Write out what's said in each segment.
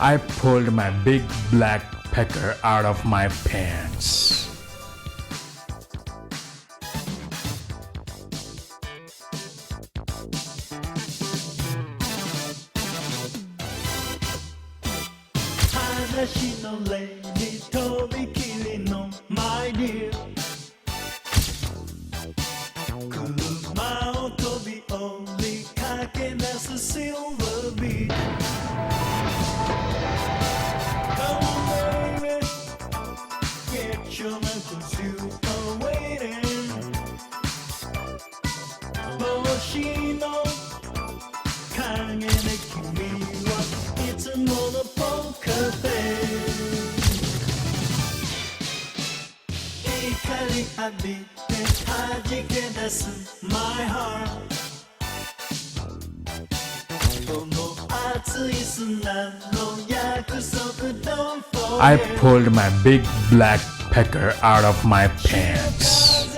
I pulled my big black pecker out of my pants. My heart. I pulled my big black pecker out of my pants.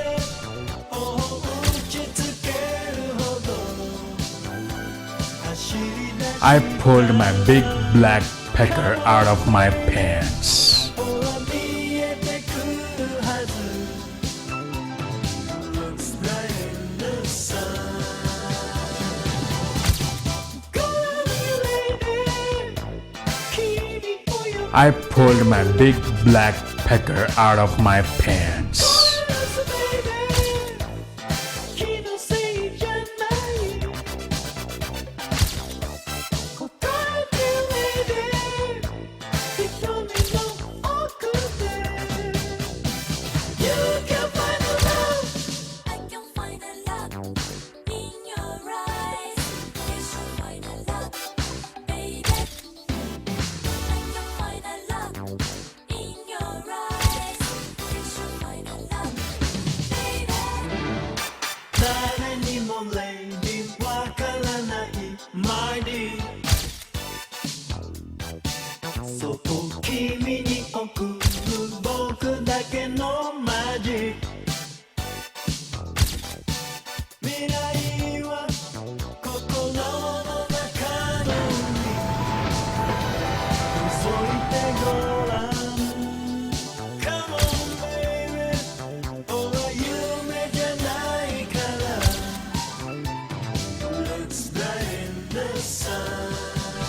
I pulled my big black pecker out of my pants. I pulled my big black pecker out of my pants.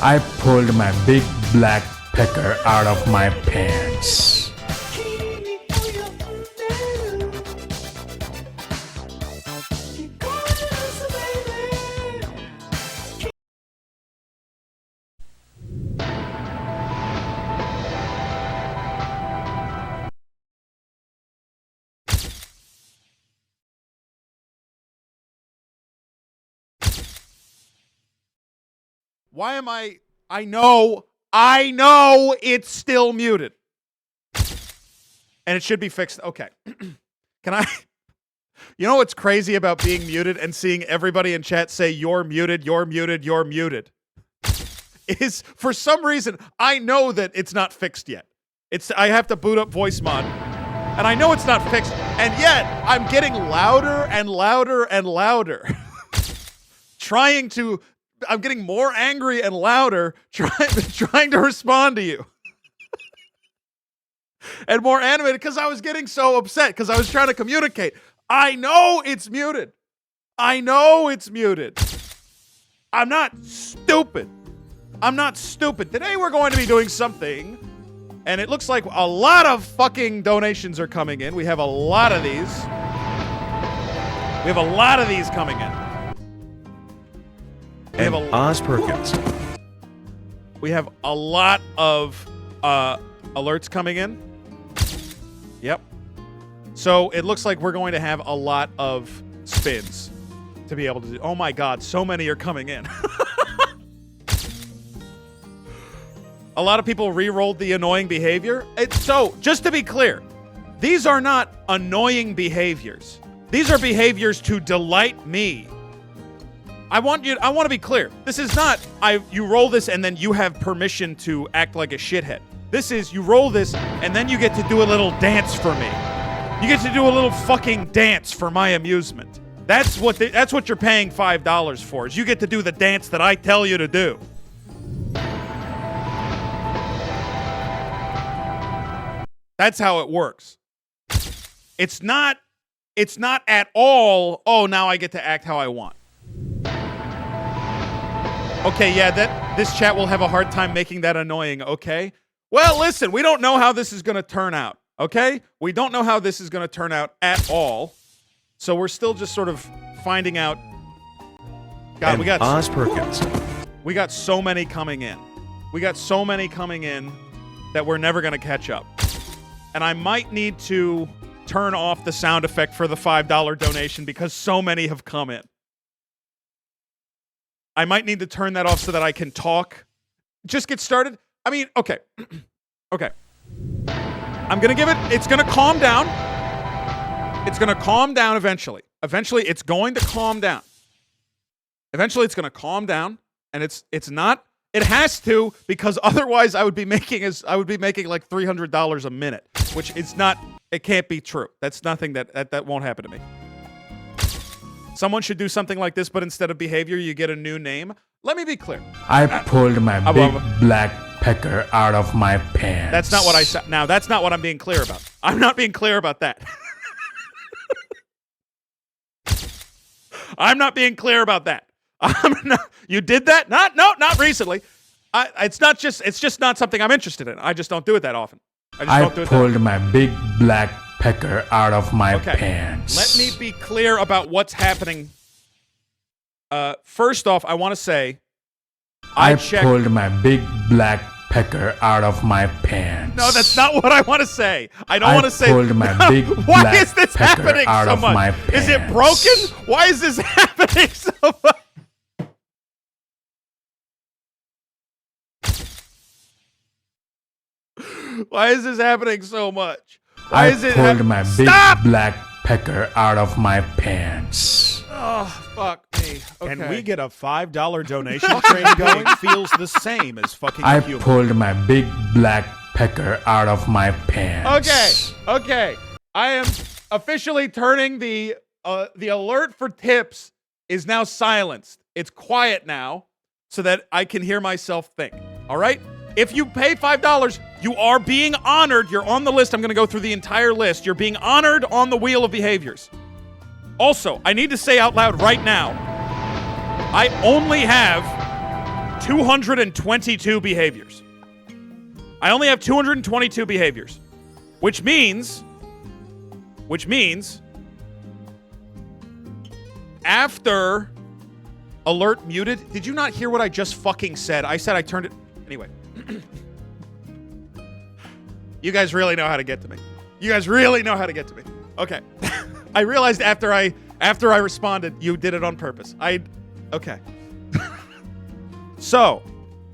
I pulled my big black pecker out of my pants. Why am I know it's still muted. And it should be fixed. Okay. Can I? You know what's crazy about being muted and seeing everybody in chat say, you're muted, you're muted, you're muted? Is for some reason, I know that it's not fixed yet. I have to boot up voice mod. And I know it's not fixed. And yet, I'm getting louder and louder and louder. I'm getting more angry and louder trying to respond to you. And more animated because I was getting so upset because I was trying to communicate. I know it's muted. I know it's muted. I'm not stupid. I'm not stupid. Today we're going to be doing something, and it looks like a lot of fucking donations are coming in. We have a lot of these. We have a lot of these coming in. And Oz Perkins. We have a lot of alerts coming in. Yep. So it looks like we're going to have a lot of spins to be able to do. Oh my God, so many are coming in. A lot of people re-rolled the annoying behavior. So, just to be clear, these are not annoying behaviors. These are behaviors to delight me. I want to be clear. This is not you roll this and then you have permission to act like a shithead. This is you roll this and then you get to do a little dance for me. You get to do a little fucking dance for my amusement. That's what you're paying $5 for. Is you get to do the dance that I tell you to do. That's how it works. It's not at all, oh, now I get to act how I want. Okay, yeah, this chat will have a hard time making that annoying, okay? Well, listen, we don't know how this is going to turn out, okay? We don't know how this is going to turn out at all. So we're still just sort of finding out. God, we got Oz Perkins. We got so many coming in. We got so many coming in that we're never going to catch up. And I might need to turn off the sound effect for the $5 donation because so many have come in. I might need to turn that off so that I can talk. Just get started. I mean, okay. Okay. I'm going to give it, it's going to calm down. It's going to calm down eventually. Eventually, it's going to calm down. Eventually, it's going to calm down. And it's not, it has to, because otherwise I would be making like $300 a minute, which is not, it can't be true. That's nothing that won't happen to me. Someone should do something like this, but instead of behavior, you get a new name. Let me be clear. I pulled my big black pecker out of my pants. That's not what I said. Now, that's not what I'm being clear about. I'm not being clear about that. I'm not being clear about that. You did that? Not recently. It's just not something I'm interested in. I just don't do it that often. I pulled my big black pecker out of my pants. Let me be clear about what's happening. First off, I want to say I pulled my big black pecker out of my pants. No, that's not what I want to say. I don't want to say. I pulled my big Why black is this pecker happening out so of much? my pants. Is it broken? Why is this happening so much? Why is this happening so much? Why is it pulled my big black pecker out of my pants. Oh, fuck me. Okay. Can we get a $5 donation train going? Feels the same as fucking I human. pulled my big black pecker out of my pants. Okay. I am officially turning the alert for tips is now silenced. It's quiet now so that I can hear myself think. All right? If you pay $5, you are being honored. You're on the list. I'm going to go through the entire list. You're being honored on the wheel of behaviors. Also, I need to say out loud right now, I only have 222 behaviors. I only have 222 behaviors, which means after alert muted, did you not hear what I just fucking said? I said I turned it, anyway. You guys really know how to get to me. You guys really know how to get to me. Okay. I realized after I responded, you did it on purpose. Okay. So,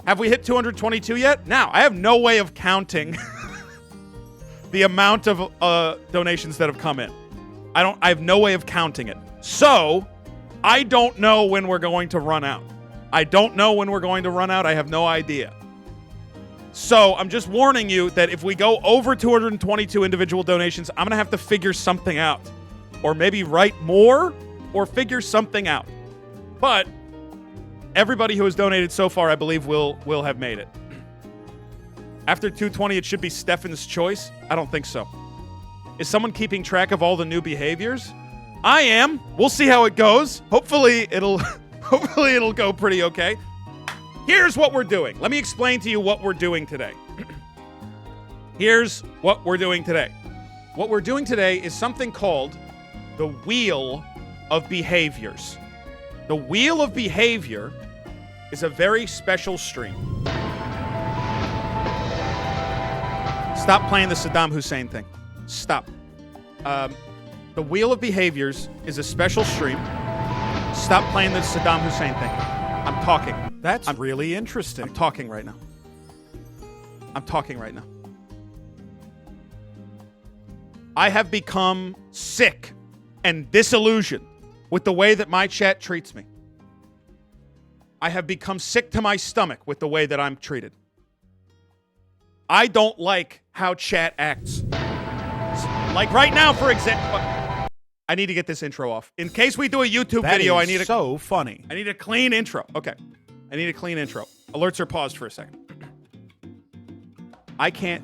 have we hit 222 yet? Now, I have no way of counting the amount of donations that have come in. I have no way of counting it. So, I don't know when we're going to run out. I don't know when we're going to run out. I have no idea. So, I'm just warning you that if we go over 222 individual donations, I'm going to have to figure something out. Or maybe write more, or figure something out. But everybody who has donated so far, I believe, will have made it. After 220, it should be Stefan's choice? I don't think so. Is someone keeping track of all the new behaviors? I am. We'll see how it goes. Hopefully it'll go pretty okay. Here's what we're doing. Let me explain to you what we're doing today. Here's what we're doing today. What we're doing today is something called the Wheel of Behaviors. The Wheel of Behavior is a very special stream. Stop playing the Saddam Hussein thing. Stop. The Wheel of Behaviors is a special stream. Stop playing the Saddam Hussein thing. I'm talking. That's really interesting. I'm talking right now. I have become sick and disillusioned with the way that my chat treats me. I have become sick to my stomach with the way that I'm treated. I don't like how chat acts. Like right now, for example, I need to get this intro off. In case we do a YouTube video, I need so funny. I need a clean intro. Okay. I need a clean intro. Alerts are paused for a second.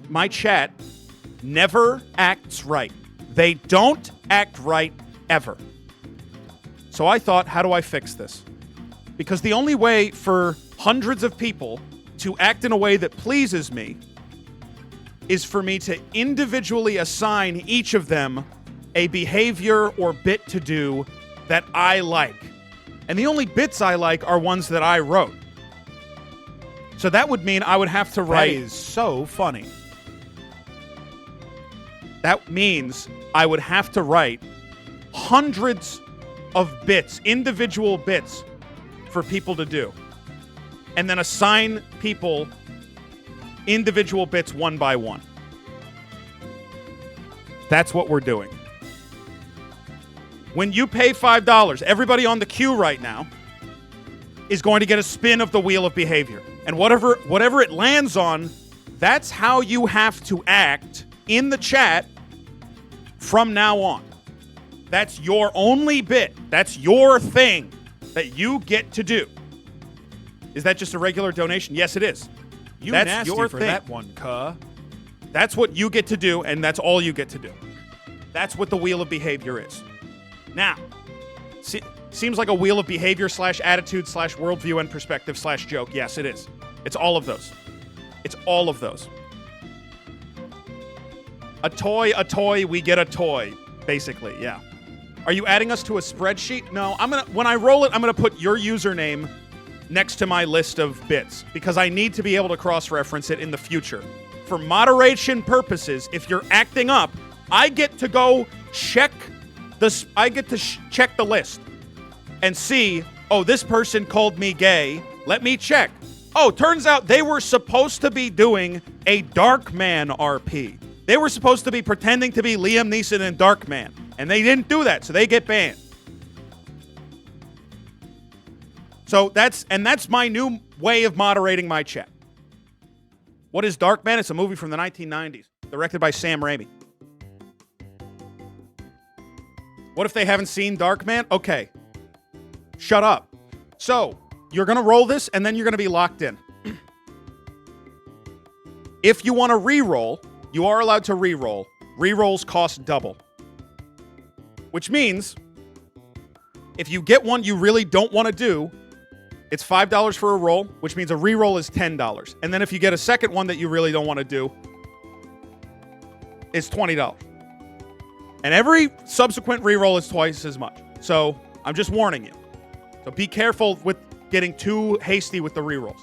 My chat never acts right. They don't act right ever. So I thought, how do I fix this? Because the only way for hundreds of people to act in a way that pleases me is for me to individually assign each of them a behavior or bit to do that I like. And the only bits I like are ones that I wrote. So that would mean I would have to write... That is so funny. That means I would have to write hundreds of bits, individual bits, for people to do. And then assign people individual bits one by one. That's what we're doing. When you pay $5, everybody on the queue right now is going to get a spin of the wheel of behavior. And whatever it lands on, that's how you have to act in the chat from now on. That's your only bit. That's your thing that you get to do. Is that just a regular donation? Yes, it is. That's nasty your for thing. that one, cuh. That's what you get to do, and that's all you get to do. That's what the wheel of behavior is. Now, seems like a wheel of behavior / attitude / worldview and perspective / joke. Yes, it is. It's all of those. It's all of those. A toy, we get a toy. Basically, yeah. Are you adding us to a spreadsheet? No, when I roll it, I'm gonna put your username next to my list of bits because I need to be able to cross-reference it in the future. For moderation purposes, if you're acting up, I get to go check check the list and see, oh, this person called me gay. Let me check. Oh, turns out they were supposed to be doing a Darkman RP. They were supposed to be pretending to be Liam Neeson in Darkman, and they didn't do that, so they get banned. So that's my new way of moderating my chat. What is Darkman? It's a movie from the 1990s, directed by Sam Raimi. What if they haven't seen Darkman? Okay. Shut up. So, you're going to roll this, and then you're going to be locked in. If you want to re-roll, you are allowed to re-roll. Re-rolls cost double. Which means, if you get one you really don't want to do, it's $5 for a roll, which means a re-roll is $10. And then if you get a second one that you really don't want to do, it's $20. And every subsequent re-roll is twice as much. So, I'm just warning you. So be careful with getting too hasty with the re-rolls.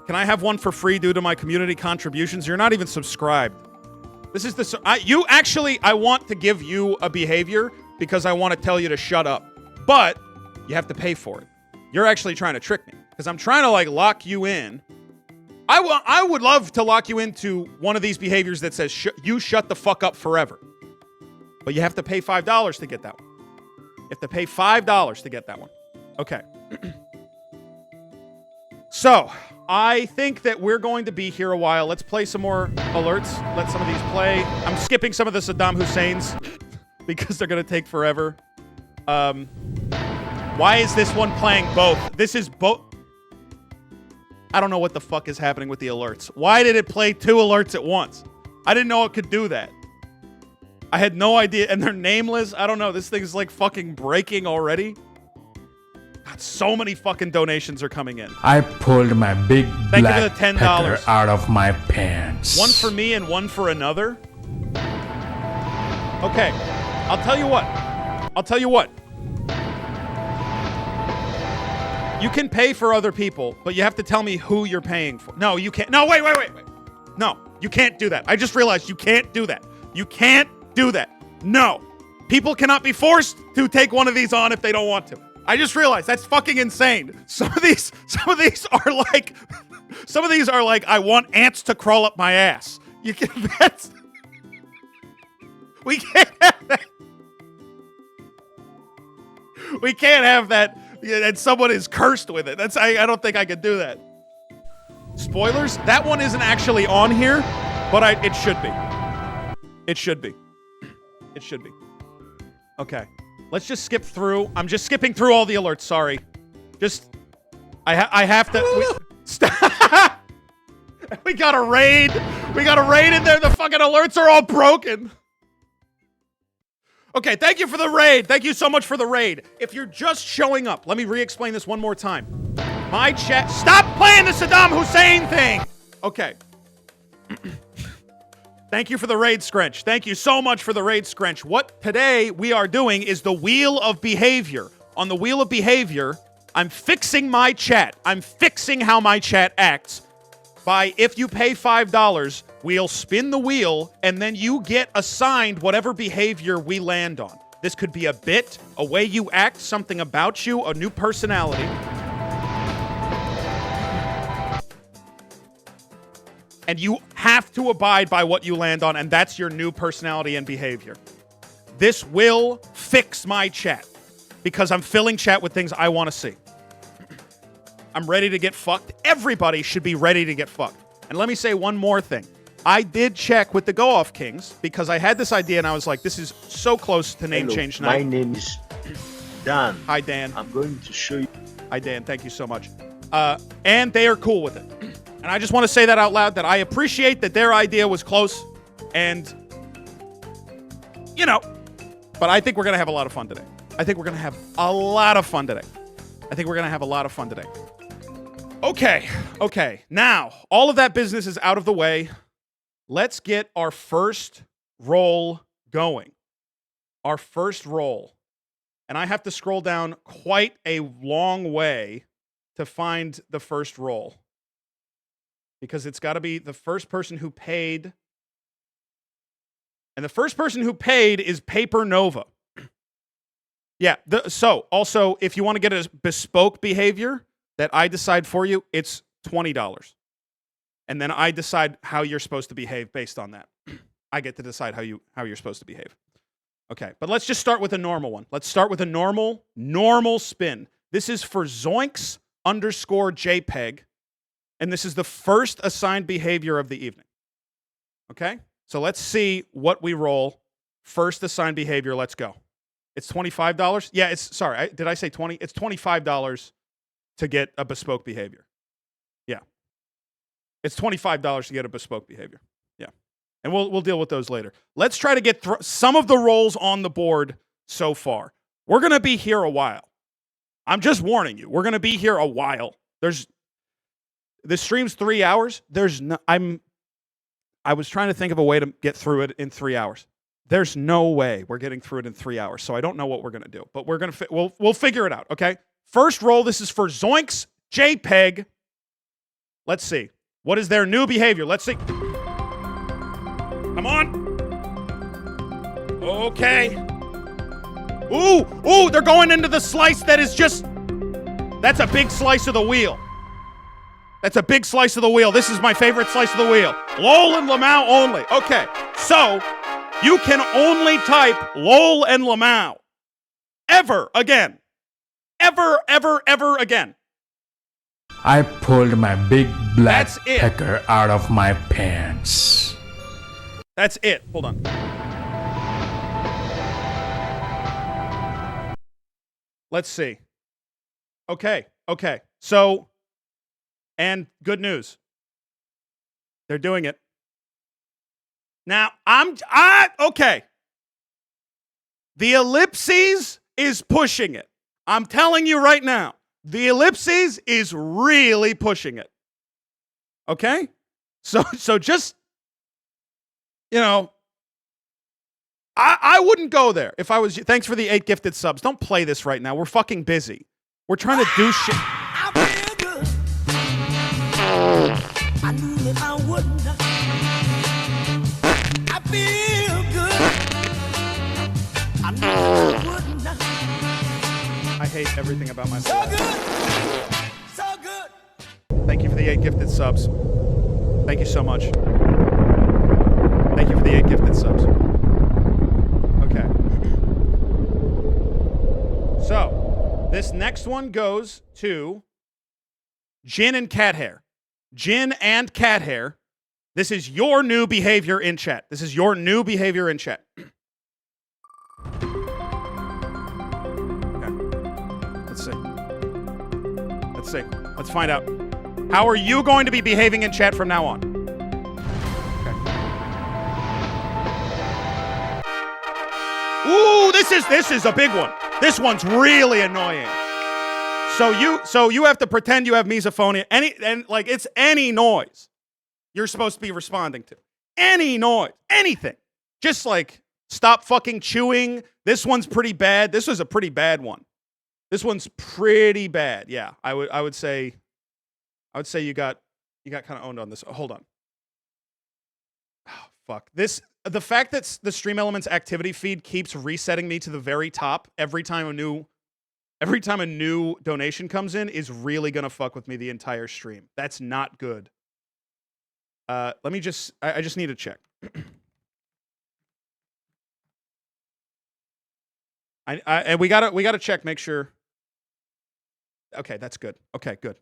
Can I have one for free due to my community contributions? You're not even subscribed. This is I want to give you a behavior because I want to tell you to shut up. But you have to pay for it. You're actually trying to trick me because I'm trying to lock you in. I would love to lock you into one of these behaviors that says you shut the fuck up forever. But you have to pay $5 to get that one. You have to pay $5 to get that one. Okay. So, I think that we're going to be here a while. Let's play some more alerts. Let some of these play. I'm skipping some of the Saddam Husseins because they're going to take forever. Why is this one playing both? This is both. I don't know what the fuck is happening with the alerts. Why did it play 2 alerts at once? I didn't know it could do that. I had no idea. And they're nameless. I don't know. This thing is fucking breaking already. God, so many fucking donations are coming in. I pulled my big Thank black you for the $10. pecker out of my pants. One for me and one for another. Okay. I'll tell you what. You can pay for other people, but you have to tell me who you're paying for. No, you can't. No, wait. No, you can't do that. I just realized you can't do that. You can't do that. No. People cannot be forced to take one of these on if they don't want to. I just realized that's fucking insane. Some of these are like I want ants to crawl up my ass. We can't have that. We can't have that. And someone is cursed with it. I don't think I could do that. Spoilers? That one isn't actually on here, but it should be. It should be. It should be. Okay. Let's just skip through. I'm just skipping through all the alerts. Sorry. I have to. Stop. We got a raid. We got a raid in there. The fucking alerts are all broken. Okay, thank you for the raid. Thank you so much for the raid. If you're just showing up, let me re-explain this one more time. My chat. Stop playing the Saddam Hussein thing. Okay. Thank you for the raid, Scrench. Thank you so much for the raid, Scrench. What today we are doing is the Wheel of Behavior. On the Wheel of Behavior, I'm fixing my chat. I'm fixing how my chat acts by, if you pay $5, we'll spin the wheel, and then you get assigned whatever behavior we land on. This could be a bit, a way you act, something about you, a new personality. And you have to abide by what you land on, and that's your new personality and behavior. This will fix my chat, because I'm filling chat with things I want to see. I'm ready to get fucked. Everybody should be ready to get fucked. And let me say one more thing. I did check with the Go Off Kings, because I had this idea, and I was like, this is so close to name change night. My name is Dan. Hi, Dan. I'm going to show you. Hi, Dan. Thank you so much. And they are cool with it. And I just want to say that out loud, that I appreciate that their idea was close. And, you know, but I think we're going to have a lot of fun today. I think we're going to have a lot of fun today. Okay. Now, all of that business is out of the way. Let's get our first roll going. Our first roll. And I have to scroll down quite a long way to find the first roll, because it's got to be the first person who paid. And the first person who paid is Paper Nova. Yeah, so also, if you want to get a bespoke behavior that I decide for you, it's $20. And then I decide how you're supposed to behave based on that. I get to decide how you're supposed to behave. Okay, but let's just start with a normal one. Let's start with a normal spin. This is for Zoinks_JPEG. And this is the first assigned behavior of the evening. Okay? So let's see what we roll. First assigned behavior, let's go. It's $25? Yeah, did I say 20? It's $25 to get a bespoke behavior. Yeah. It's $25 to get a bespoke behavior. Yeah. And we'll deal with those later. Let's try to get some of the rolls on the board so far. We're going to be here a while. I'm just warning you. We're going to be here a while. The stream's 3 hours. I was trying to think of a way to get through it in 3 hours. There's no way we're getting through it in 3 hours. So I don't know what we're going to do, but we'll figure it out. Okay. First roll. This is for Zoinks JPEG. Let's see. What is their new behavior? Let's see. Come on. Okay. Ooh, they're going into the slice that is that's a big slice of the wheel. That's a big slice of the wheel. This is my favorite slice of the wheel. LOL and Lamau only. Okay, so you can only type LOL and Lamau. Ever again. Ever again. I pulled my big black That's it. pecker out of my pants. That's it. Hold on. Let's see. Okay. So, and good news. They're doing it. Now, okay. The ellipses is pushing it. I'm telling you right now. The ellipses is really pushing it. Okay? So just, I wouldn't go there if I was you. Thanks for the 8 gifted subs. Don't play this right now. We're fucking busy. We're trying to do shit. I feel good. I knew that I wouldn't. I feel good. I knew that I wouldn't. I hate everything about myself. So good. So good. Thank you for the 8 gifted subs. Thank you so much. Thank you for the 8 gifted subs. Okay. So, this next one goes to Jin and Cat Hair. Jin and Cat Hair. This is your new behavior in chat. Okay. Let's see. Let's find out. How are you going to be behaving in chat from now on? Okay. this is a big one. This one's really annoying. So you have to pretend you have misophonia. It's any noise you're supposed to be responding to. Any noise, anything. Just like stop fucking chewing. This one's pretty bad. This was a pretty bad one. This one's pretty bad. Yeah, I would say you got kind of owned on this. Oh, hold on. Oh, fuck. The fact that the Stream Elements activity feed keeps resetting me to the very top every time a new donation comes in is really gonna fuck with me the entire stream. That's not good. I just need to check. And we gotta check, make sure. Okay, that's good. Okay, good.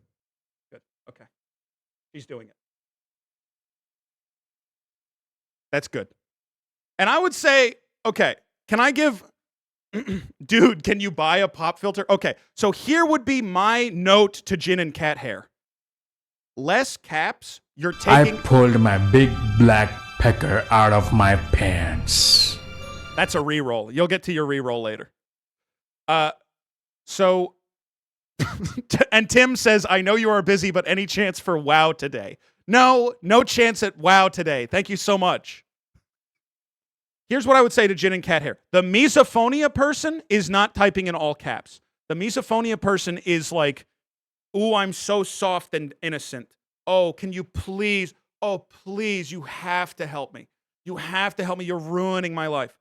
Okay, she's doing it. That's good. And I would say, okay, can I give, dude, can you buy a pop filter? Okay, so here would be my note to Jin and Cat Hair. Less caps, you're taking. I pulled my big black pecker out of my pants. That's a reroll. You'll get to your reroll later. So, and Tim says, I know you are busy, but any chance for WoW today? No chance at WoW today. Thank you so much. Here's what I would say to Jin and Cat Hair. The misophonia person is not typing in all caps. The misophonia person is like, ooh, I'm so soft and innocent. Oh, can you please? Oh, please, you have to help me. You have to help me. You're ruining my life.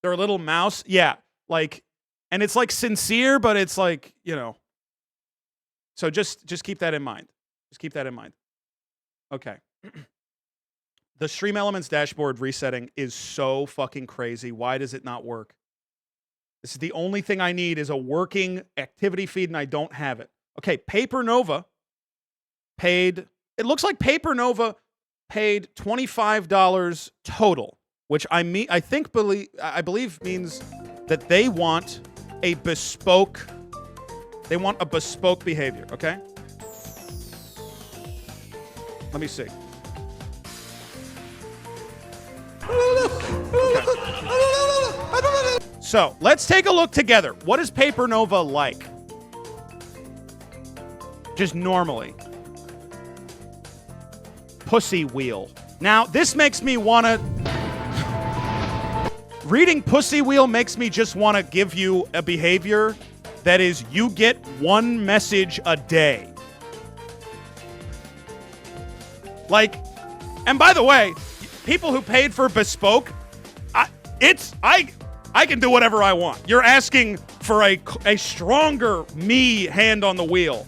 They're a little mouse. Yeah, like, and it's like sincere, but it's like, you know. So just keep that in mind. Just keep that in mind. Okay. The Stream Elements dashboard resetting is so fucking crazy. Why does it not work? This is the only thing I need is a working activity feed, and I don't have it. Okay, Paper Nova paid, it looks like Paper Nova paid $25 total, which I believe means that they want a bespoke behavior, okay? Let me see. Okay. So, let's take a look together. What is Paper Nova like? Just normally. Pussy Wheel. Now, this makes me want to... Reading Pussy Wheel makes me just want to give you a behavior that is you get one message a day. Like, and by the way, people who paid for bespoke, I can do whatever I want. You're asking for a stronger me hand on the wheel.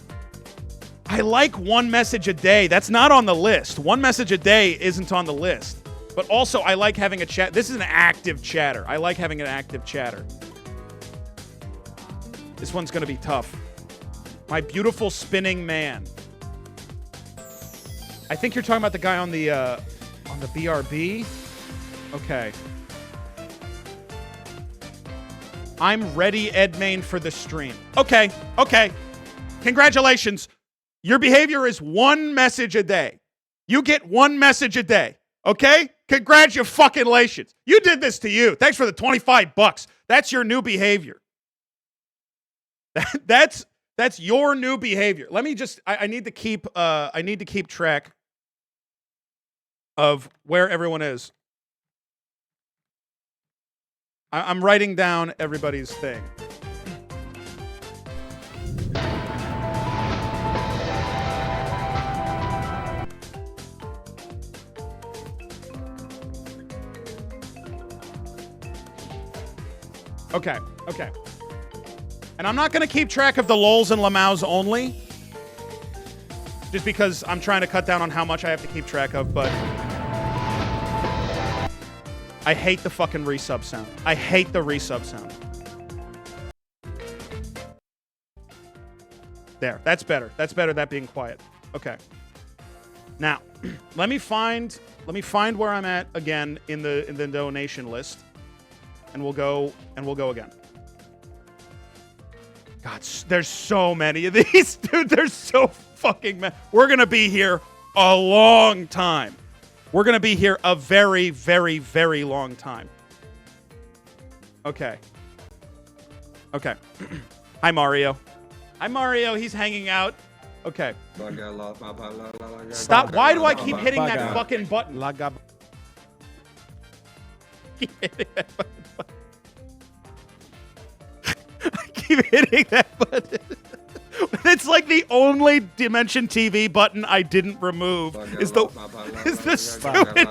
I like one message a day. That's not on the list. One message a day isn't on the list. But also, I like having a chat. This is an active chatter. I like having an active chatter. This one's going to be tough. My beautiful spinning man. I think you're talking about the guy on the BRB. Okay. I'm ready, Edmain, for the stream. Okay. Congratulations. Your behavior is one message a day. You get one message a day. Okay? Congratulations. You did this to you. Thanks for the $25. That's your new behavior. That's your new behavior. Let me just I need to keep track of where everyone is. I'm writing down everybody's thing. Okay. And I'm not going to keep track of the lols and lamaus only, just because I'm trying to cut down on how much I have to keep track of, but I hate the fucking resub sound. I hate the resub sound. There, that's better. That's better, that being quiet. Okay. Now, let me find where I'm at again in the donation list. And we'll go again. God, there's so many of these, dude. There's so fucking many. We're gonna be here a long time. We're gonna be here a very, very, very long time. Okay. Okay. Hi, Mario. Hi, Mario. He's hanging out. Okay. Stop. Why do I keep hitting that fucking button? Keep hitting that button. I keep hitting that button. It's like the only Dimension TV button I didn't remove is the stupid.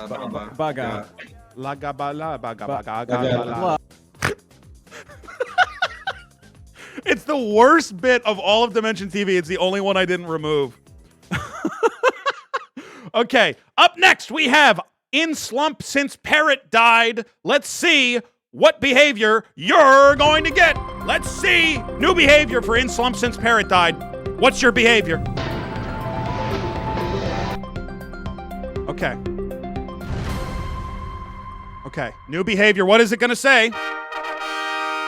It's the worst bit of all of Dimension TV. It's the only one I didn't remove. Okay, up next we have In Slump Since Parrot Died. Let's see what behavior you're going to get. Let's see new behavior for In Slump Since Parrot Died. What's your behavior? Okay. Okay, new behavior. What is it going to say?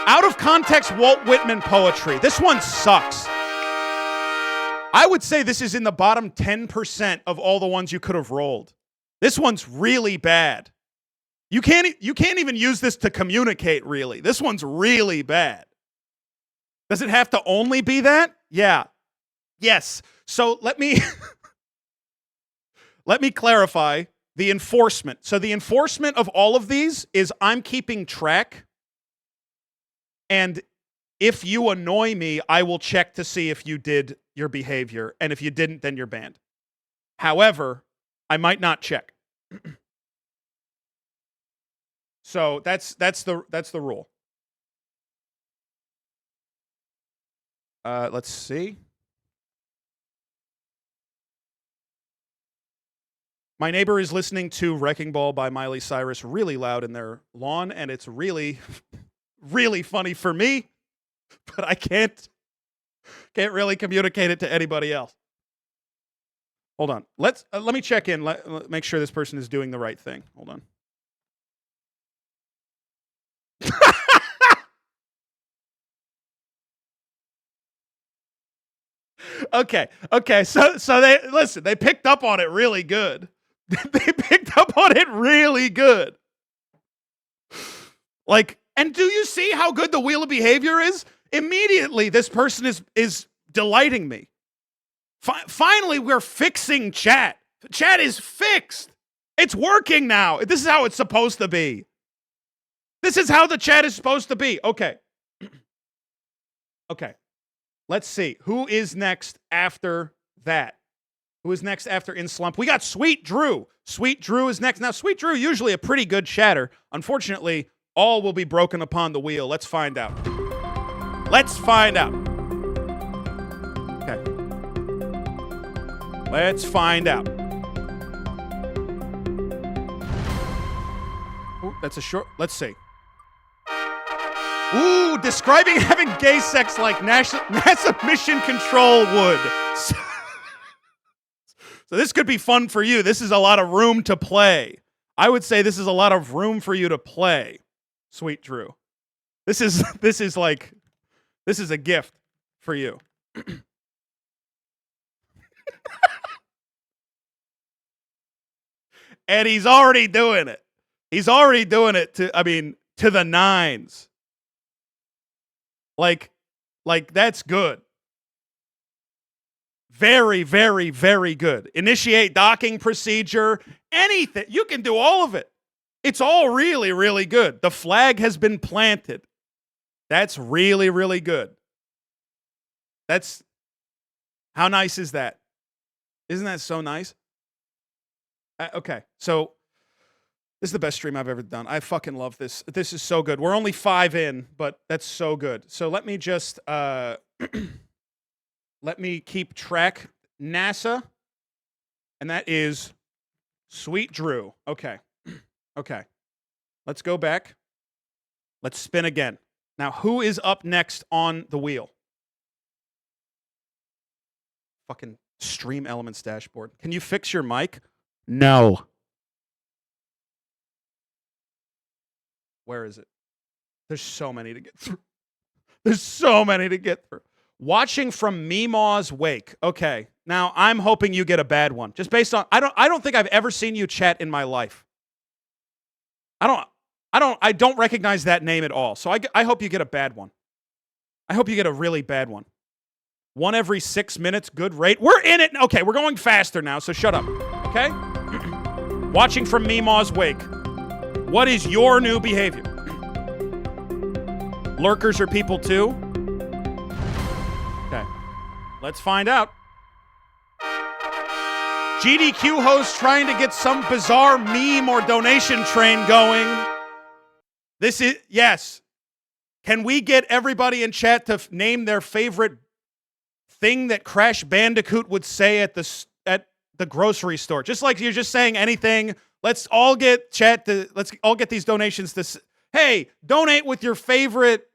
Out of context Walt Whitman poetry. This one sucks. I would say this is in the bottom 10% of all the ones you could have rolled. This one's really bad. You can't even use this to communicate, really. This one's really bad. Does it have to only be that? Yeah. Yes. So let me let me clarify the enforcement. So the enforcement of all of these is I'm keeping track. And if you annoy me, I will check to see if you did your behavior. And if you didn't, then you're banned. However, I might not check. So that's the rule. Let's see. My neighbor is listening to Wrecking Ball by Miley Cyrus really loud in their lawn, and it's really, really funny for me, but I can't really communicate it to anybody else. Hold on. Let me check in. Let make sure this person is doing the right thing. Hold on. Okay. So they picked up on it really good. They picked up on it really good. Like, and do you see how good the wheel of behavior is? Immediately, this person is delighting me. Finally, we're fixing chat. Chat is fixed. It's working now. This is how it's supposed to be. This is how the chat is supposed to be. Okay. Okay. Let's see. Who is next after that? Who is next after In Slump? We got Sweet Drew. Sweet Drew is next. Now, Sweet Drew, usually a pretty good chatter. Unfortunately, all will be broken upon the wheel. Let's find out. Let's find out. Okay. Let's find out. Ooh, that's a short. Let's see. Ooh, describing having gay sex like NASA Mission Control would. So this could be fun for you. This is a lot of room to play. I would say this is a lot of room for you to play, Sweet Drew. This is a gift for you. And he's already doing it. He's already doing it to the nines. Like that's good. Very, very, very good. Initiate docking procedure. Anything. You can do all of it. It's all really, really good. The flag has been planted. That's really, really good. That's, how nice is that? Isn't that so nice? Okay, so this is the best stream I've ever done. I fucking love this. This is so good. We're only 5 in, but that's so good. So let me just, let me keep track. NASA, and that is Sweet Drew. Okay. Okay. Let's go back. Let's spin again. Now, who is up next on the wheel? Fucking Stream Elements dashboard. Can you fix your mic? No. Where is it? There's so many to get through. There's so many to get through. Watching from Meemaw's wake. Okay. Now, I'm hoping you get a bad one. Just based on I don't think I've ever seen you chat in my life. I don't recognize that name at all. So I hope you get a bad one. I hope you get a really bad one. 1 every 6 minutes, good rate. We're in it. Okay, we're going faster now, so shut up. Okay? Watching from Meemaw's wake. What is your new behavior? Lurkers are people too? Okay. Let's find out. GDQ host trying to get some bizarre meme or donation train going. This is, yes. Can we get everybody in chat to name their favorite thing that Crash Bandicoot would say at the grocery store? Just like you're just saying anything. Let's all get let's all get these donations to, hey, donate with your favorite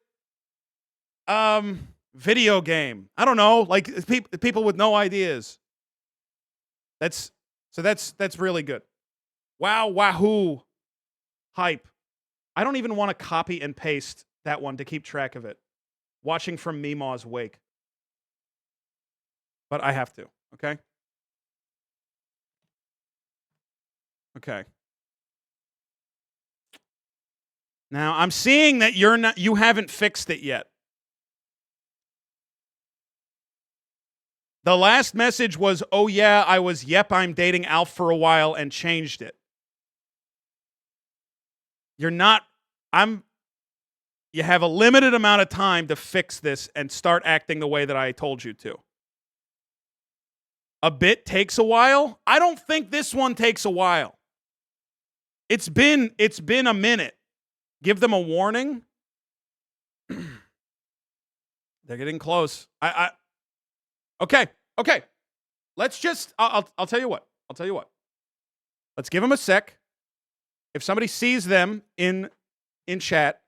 video game. I don't know, like people with no ideas. That's really good. Wow, wahoo. Hype. I don't even want to copy and paste that one to keep track of it. Watching from Meemaw's wake. But I have to, okay? Okay. Now, I'm seeing that you haven't fixed it yet. The last message was, oh yeah, I'm dating Alf for a while and changed it. You have a limited amount of time to fix this and start acting the way that I told you to. A bit takes a while. I don't think this one takes a while. It's been a minute. Give them a warning. They're getting close. Okay. Let's just, I'll tell you what. Let's give them a sec. If somebody sees them in chat,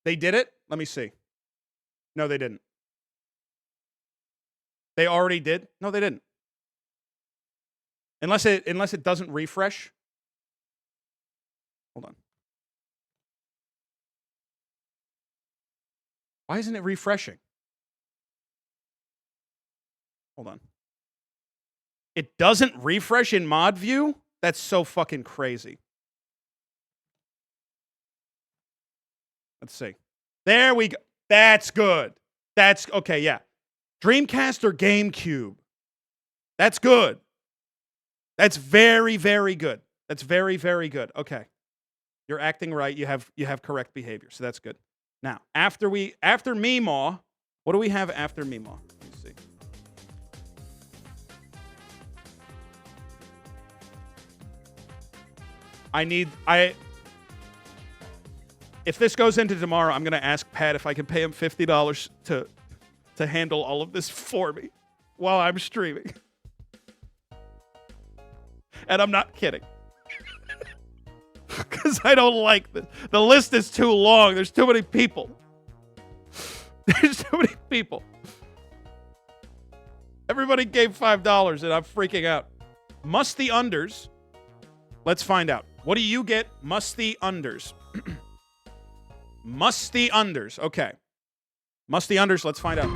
they did it? Let me see. No, they didn't. They already did? No, they didn't. Unless it doesn't refresh. Hold on. Why isn't it refreshing? Hold on. It doesn't refresh in mod view? That's so fucking crazy. Let's see. There we go. That's good. That's okay, yeah. Dreamcast or GameCube? That's good. That's very, very good. That's very, very good. Okay. You're acting right. You have correct behavior. So that's good. Now, after Meemaw, what do we have after Meemaw? Let me see. If this goes into tomorrow, I'm going to ask Pat if I can pay him $50 to handle all of this for me while I'm streaming. And I'm not kidding. Because I don't like this. The list is too long. There's too many people. Everybody gave $5 and I'm freaking out. Must the unders. Let's find out. What do you get? Must the unders. Must the unders. Okay. Must the unders. Let's find out.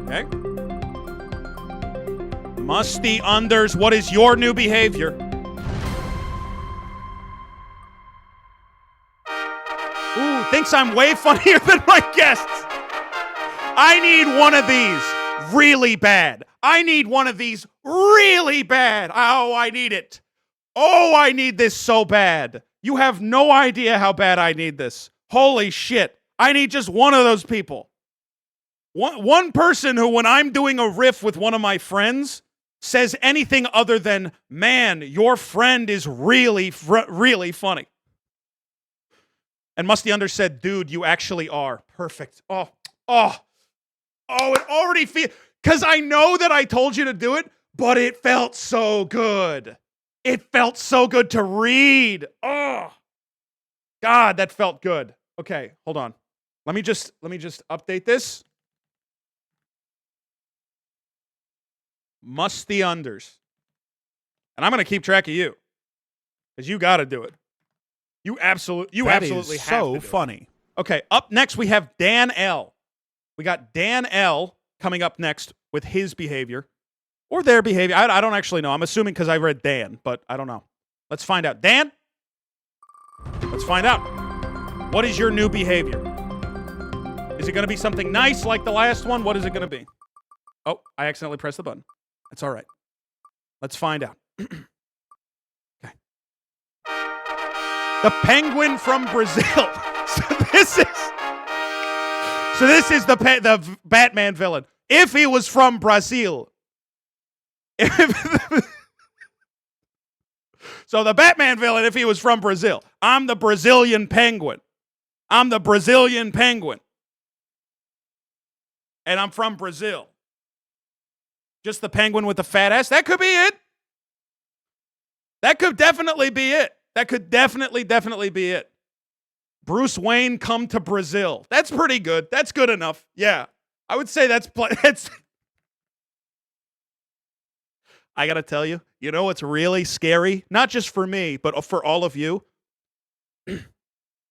Okay. Must the unders. What is your new behavior? Ooh, thinks I'm way funnier than my guests. I need one of these really bad. I need one of these really bad. Oh, I need it. Oh, I need this so bad. You have no idea how bad I need this. Holy shit. I need just one of those people. One person who, when I'm doing a riff with one of my friends, says anything other than, man, your friend is really, really funny. And Musty Under said, dude, you actually are. Perfect. Oh, it already feels, because I know that I told you to do it, but it felt so good. It felt so good to read. Oh, God, that felt good. Okay, hold on. Let me just update this. Must the unders. And I'm going to keep track of you. Because you got to do it. You absolutely have to do it. So funny. Okay, up next we have Dan L. We got Dan L coming up next with his behavior or their behavior. I don't actually know. I'm assuming because I read Dan, but I don't know. Let's find out. Dan? Let's find out. What is your new behavior? Is it going to be something nice like the last one? What is it going to be? Oh, I accidentally pressed the button. That's all right. Let's find out. Okay. The penguin from Brazil. So this is the Batman villain. If he was from Brazil. So the Batman villain, if he was from Brazil. I'm the Brazilian penguin. I'm the Brazilian penguin. And I'm from Brazil. Just the penguin with the fat ass. That could be it. That could definitely be it. That could definitely be it. Bruce Wayne come to Brazil. That's pretty good. That's good enough. Yeah. I would say that's I got to tell you, you know what's really scary? Not just for me, but for all of you.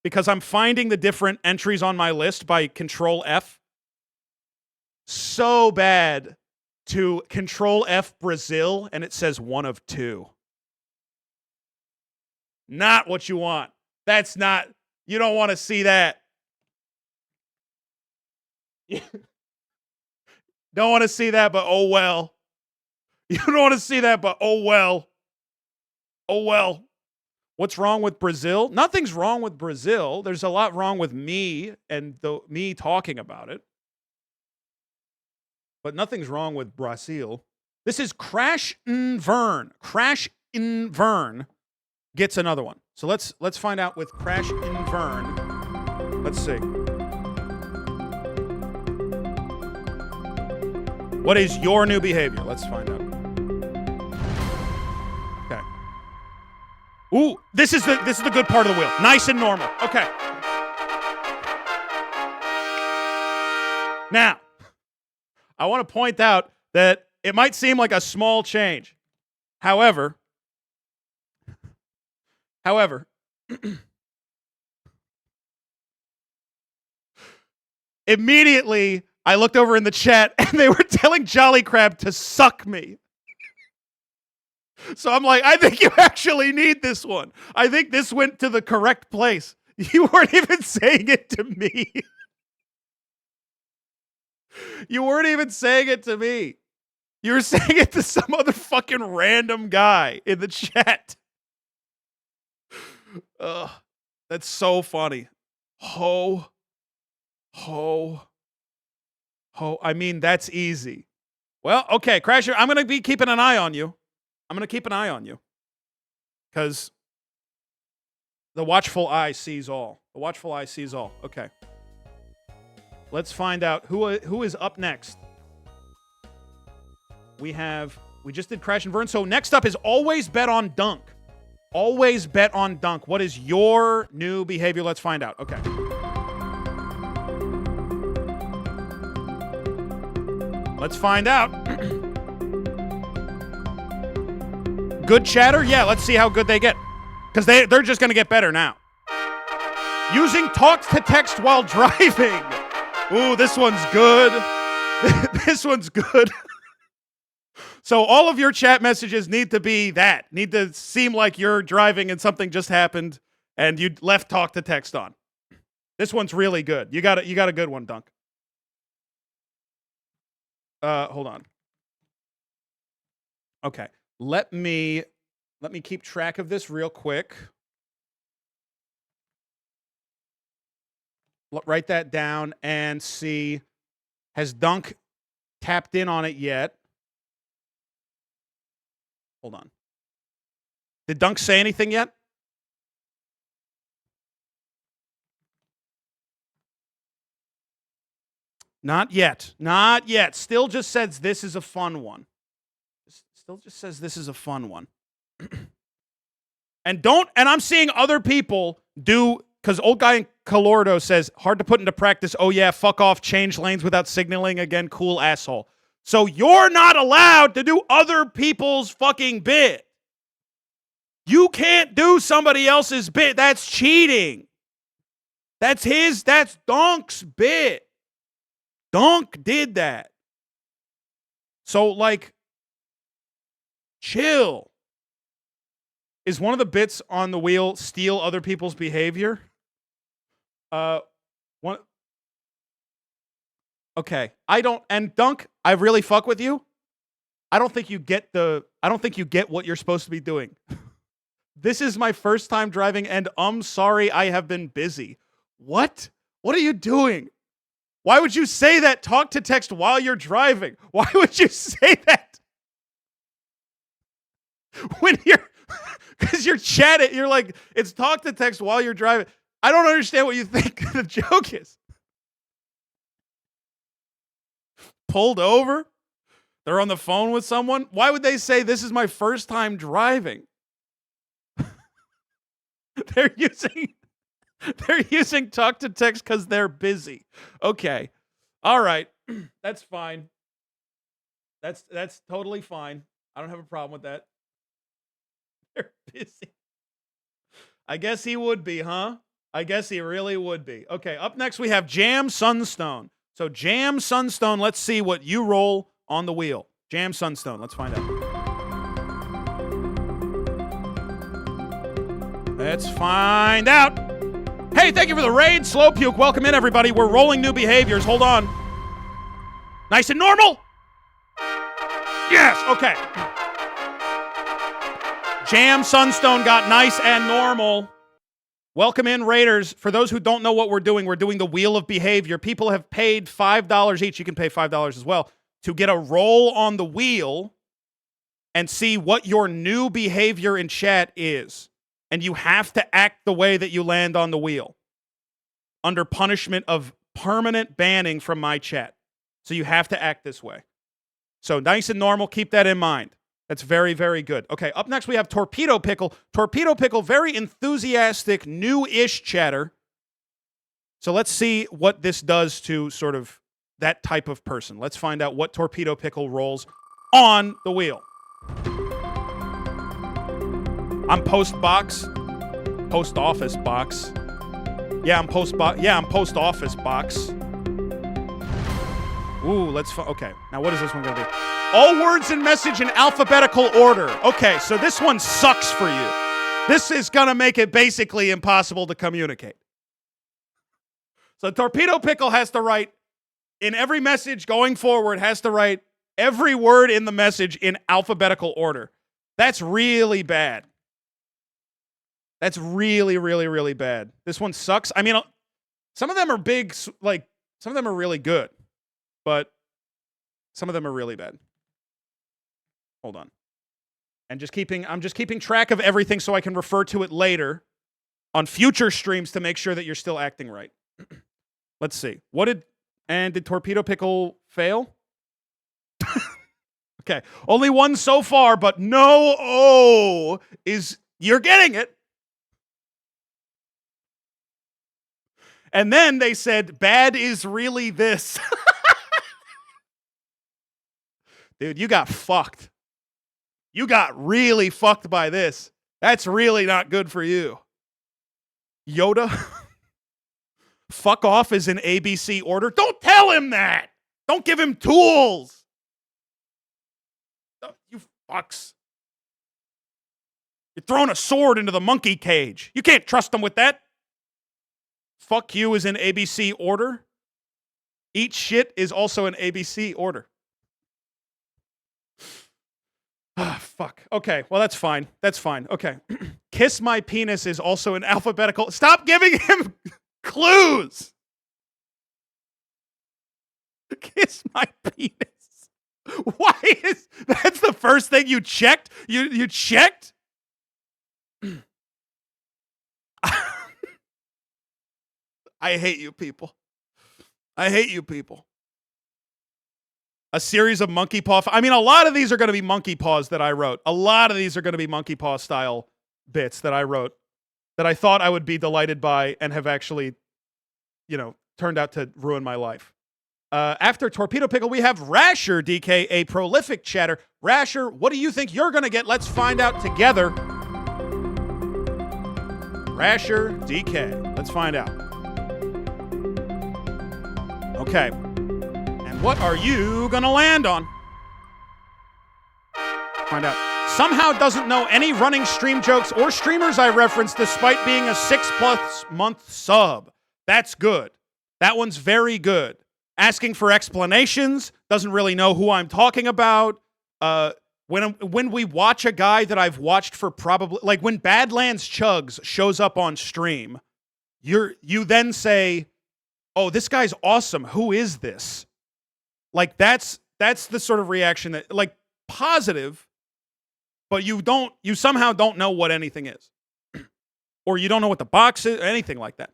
Because I'm finding the different entries on my list by Control F. So bad to Control F Brazil, and it says 1 of 2. Not what you want. That's not, you don't want to see that. Don't want to see that, but oh well. You don't want to see that, but oh well. Oh well. What's wrong with Brazil? Nothing's wrong with Brazil. There's a lot wrong with me and me talking about it. But nothing's wrong with Brazil. This is Crash in Vern. Crash in Vern gets another one. So let's find out with Crash in Vern. Let's see. What is your new behavior? Let's find out. Okay. Ooh, this is the good part of the wheel. Nice and normal. Okay. Now, I want to point out that it might seem like a small change. However, immediately I looked over in the chat and they were telling Jolly Crab to suck me. So I'm like, I think you actually need this one. I think this went to the correct place. You weren't even saying it to me. You weren't even saying it to me. You were saying it to some other fucking random guy in the chat. Ugh, that's so funny. Ho. I mean, that's easy. Well, okay, Crasher, I'm going to be keeping an eye on you. I'm going to keep an eye on you. Because the watchful eye sees all. The watchful eye sees all. Okay. Let's find out who is up next. We just did Crash and Burn. So next up is always bet on dunk. Always bet on dunk. What is your new behavior? Let's find out. Okay. Let's find out. Good chatter? Yeah, let's see how good they get. Because they're just going to get better now. Using talk to text while driving. Ooh, this one's good. This one's good. So all of your chat messages need to be that. Need to seem like you're driving and something just happened and you left talk to text on. This one's really good. You got a good one, Dunk. Hold on. Okay. Let me keep track of this real quick. Write that down and see, has Dunk tapped in on it yet? Hold on. Did Dunk say anything yet? Not yet. Not yet. Still just says this is a fun one. Still just says this is a fun one. And I'm seeing other people do, because old guy in Calordo says, hard to put into practice. Oh yeah, fuck off, change lanes without signaling again, cool asshole. So you're not allowed to do other people's fucking bit. You can't do somebody else's bit. That's cheating. That's Dunk's bit. Dunk did that. So, like, chill. Is one of the bits on the wheel steal other people's behavior? One. Okay, I don't. And Dunk, I really fuck with you. I don't think you get what you're supposed to be doing. This is my first time driving, and I'm sorry I have been busy. What? What are you doing? Why would you say that? Talk to text while you're driving. Why would you say that? When you're, because you're chatting, you're like, it's talk to text while you're driving. I don't understand what you think the joke is. Pulled over? They're on the phone with someone? Why would they say, this is my first time driving? They're using talk to text because they're busy. Okay. All right. That's fine. That's totally fine. I don't have a problem with that. They're busy. I guess he would be, huh? I guess he really would be. Okay, up next we have Jam Sunstone. So Jam Sunstone, let's see what you roll on the wheel. Jam Sunstone, let's find out. Let's find out. Hey, thank you for the raid, Slow Puke. Welcome in, everybody. We're rolling new behaviors. Hold on. Nice and normal. Yes, okay. Jam Sunstone got nice and normal. Welcome in, Raiders. For those who don't know what we're doing the Wheel of Behavior. People have paid $5 each. You can pay $5 as well to get a roll on the wheel and see what your new behavior in chat is. And you have to act the way that you land on the wheel under punishment of permanent banning from my chat. So you have to act this way. So nice and normal. Keep that in mind. That's very, very good. Okay, up next we have Torpedo Pickle. Torpedo Pickle, very enthusiastic, new-ish chatter. So let's see what this does to sort of that type of person. Let's find out what Torpedo Pickle rolls on the wheel. I'm post box. Post office box. Yeah, I'm post office box. Ooh, okay. Now what is this one going to be? All words and message in alphabetical order. Okay, so this one sucks for you. This is going to make it basically impossible to communicate. So Torpedo Pickle has to write, in every message going forward, has to write every word in the message in alphabetical order. That's really bad. That's really, really, really bad. This one sucks. I mean, some of them are big, like, some of them are really good, but some of them are really bad. Hold on. And I'm just keeping track of everything so I can refer to it later on future streams to make sure that you're still acting right. Let's see. Did Torpedo Pickle fail? Okay. Only one so far, but no you're getting it. And then they said, bad is really this. Dude, you got fucked. You got really fucked by this. That's really not good for you. Yoda, fuck off is in ABC order. Don't tell him that. Don't give him tools. You fucks. You're throwing a sword into the monkey cage. You can't trust him with that. Fuck you is in ABC order. Eat shit is also in ABC order. Ah, fuck. Okay, well, that's fine. That's fine. Okay. Kiss my penis is also in alphabetical. Stop giving him clues. Kiss my penis. Why is that's the first thing you checked? You checked? I hate you people. I hate you people. A series of monkey paw. I mean, a lot of these are going to be monkey paws that I wrote. A lot of these are going to be monkey paw style bits that I wrote that I thought I would be delighted by and have actually, turned out to ruin my life. After Torpedo Pickle, we have Rasher, DK, a prolific chatter. Rasher, what do you think you're going to get? Let's find out together. Rasher, DK. Let's find out. Okay. And what are you going to land on? Find out. Somehow doesn't know any running stream jokes or streamers I reference despite being a 6+ month sub. That's good. That one's very good. Asking for explanations, doesn't really know who I'm talking about. When we watch a guy that I've watched for probably, like when Badlands Chugs shows up on stream, you then say, "Oh, this guy's awesome. Who is this?" Like that's the sort of reaction that, like, positive, but you somehow don't know what anything is. Or you don't know what the box is, anything like that.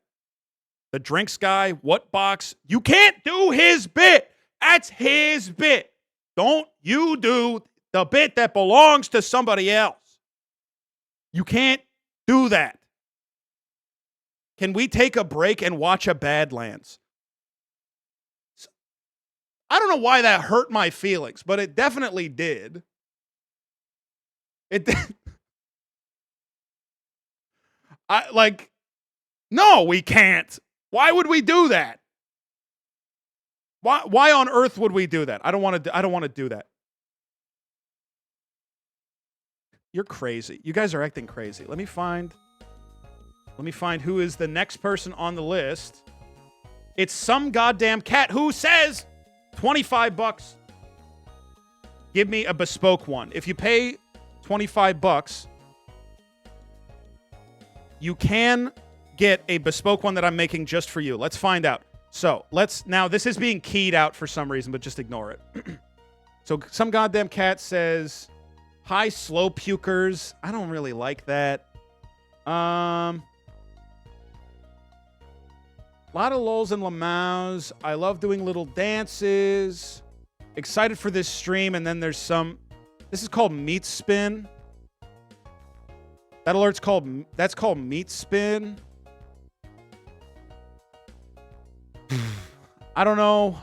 The drinks guy, what box? You can't do his bit. That's his bit. Don't you do the bit that belongs to somebody else. You can't do that. Can we take a break and watch a Badlands? I don't know why that hurt my feelings, but it definitely did. It did. No, we can't. Why would we do that? Why on earth would we do that? I don't want to do that. You're crazy. You guys are acting crazy. Let me find who is the next person on the list. It's some goddamn cat who says $25. Give me a bespoke one. If you pay $25, you can get a bespoke one that I'm making just for you. Let's find out. So now this is being keyed out for some reason, but just ignore it. So some goddamn cat says, "Hi, slow pukers." I don't really like that. A lot of lols and lamaus. I love doing little dances. Excited for this stream. And then there's this is called Meat Spin. That's called Meat Spin. I don't know.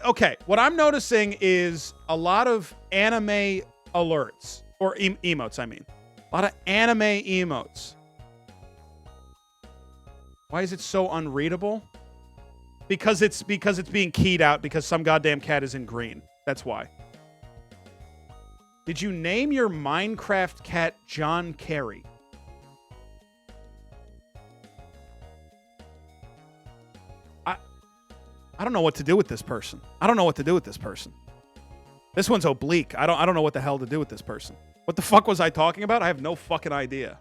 Okay, what I'm noticing is a lot of anime alerts. Or emotes, I mean. A lot of anime emotes. Why is it so unreadable? Because it's being keyed out because some goddamn cat is in green. That's why. Did you name your Minecraft cat John Kerry? I don't know what to do with this person. This one's oblique. I don't know what the hell to do with this person. What the fuck was I talking about? I have no fucking idea.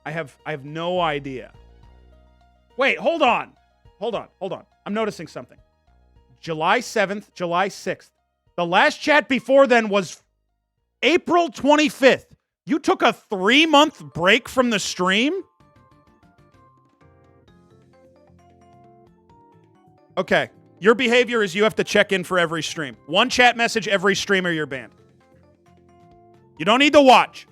I have no idea. Wait, hold on. I'm noticing something. July 7th, July 6th. The last chat before then was April 25th. You took a 3-month break from the stream? Okay. Your behavior is you have to check in for every stream. One chat message every stream or you're banned. You don't need to watch.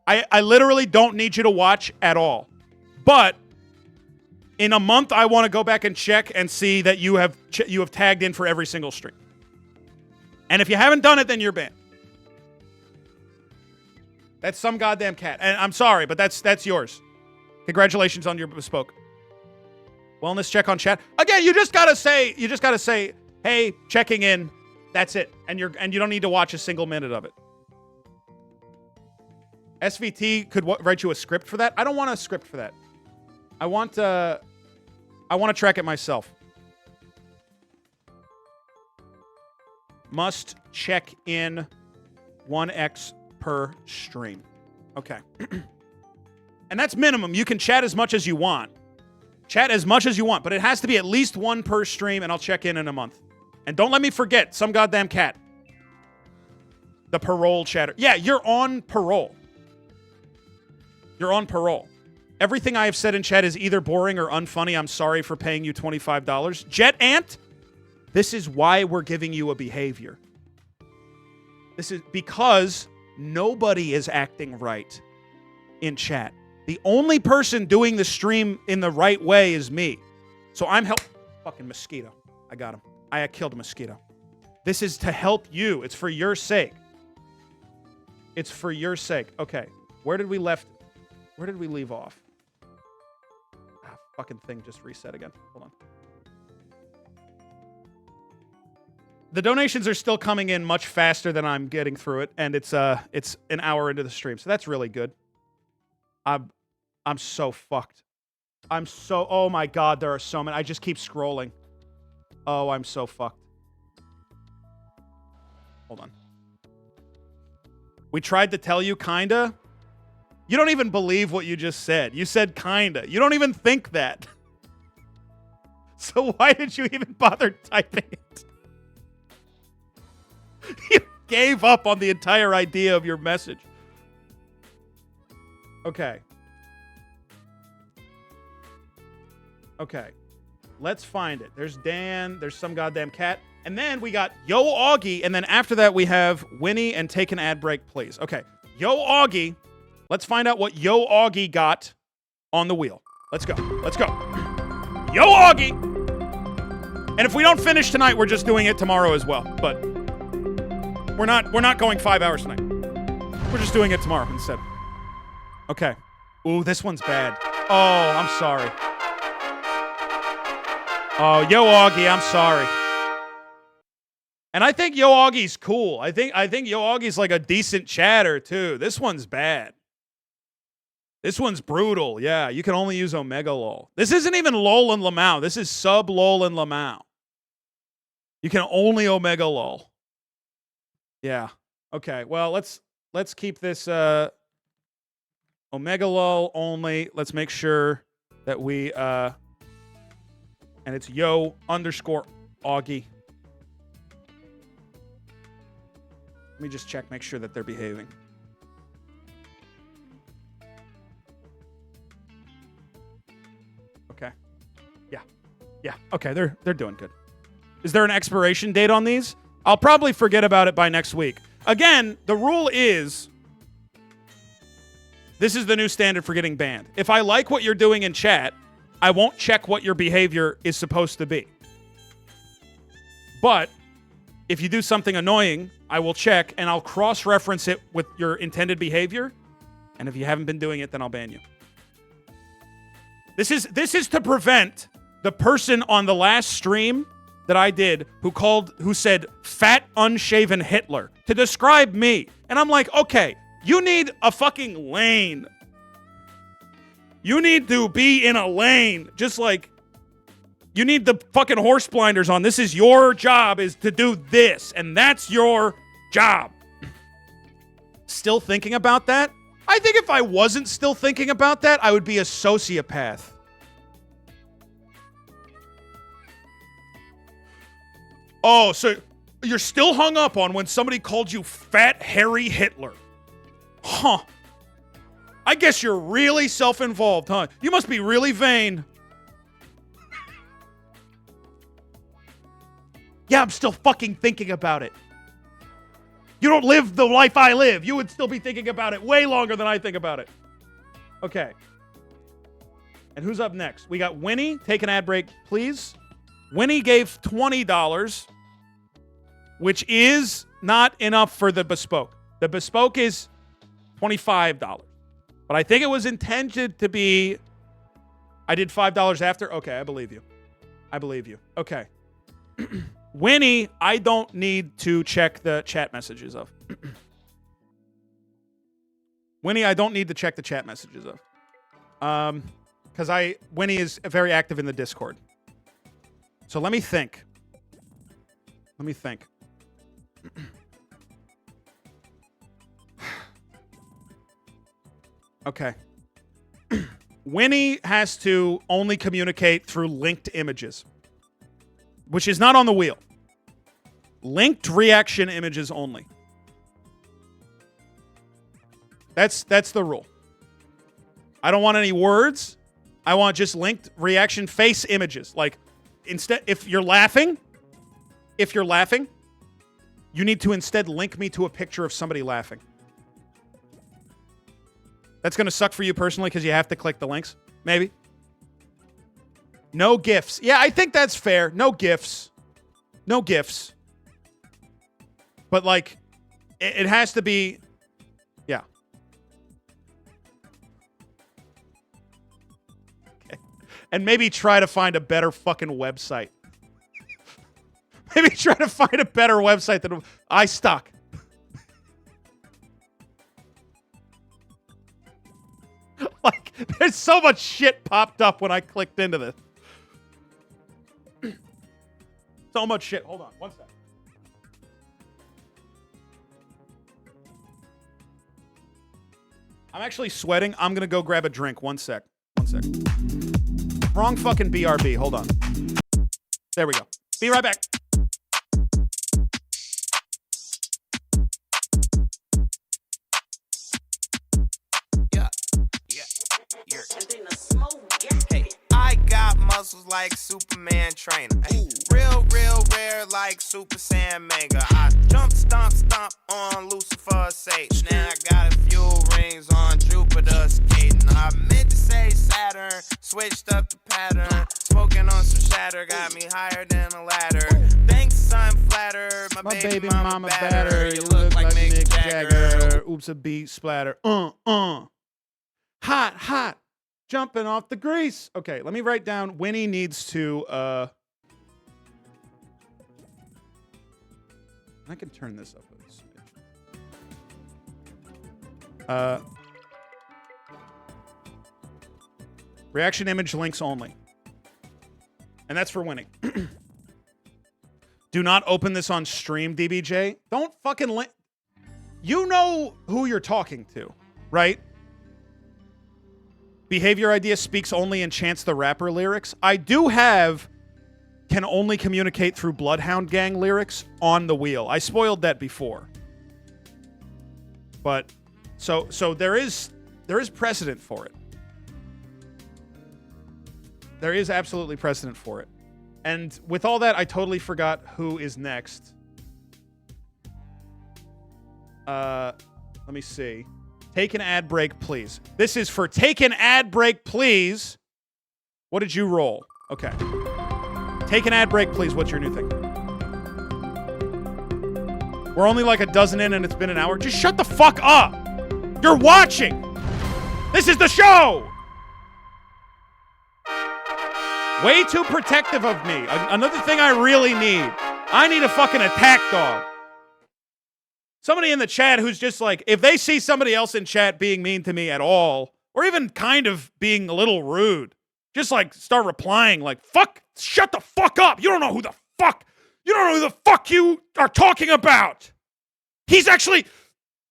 I literally don't need you to watch at all. But in a month, I want to go back and check and see that you have tagged in for every single stream. And if you haven't done it, then you're banned. That's some goddamn cat. And I'm sorry, but that's yours. Congratulations on your bespoke. Wellness check on chat. Again, you just gotta say, hey, checking in. That's it. And you don't need to watch a single minute of it. SVT could write you a script for that. I don't want a script for that. I want to track it myself. Must check in 1x per stream. Okay. And that's minimum. You can chat as much as you want. But it has to be at least one per stream, and I'll check in a month. And don't let me forget, some goddamn cat. The parole chatter. Yeah, you're on parole. Everything I have said in chat is either boring or unfunny. I'm sorry for paying you $25. Jet Ant, this is why we're giving you a behavior. This is because nobody is acting right in chat. The only person doing the stream in the right way is me. So I'm fucking mosquito. I got him. I killed a mosquito. This is to help you. It's for your sake. Okay. Where did we leave off? Fucking thing just reset again. Hold on. The donations are still coming in much faster than I'm getting through it, and it's an hour into the stream, so that's really good. I'm so fucked. Oh my god, there are so many. I just keep scrolling. Oh, I'm so fucked. Hold on. We tried to tell you, kinda. You don't even believe what you just said. You said kinda. You don't even think that. So why did you even bother typing it? You gave up on the entire idea of your message. Okay. Okay. Let's find it. There's Dan. There's some goddamn cat. And then we got Yo Augie. And then after that, we have Winnie and Take an Ad Break, Please. Okay. Yo Augie. Let's find out what Yo Augie got on the wheel. Let's go. Let's go. Yo Augie. And if we don't finish tonight, we're just doing it tomorrow as well. But we're not going 5 hours tonight. We're just doing it tomorrow instead. Okay. Ooh, this one's bad. Oh, I'm sorry. Oh, Yo Augie, I'm sorry. And I think Yo Augie's cool. I think Yo Augie's like a decent chatter too. This one's bad. This one's brutal. Yeah, you can only use Omega LOL. This isn't even LOL and Lamau. This is sub LOL and Lamau. You can only Omega LOL. Yeah. Okay. Well, let's keep this Omega LOL only. Let's make sure that we and it's Yo _ Augie. Let me just check, make sure that they're behaving. Okay. Yeah. Yeah. Okay, they're doing good. Is there an expiration date on these? I'll probably forget about it by next week. Again, the rule is this is the new standard for getting banned. If I like what you're doing in chat, I won't check what your behavior is supposed to be. But if you do something annoying, I will check and I'll cross-reference it with your intended behavior. And if you haven't been doing it, then I'll ban you. This is to prevent the person on the last stream that I did who said fat unshaven Hitler to describe me. And I'm like, okay, you need a fucking lane. You need to be in a lane. Just like you need the fucking horse blinders on. This is your job, is to do this. And that's your job. Still thinking about that? I think if I wasn't still thinking about that, I would be a sociopath. Oh, so you're still hung up on when somebody called you fat, hairy Hitler. Huh. I guess you're really self-involved, huh? You must be really vain. Yeah, I'm still fucking thinking about it. You don't live the life I live. You would still be thinking about it way longer than I think about it. Okay. And who's up next? We got Winnie. Take an ad break, please. Winnie gave $20, which is not enough for the bespoke. The bespoke is $25. But I think it was intended to be... I did $5 after? Okay, I believe you. I believe you. Okay. Winnie, I don't need to check the chat messages of. Winnie, I don't need to check the chat messages of. Because Winnie is very active in the Discord. So let me think. Let me think. Okay. Winnie has to only communicate through linked images, which is not on the wheel. Linked reaction images only. That's the rule. I don't want any words. I want just linked reaction face images. Like, instead, if you're laughing, you need to instead link me to a picture of somebody laughing. That's going to suck for you personally because you have to click the links. Maybe. No GIFs. Yeah, I think that's fair. No GIFs. No GIFs. But, like, it has to be... Yeah. Okay. And maybe try to find a better fucking website. Maybe try to find a better website than I stuck. Like, there's so much shit popped up when I clicked into this. So much shit. Hold on, one sec. I'm actually sweating. I'm gonna go grab a drink. One sec. One sec. Wrong fucking BRB. Hold on. There we go. Be right back. Hey, I got muscles like Superman trainer. Ay, real rare like Super Saiyan Mega. I jump, stomp on Lucifer's Satan. Now I got a few rings on Jupiter skating. I meant to say Saturn, switched up the pattern. Smoking on some shatter, got me higher than a ladder. Thanks, I'm flattered. My baby mama batter. You look like Mick Jagger. Oops, a beat splatter. Hot. Jumping off the grease. Okay, let me write down. Winnie needs to, I can turn this up a smidge. Reaction image links only. And that's for Winnie. Do not open this on stream, DBJ. Don't fucking link. You know who you're talking to, right? Behavior idea speaks only in Chance the Rapper lyrics. I do have can only communicate through Bloodhound Gang lyrics on the wheel. I spoiled that before. But so there is precedent for it. There is absolutely precedent for it. And with all that, I totally forgot who is next. Let me see. Take an ad break, please. This is for take an ad break, please. What did you roll? Okay. Take an ad break, please. What's your new thing? We're only like a dozen in and it's been an hour. Just shut the fuck up. You're watching. This is the show. Way too protective of me. Another thing I really need. I need a fucking attack dog. Somebody in the chat who's just like, if they see somebody else in chat being mean to me at all, or even kind of being a little rude, just like start replying like, fuck, shut the fuck up. You don't know who the fuck you are talking about. He's actually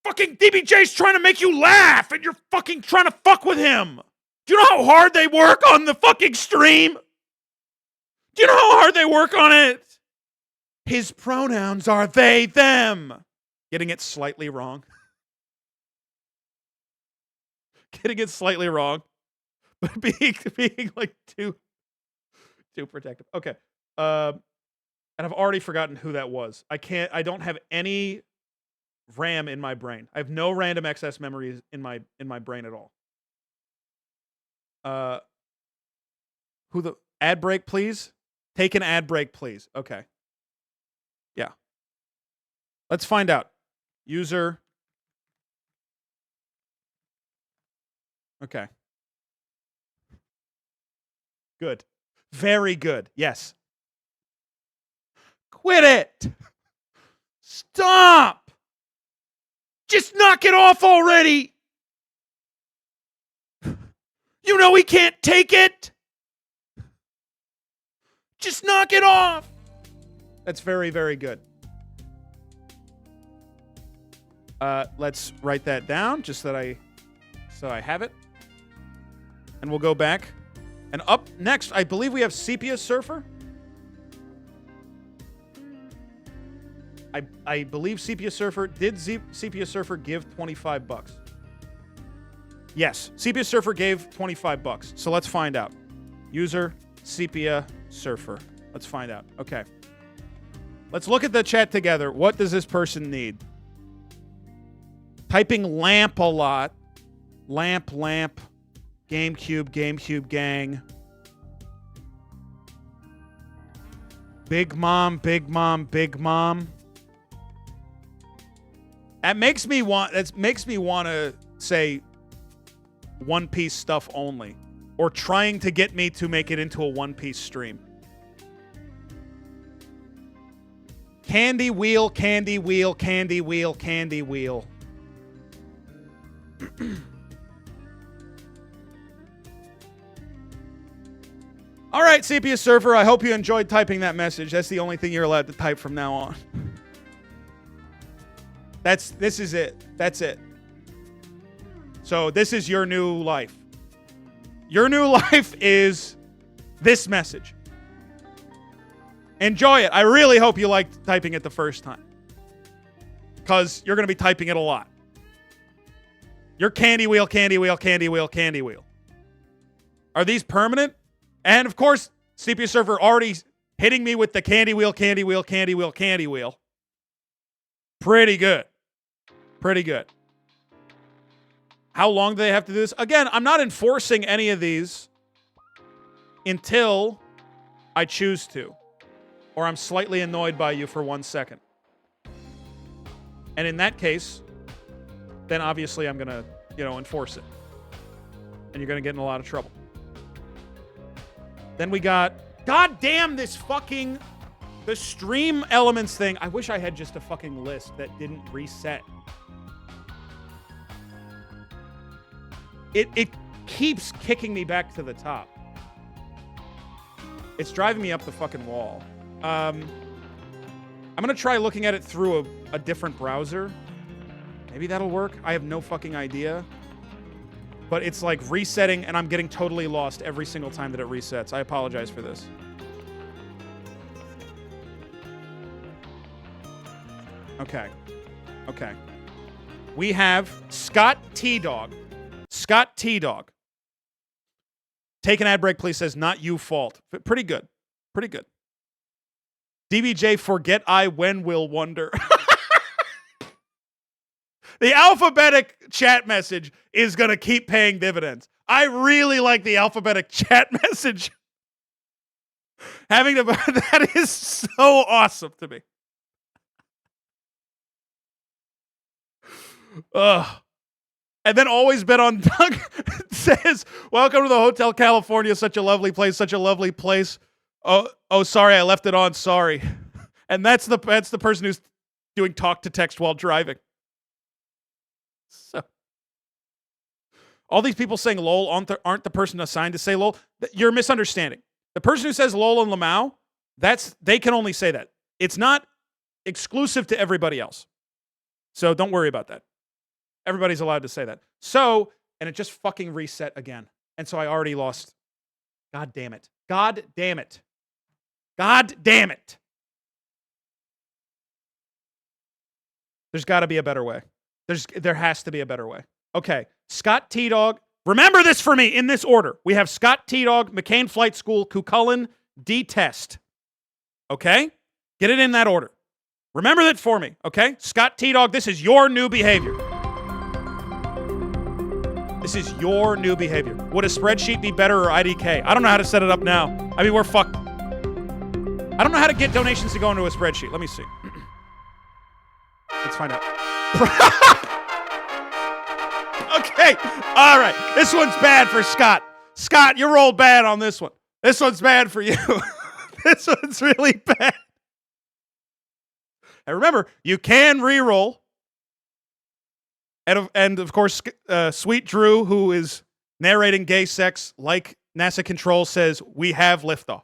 fucking DBJ's trying to make you laugh and you're fucking trying to fuck with him. Do you know how hard they work on the fucking stream? Do you know how hard they work on it? His pronouns are they, them. Getting it slightly wrong. Getting it slightly wrong. But being like too protective. Okay. And I've already forgotten who that was. I don't have any RAM in my brain. I have no random excess memories in my brain at all. Who the ad break, please? Take an ad break, please. Okay. Yeah. Let's find out. User. Okay. Good. Very good. Yes. Quit it. Stop. Just knock it off already. You know he can't take it. Just knock it off. That's very, very good. Let's write that down just so I have it. And we'll go back. And up next, I believe we have Sepia Surfer. I believe Sepia Surfer, did Sepia Surfer give $25? Yes, Sepia Surfer gave $25. So let's find out. User Sepia Surfer. Let's find out. Okay. Let's look at the chat together. What does this person need? Typing lamp a lot. Lamp. GameCube gang. Big mom. That makes me want to say One Piece stuff only. Or trying to get me to make it into a One Piece stream. Candy wheel, candy wheel, candy wheel, candy wheel. All right, Sepia Surfer, I hope you enjoyed typing that message. That's the only thing you're allowed to type from now on. This is it. That's it. So this is your new life. Your new life is this message. Enjoy it. I really hope you liked typing it the first time, because you're going to be typing it a lot. Your candy wheel, candy wheel, candy wheel, candy wheel. Are these permanent? And of course, Sepia Surfer already hitting me with the candy wheel, candy wheel, candy wheel, candy wheel. Pretty good. Pretty good. How long do they have to do this? Again, I'm not enforcing any of these until I choose to, or I'm slightly annoyed by you for 1 second. And in that case, then obviously I'm going to, enforce it. And you're going to get in a lot of trouble. Then we got, God damn this fucking, the stream elements thing. I wish I had just a fucking list that didn't reset. It keeps kicking me back to the top. It's driving me up the fucking wall. I'm going to try looking at it through a different browser. Maybe that'll work. I have no fucking idea. But it's like resetting, and I'm getting totally lost every single time that it resets. I apologize for this. Okay. Okay. We have Scott T-Dog. Scott T-Dog. Take an ad break, please, says, not you fault. Pretty good. Pretty good. DBJ, forget I when will wonder. The alphabetic chat message is going to keep paying dividends. I really like the alphabetic chat message. That is so awesome to me. Ugh. And then always bet on Doug says, welcome to the Hotel California. Such a lovely place. Such a lovely place. Oh, sorry. I left it on. Sorry. And that's the person who's doing talk to text while driving. So, all these people saying lol aren't the person assigned to say lol. You're misunderstanding. The person who says lol and Lamau, they can only say that. It's not exclusive to everybody else. So don't worry about that. Everybody's allowed to say that. So, and it just fucking reset again. And so I already lost. God damn it. God damn it. God damn it. There's got to be a better way. There has to be a better way. Okay. Scott T-Dog. Remember this for me in this order. We have Scott T-Dog, McCain Flight School, Cucullin, D-Test. Okay? Get it in that order. Remember that for me. Okay? Scott T-Dog, this is your new behavior. This is your new behavior. Would a spreadsheet be better or IDK? I don't know how to set it up now. I mean, we're fucked. I don't know how to get donations to go into a spreadsheet. Let me see. Let's find out. Okay. All right. This one's bad for Scott. Scott, you rolled bad on this one. This one's bad for you. This one's really bad. And remember, you can re-roll. And of course, Sweet Drew, who is narrating gay sex like NASA Control, says, we have liftoff,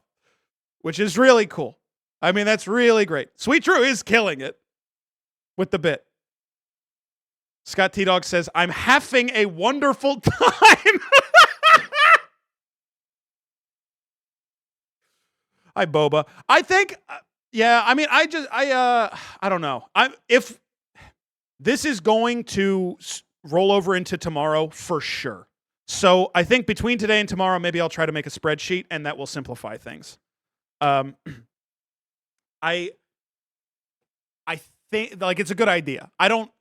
which is really cool. I mean, that's really great. Sweet Drew is killing it with the bit. Scott T-Dog says, I'm having a wonderful time. Hi, Boba. I think, yeah, I mean, I don't know. If this is going to roll over into tomorrow for sure. So I think between today and tomorrow, maybe I'll try to make a spreadsheet, and that will simplify things. I think like it's a good idea. I don't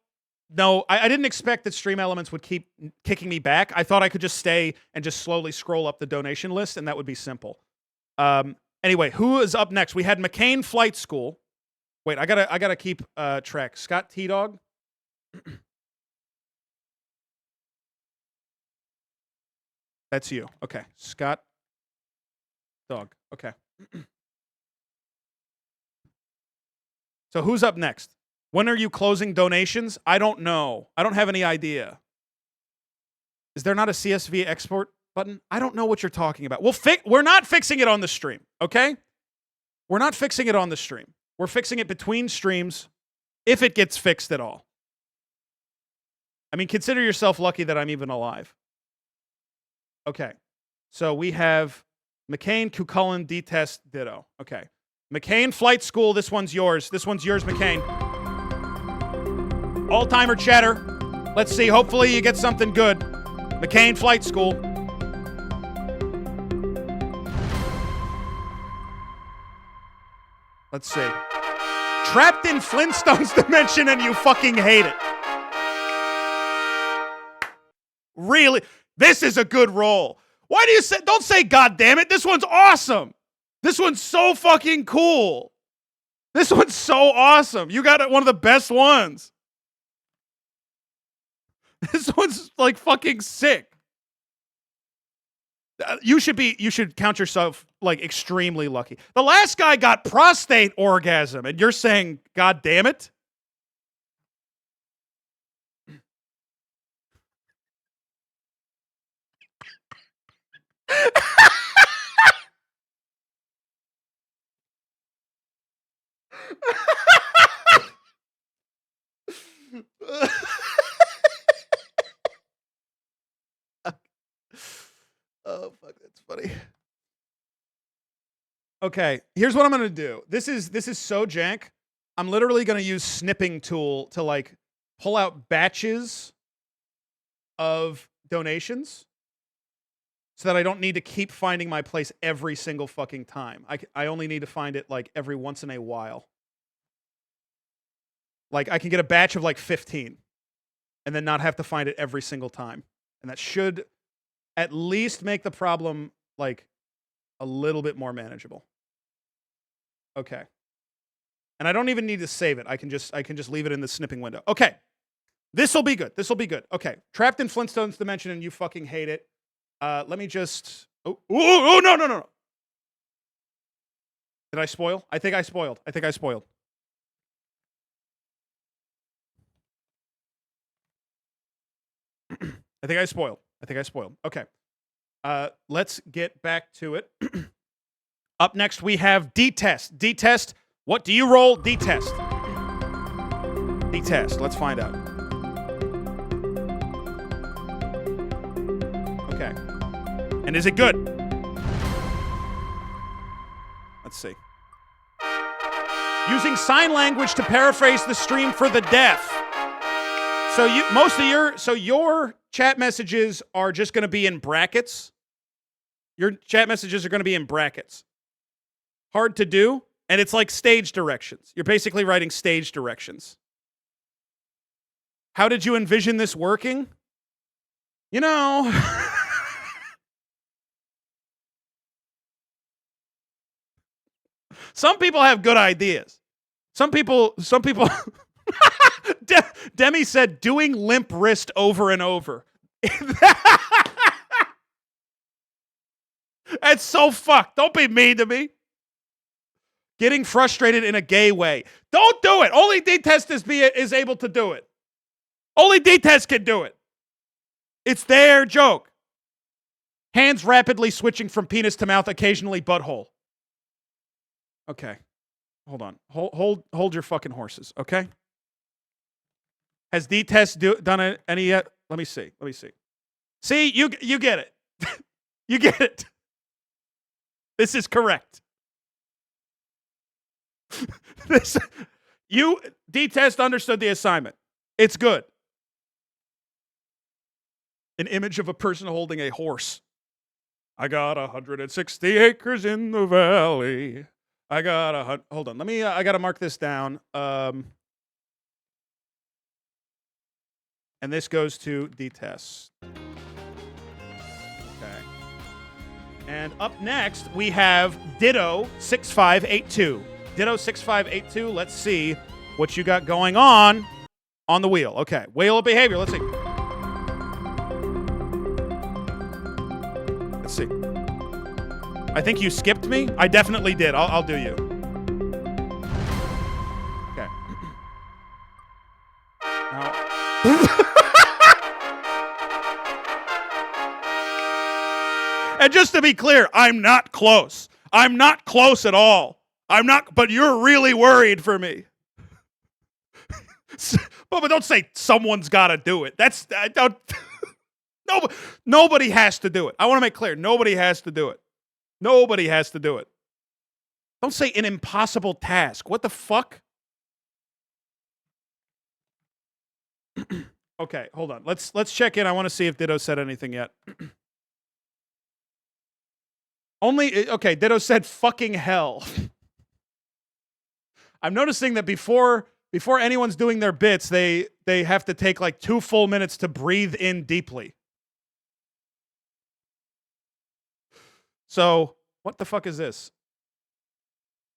know. I didn't expect that Stream Elements would keep kicking me back. I thought I could just stay and just slowly scroll up the donation list, and that would be simple. Anyway, who is up next? We had McCain Flight School. Wait, I gotta keep track. Scott T-Dog. That's you. Okay. Scott Dog. Okay. So who's up next? When are you closing donations? I don't know. I don't have any idea. Is there not a CSV export button? I don't know what you're talking about. We're not fixing it on the stream, okay? We're not fixing it on the stream. We're fixing it between streams if it gets fixed at all. I mean, consider yourself lucky that I'm even alive. Okay. So we have McCain, Kukulin, D-Test, Ditto. Okay. McCain, Flight School. This one's yours. This one's yours, McCain. All-timer chatter. Let's see. Hopefully you get something good. McCain, Flight School. Let's see. Trapped in Flintstones dimension and you fucking hate it. Really? This is a good roll. Why do you say, don't say God damn it. This one's awesome. This one's so fucking cool. This one's so awesome. You got one of the best ones. This one's like fucking sick. You should count yourself like extremely lucky. The last guy got prostate orgasm and you're saying, God damn it? Oh, fuck, that's funny. Okay, here's what I'm gonna do. This is so jank. I'm literally gonna use snipping tool to like pull out batches of donations so that I don't need to keep finding my place every single fucking time. I only need to find it like every once in a while. Like I can get a batch of like 15 and then not have to find it every single time. And that should at least make the problem like a little bit more manageable. Okay. And I don't even need to save it. I can just leave it in the snipping window. Okay. This will be good. This will be good. Okay. Trapped in Flintstones dimension and you fucking hate it. Let me just no. Did I spoil? I think I spoiled. I think I spoiled. I think I spoiled. Okay. Let's get back to it. Up next, we have D-Test. D-Test, what do you roll? D-Test. D-Test, let's find out. Okay. And is it good? Let's see. Using sign language to paraphrase the stream for the deaf. So your chat messages are just going to be in brackets. Your chat messages are going to be in brackets. Hard to do, and it's like stage directions. You're basically writing stage directions. How did you envision this working? You know, some people have good ideas. Some people Demi said doing limp wrist over and over. That's so fucked. Don't be mean to me. Getting frustrated in a gay way. Don't do it. Only D-Test is able to do it. Only D-Test can do it. It's their joke. Hands rapidly switching from penis to mouth, occasionally butthole. Okay. Hold on. Hold your fucking horses, okay? Has D-Test done any yet? Let me see. See, you get it. You get it. This is correct. D-Test understood the assignment. It's good. An image of a person holding a horse. I got 160 acres in the valley. Hold on. I got to mark this down. And this goes to D-Test. Okay. And up next, we have Ditto 6582. Ditto 6582. Let's see what you got going on the wheel. Okay. Wheel of behavior. Let's see. Let's see. I think you skipped me. I definitely did. I'll do you. Okay. And just to be clear, I'm not close. I'm not close at all. I'm not, but you're really worried for me. But don't say someone's got to do it. That's, I don't, nobody has to do it. I want to make clear, nobody has to do it. Nobody has to do it. Don't say an impossible task. What the fuck? Okay, hold on. Let's check in. I want to see if Ditto said anything yet. Okay, Ditto said fucking hell. I'm noticing that before anyone's doing their bits, they have to take like 2 full minutes to breathe in deeply. So, what the fuck is this?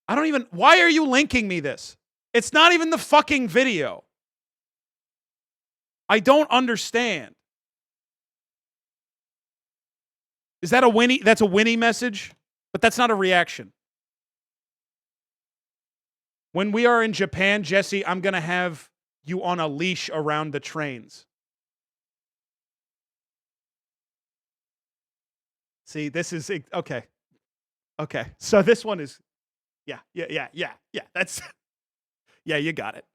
I don't even, why are you linking me this? It's not even the fucking video. I don't understand. Is that a Winnie? That's a Winnie message? But that's not a reaction. When we are in Japan, Jesse, I'm going to have you on a leash around the trains. See, this is, okay. Okay, so this one is, yeah. That's, yeah, you got it.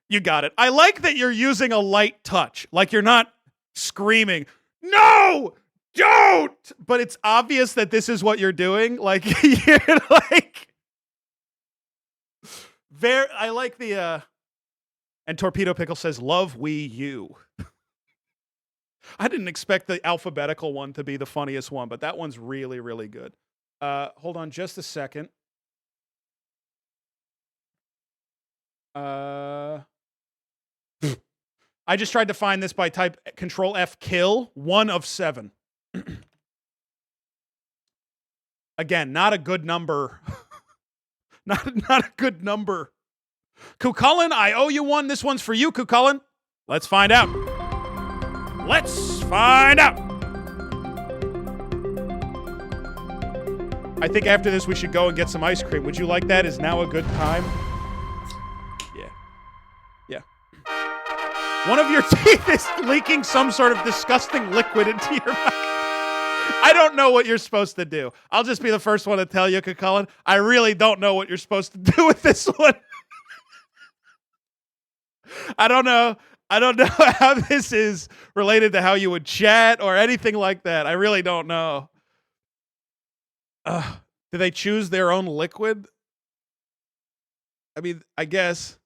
You got it. I like that you're using a light touch. Like you're not screaming, no, don't! But it's obvious that this is what you're doing. Like, you're like, I like the, and Torpedo Pickle says, love we you. I didn't expect the alphabetical one to be the funniest one, but that one's really, really good. Hold on just a second. I just tried to find this by type Control F kill, 1 of 7. Again, not a good number. not a good number. Kukulin, I owe you one. This one's for you, Kukulin. Let's find out. Let's find out. I think after this we should go and get some ice cream. Would you like that? Is now a good time? Yeah. One of your teeth is leaking some sort of disgusting liquid into your mouth. I don't know what you're supposed to do. I'll just be the first one to tell you, Kukulin. I really don't know what you're supposed to do with this one. I don't know how this is related to how you would chat or anything like that. I really don't know. Do they choose their own liquid? I mean, I guess.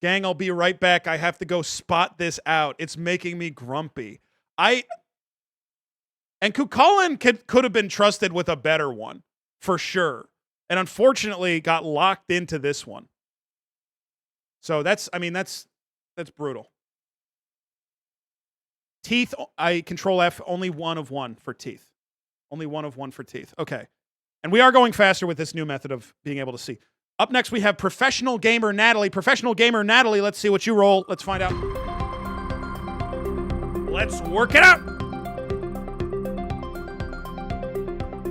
Gang, I'll be right back. I have to go spot this out. It's making me grumpy. And Kukulin could have been trusted with a better one, for sure. And unfortunately got locked into this one. So that's brutal. Teeth, I Control F, only 1 of 1 for teeth. Only 1 of 1 for teeth. Okay. And we are going faster with this new method of being able to see. Up next, we have Professional Gamer Natalie. Professional Gamer Natalie, let's see what you roll. Let's find out. Let's work it out.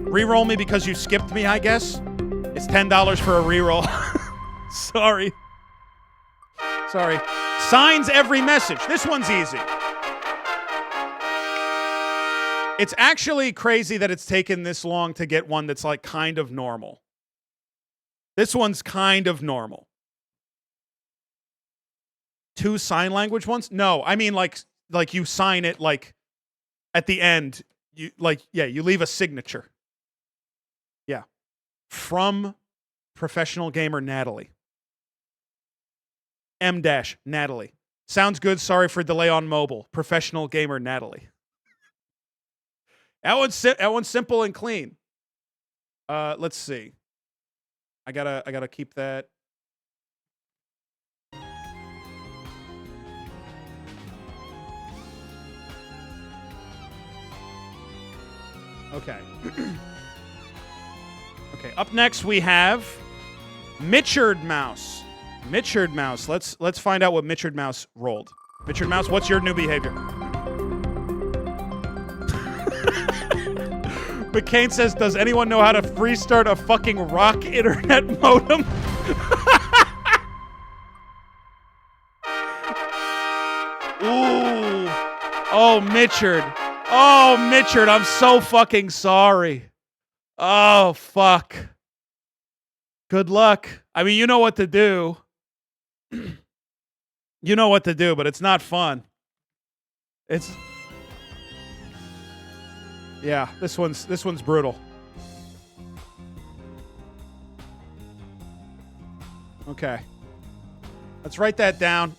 Reroll me because you skipped me, I guess. It's $10 for a reroll. Sorry. Signs every message. This one's easy. It's actually crazy that it's taken this long to get one that's like kind of normal. This one's kind of normal. 2 sign language ones? No, I mean like you sign it like at the end. You leave a signature. Yeah. From Professional Gamer Natalie. M-Natalie. Sounds good. Sorry for delay on mobile. Professional Gamer Natalie. That one's simple and clean. Let's see. I gotta keep that. Okay. Okay. Up next we have Mitchard Mouse. Mitchard Mouse. Let's find out what Mitchard Mouse rolled. Mitchard Mouse, what's your new behavior? McCain says, does anyone know how to restart a fucking rock internet modem? Ooh. Oh, Mitchard. Oh, Mitchard, I'm so fucking sorry. Oh, fuck. Good luck. I mean, you know what to do. You know what to do, but it's not fun. It's... Yeah, this one's brutal. Okay. Let's write that down.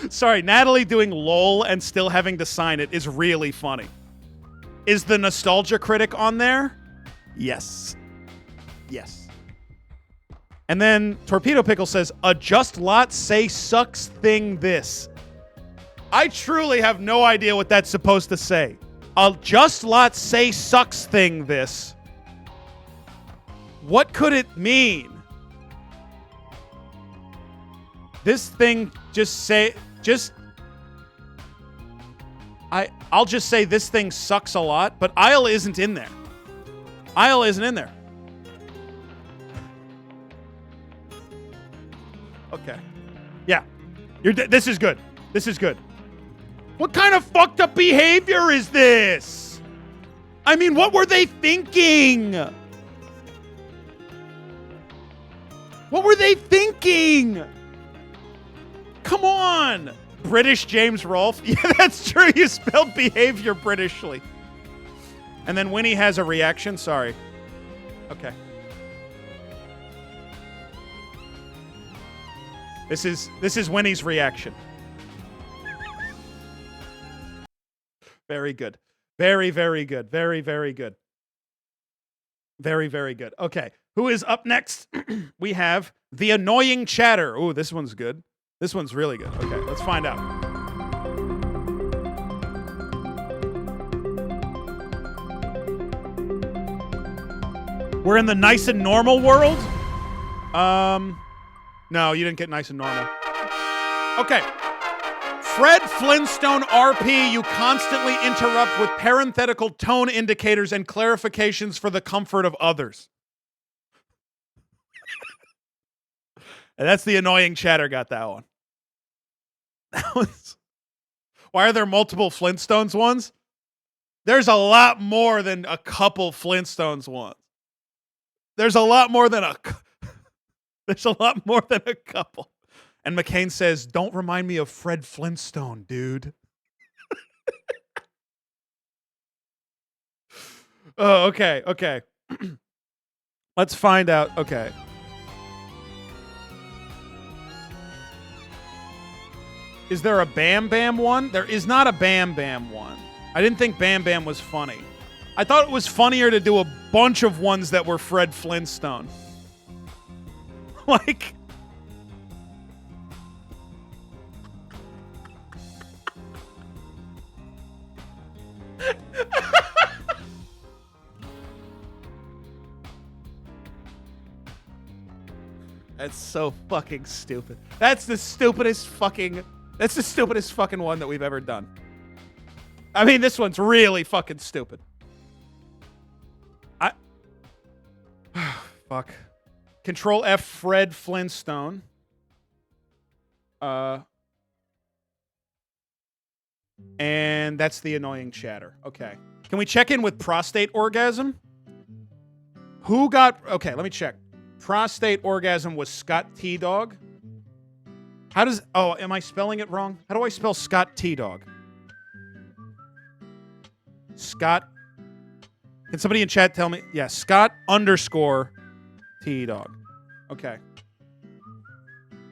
Sorry, Natalie doing LOL and still having to sign it is really funny. Is the Nostalgia Critic on there? Yes. Yes. And then Torpedo Pickle says, a just lot say sucks thing this. I truly have no idea what that's supposed to say. A just lot say sucks thing this. What could it mean? This thing I'll just say this thing sucks a lot, but Isle isn't in there. Isle isn't in there. Okay. Yeah. This is good. This is good. What kind of fucked up behavior is this? I mean, what were they thinking? What were they thinking? Come on. British James Rolfe. Yeah, that's true. You spelled behavior Britishly. And then Winnie has a reaction. Sorry. Okay. This is Winnie's reaction. Very good. Very, very good. Very, very good. Very, very good. Okay. Who is up next? We have the annoying chatter. Ooh, this one's good. This one's really good. Okay, let's find out. We're in the nice and normal world? No, you didn't get nice and normal. Okay. Fred Flintstone RP, you constantly interrupt with parenthetical tone indicators and clarifications for the comfort of others. And that's the annoying chatter got that one. Why are there multiple Flintstones ones? There's a lot more than a couple Flintstones ones. There's a lot more than a couple. And McCain says, "Don't remind me of Fred Flintstone, dude." Oh, okay, okay. Let's find out. Okay. Is there a Bam Bam one? There is not a Bam Bam one. I didn't think Bam Bam was funny. I thought it was funnier to do a bunch of ones that were Fred Flintstone. Like... That's so fucking stupid. That's the stupidest fucking one that we've ever done. I mean, this one's really fucking stupid. Fuck. Control F Fred Flintstone. And that's the annoying chatter. Okay. Can we check in with prostate orgasm? Who got... Okay, let me check. Prostate orgasm was Scott T-Dog. How does... Oh, am I spelling it wrong? How do I spell Scott T-Dog? Scott... Can somebody in chat tell me? Yeah, Scott _ T-Dog. Okay.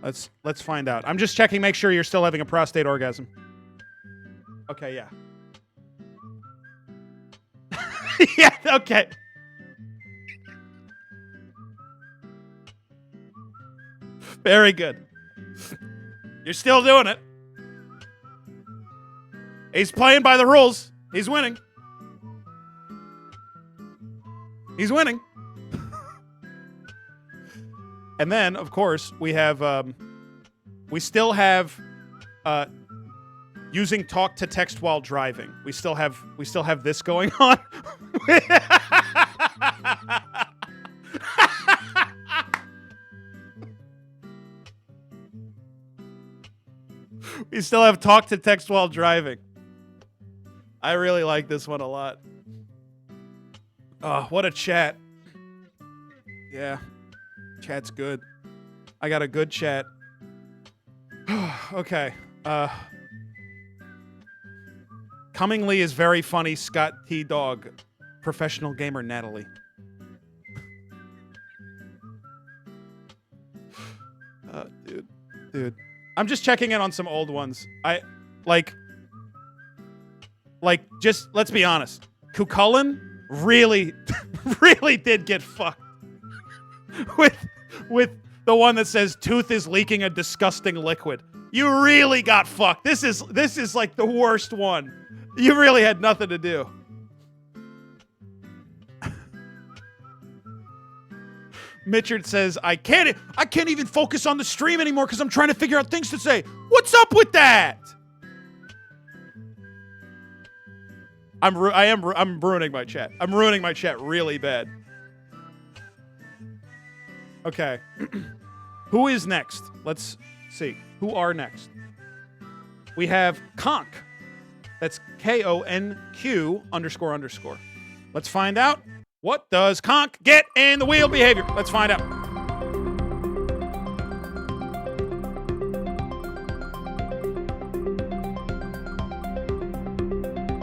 Let's find out. I'm just checking, make sure you're still having a prostate orgasm. Okay, yeah. Yeah, okay. Very good. You're still doing it. He's playing by the rules. He's winning. He's winning. And then, of course, we have, we still have, using talk to text while driving. We still have this going on. You still have talk to text while driving. I really like this one a lot. Oh, what a chat. Yeah. Chat's good. I got a good chat. Okay. Cummingly is very funny. Scott T. Dog. Professional gamer Natalie. Dude. I'm just checking in on some old ones. Just let's be honest. Cucullin really, really did get fucked with the one that says tooth is leaking a disgusting liquid. You really got fucked. This is like the worst one. You really had nothing to do. Mitchard says, I can't even focus on the stream anymore because I'm trying to figure out things to say. What's up with that? I'm ruining my chat. I'm ruining my chat really bad. Okay. Who is next? Let's see. Who are next? We have Conk. That's KONQ__. Let's find out. What does Conk get in the wheel behavior? Let's find out.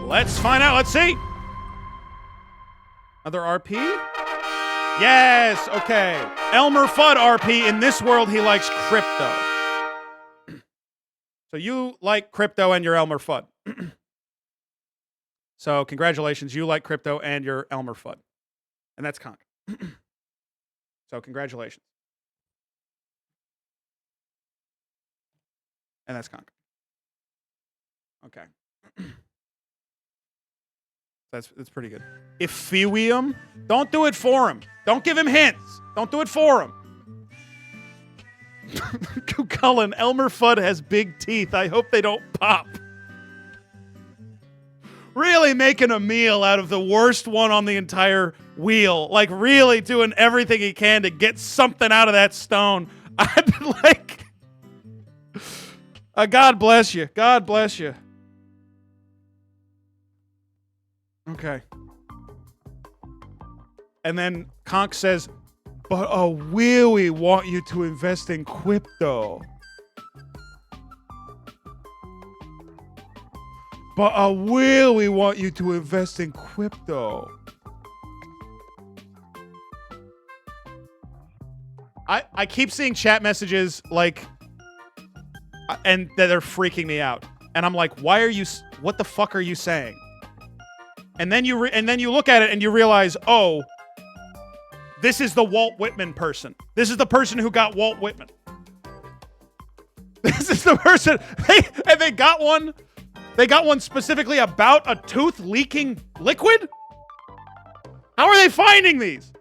Let's find out. Let's see. Another RP? Yes. Okay. Elmer Fudd RP. In this world, he likes crypto. So you like crypto and you're Elmer Fudd. So congratulations. You like crypto and you're Elmer Fudd. And that's Conk. So congratulations. And that's Conk. Okay. That's pretty good. Ethereum, don't do it for him. Don't give him hints. Don't do it for him. Cucullin, Elmer Fudd has big teeth. I hope they don't pop. Really making a meal out of the worst one on the entire wheel. Like, really doing everything he can to get something out of that stone. I'd be like, God bless you. God bless you. Okay. And then Conk says, but will we want you to invest in crypto? But will we want you to invest in crypto? I keep seeing chat messages like, and that are freaking me out. And I'm like, what the fuck are you saying? And then you look at it and you realize, oh, this is the Walt Whitman person. This is the person who got Walt Whitman. This is the person. They got one. They got one specifically about a tooth leaking liquid? How are they finding these?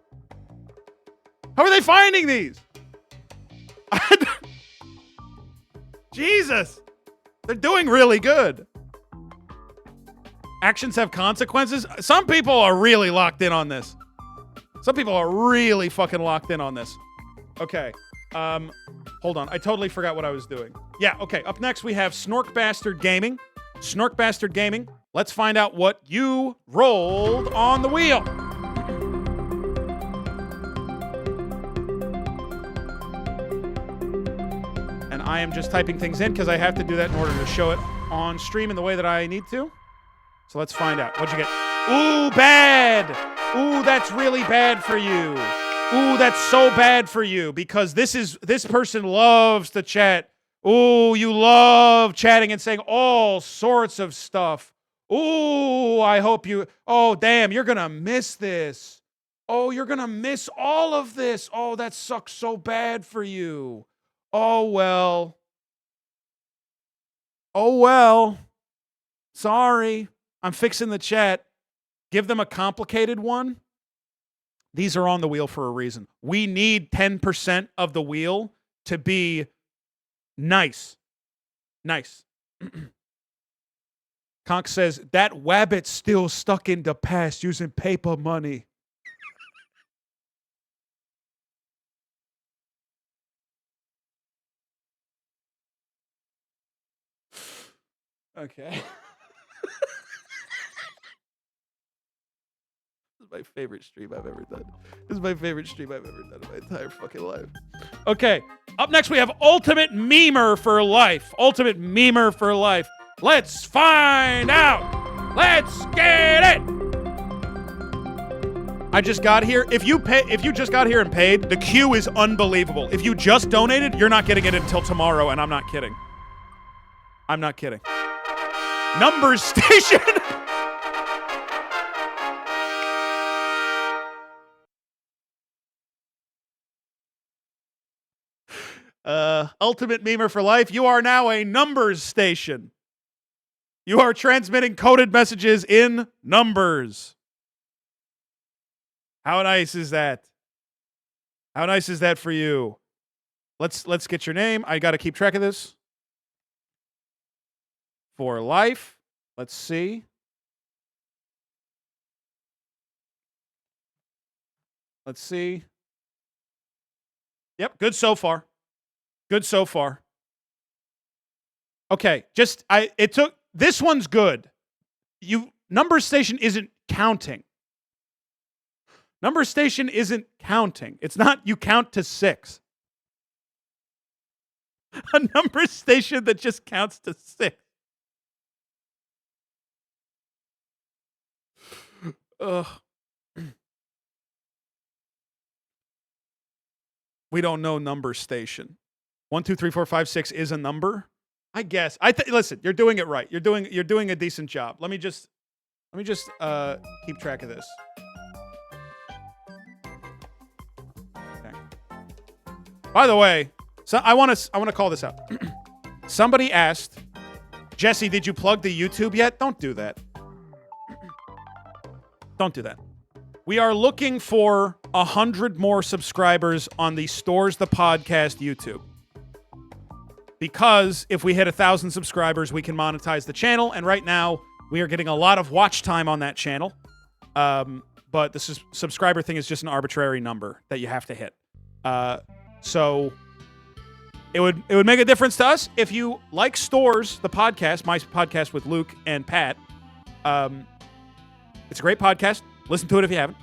How are they finding these? Jesus. They're doing really good. Actions have consequences. Some people are really locked in on this. Some people are really fucking locked in on this. Okay. Hold on. I totally forgot what I was doing. Yeah, okay. Up next, we have Snork Bastard Gaming. Snork Bastard Gaming. Let's find out what you rolled on the wheel. And I am just typing things in because I have to do that in order to show it on stream in the way that I need to. So let's find out. What'd you get? Ooh, bad. Ooh, that's really bad for you. Ooh, that's so bad for you because this person loves to chat. Ooh, you love chatting and saying all sorts of stuff. Ooh, I hope you... Oh, damn, you're going to miss this. Oh, you're going to miss all of this. Oh, that sucks so bad for you. Oh, well. Oh, well. Sorry. I'm fixing the chat. Give them a complicated one. These are on the wheel for a reason. We need 10% of the wheel to be nice. Nice. Conk says, that wabbit's still stuck in the past using paper money. Okay. This is my favorite stream I've ever done. This is my favorite stream I've ever done in my entire fucking life. Okay. Up next, we have Ultimate Memer for Life. Ultimate Memer for Life. Let's find out. Let's get it. I just got here. If you just got here and paid, the queue is unbelievable. If you just donated, you're not getting it until tomorrow, and I'm not kidding. I'm not kidding. Numbers Station. Ultimate Memer for Life, you are now a numbers station. You are transmitting coded messages in numbers. How nice is that? How nice is that for you? Let's get your name. I got to keep track of this. For life. Let's see. Let's see. Yep, good so far. Good so far. Okay, this one's good. Number station isn't counting. Number station isn't counting. It's not you count to 6. A number station that just counts to 6. Ugh. We don't know number station. 1, 2, 3, 4, 5, 6 is a number. I guess. Listen, you're doing it right. You're doing a decent job. Let me just keep track of this. Okay. By the way, so I want to call this out. Somebody asked, Jesse, did you plug the YouTube yet? Don't do that. Don't do that. We are looking for 100 more subscribers on the Stores the Podcast YouTube. Because if we hit 1,000 subscribers, we can monetize the channel. And right now, we are getting a lot of watch time on that channel. But the subscriber thing is just an arbitrary number that you have to hit. So it would make a difference to us if you like Stores, the podcast, my podcast with Luke and Pat. It's a great podcast. Listen to it if you haven't.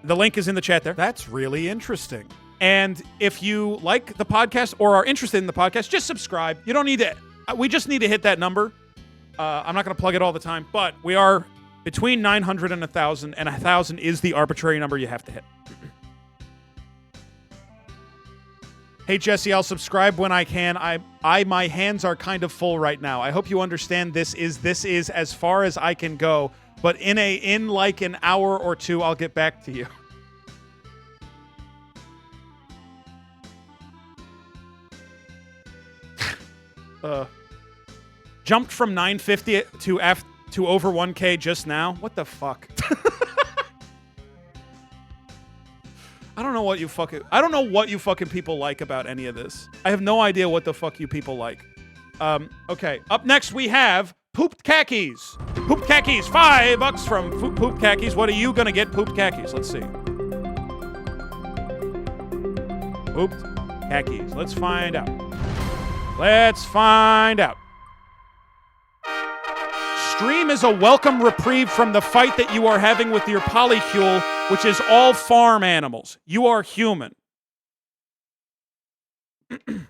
The link is in the chat there. That's really interesting. And if you like the podcast or are interested in the podcast, just subscribe. You don't need to. We just need to hit that number. I'm not going to plug it all the time, but we are between 900 and 1,000, and 1,000 is the arbitrary number you have to hit. Hey, Jesse, I'll subscribe when I can. My hands are kind of full right now. I hope you understand this is as far as I can go, but in like an hour or two, I'll get back to you. Jumped from 950 to over 1K just now. What the fuck? I don't know what you fucking people like about any of this. I have no idea what the fuck you people like. Okay. Up next we have Pooped Khakis. Pooped Khakis, $5 from Pooped Khakis. What are you gonna get, Pooped Khakis? Let's see. Pooped Khakis. Let's find out. Let's find out. Stream is a welcome reprieve from the fight that you are having with your polycule, which is all farm animals. You are human. So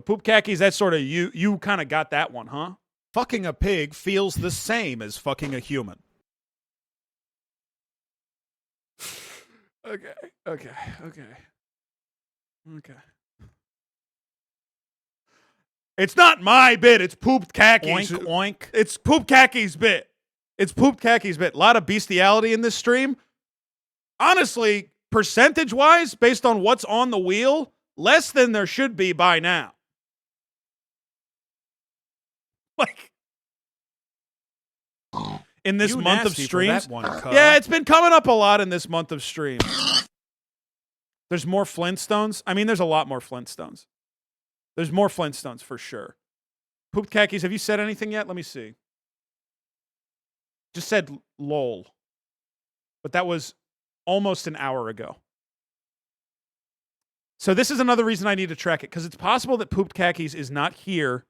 Poop Khakis, that's sort of you kind of got that one, huh? Fucking a pig feels the same as fucking a human. Okay. It's not my bit. It's Pooped Khakis. Oink, oink. It's Pooped Khakis' bit. It's Pooped Khakis' bit. A lot of bestiality in this stream. Honestly, percentage-wise, based on what's on the wheel, less than there should be by now. Like, in this month of streams. Yeah, it's been coming up a lot in this month of streams. There's more Flintstones. I mean, there's a lot more Flintstones. There's more Flintstones for sure. Pooped Khakis, have you said anything yet? Let me see. Just said lol. But that was almost an hour ago. So this is another reason I need to track it, because it's possible that Pooped Khakis is not here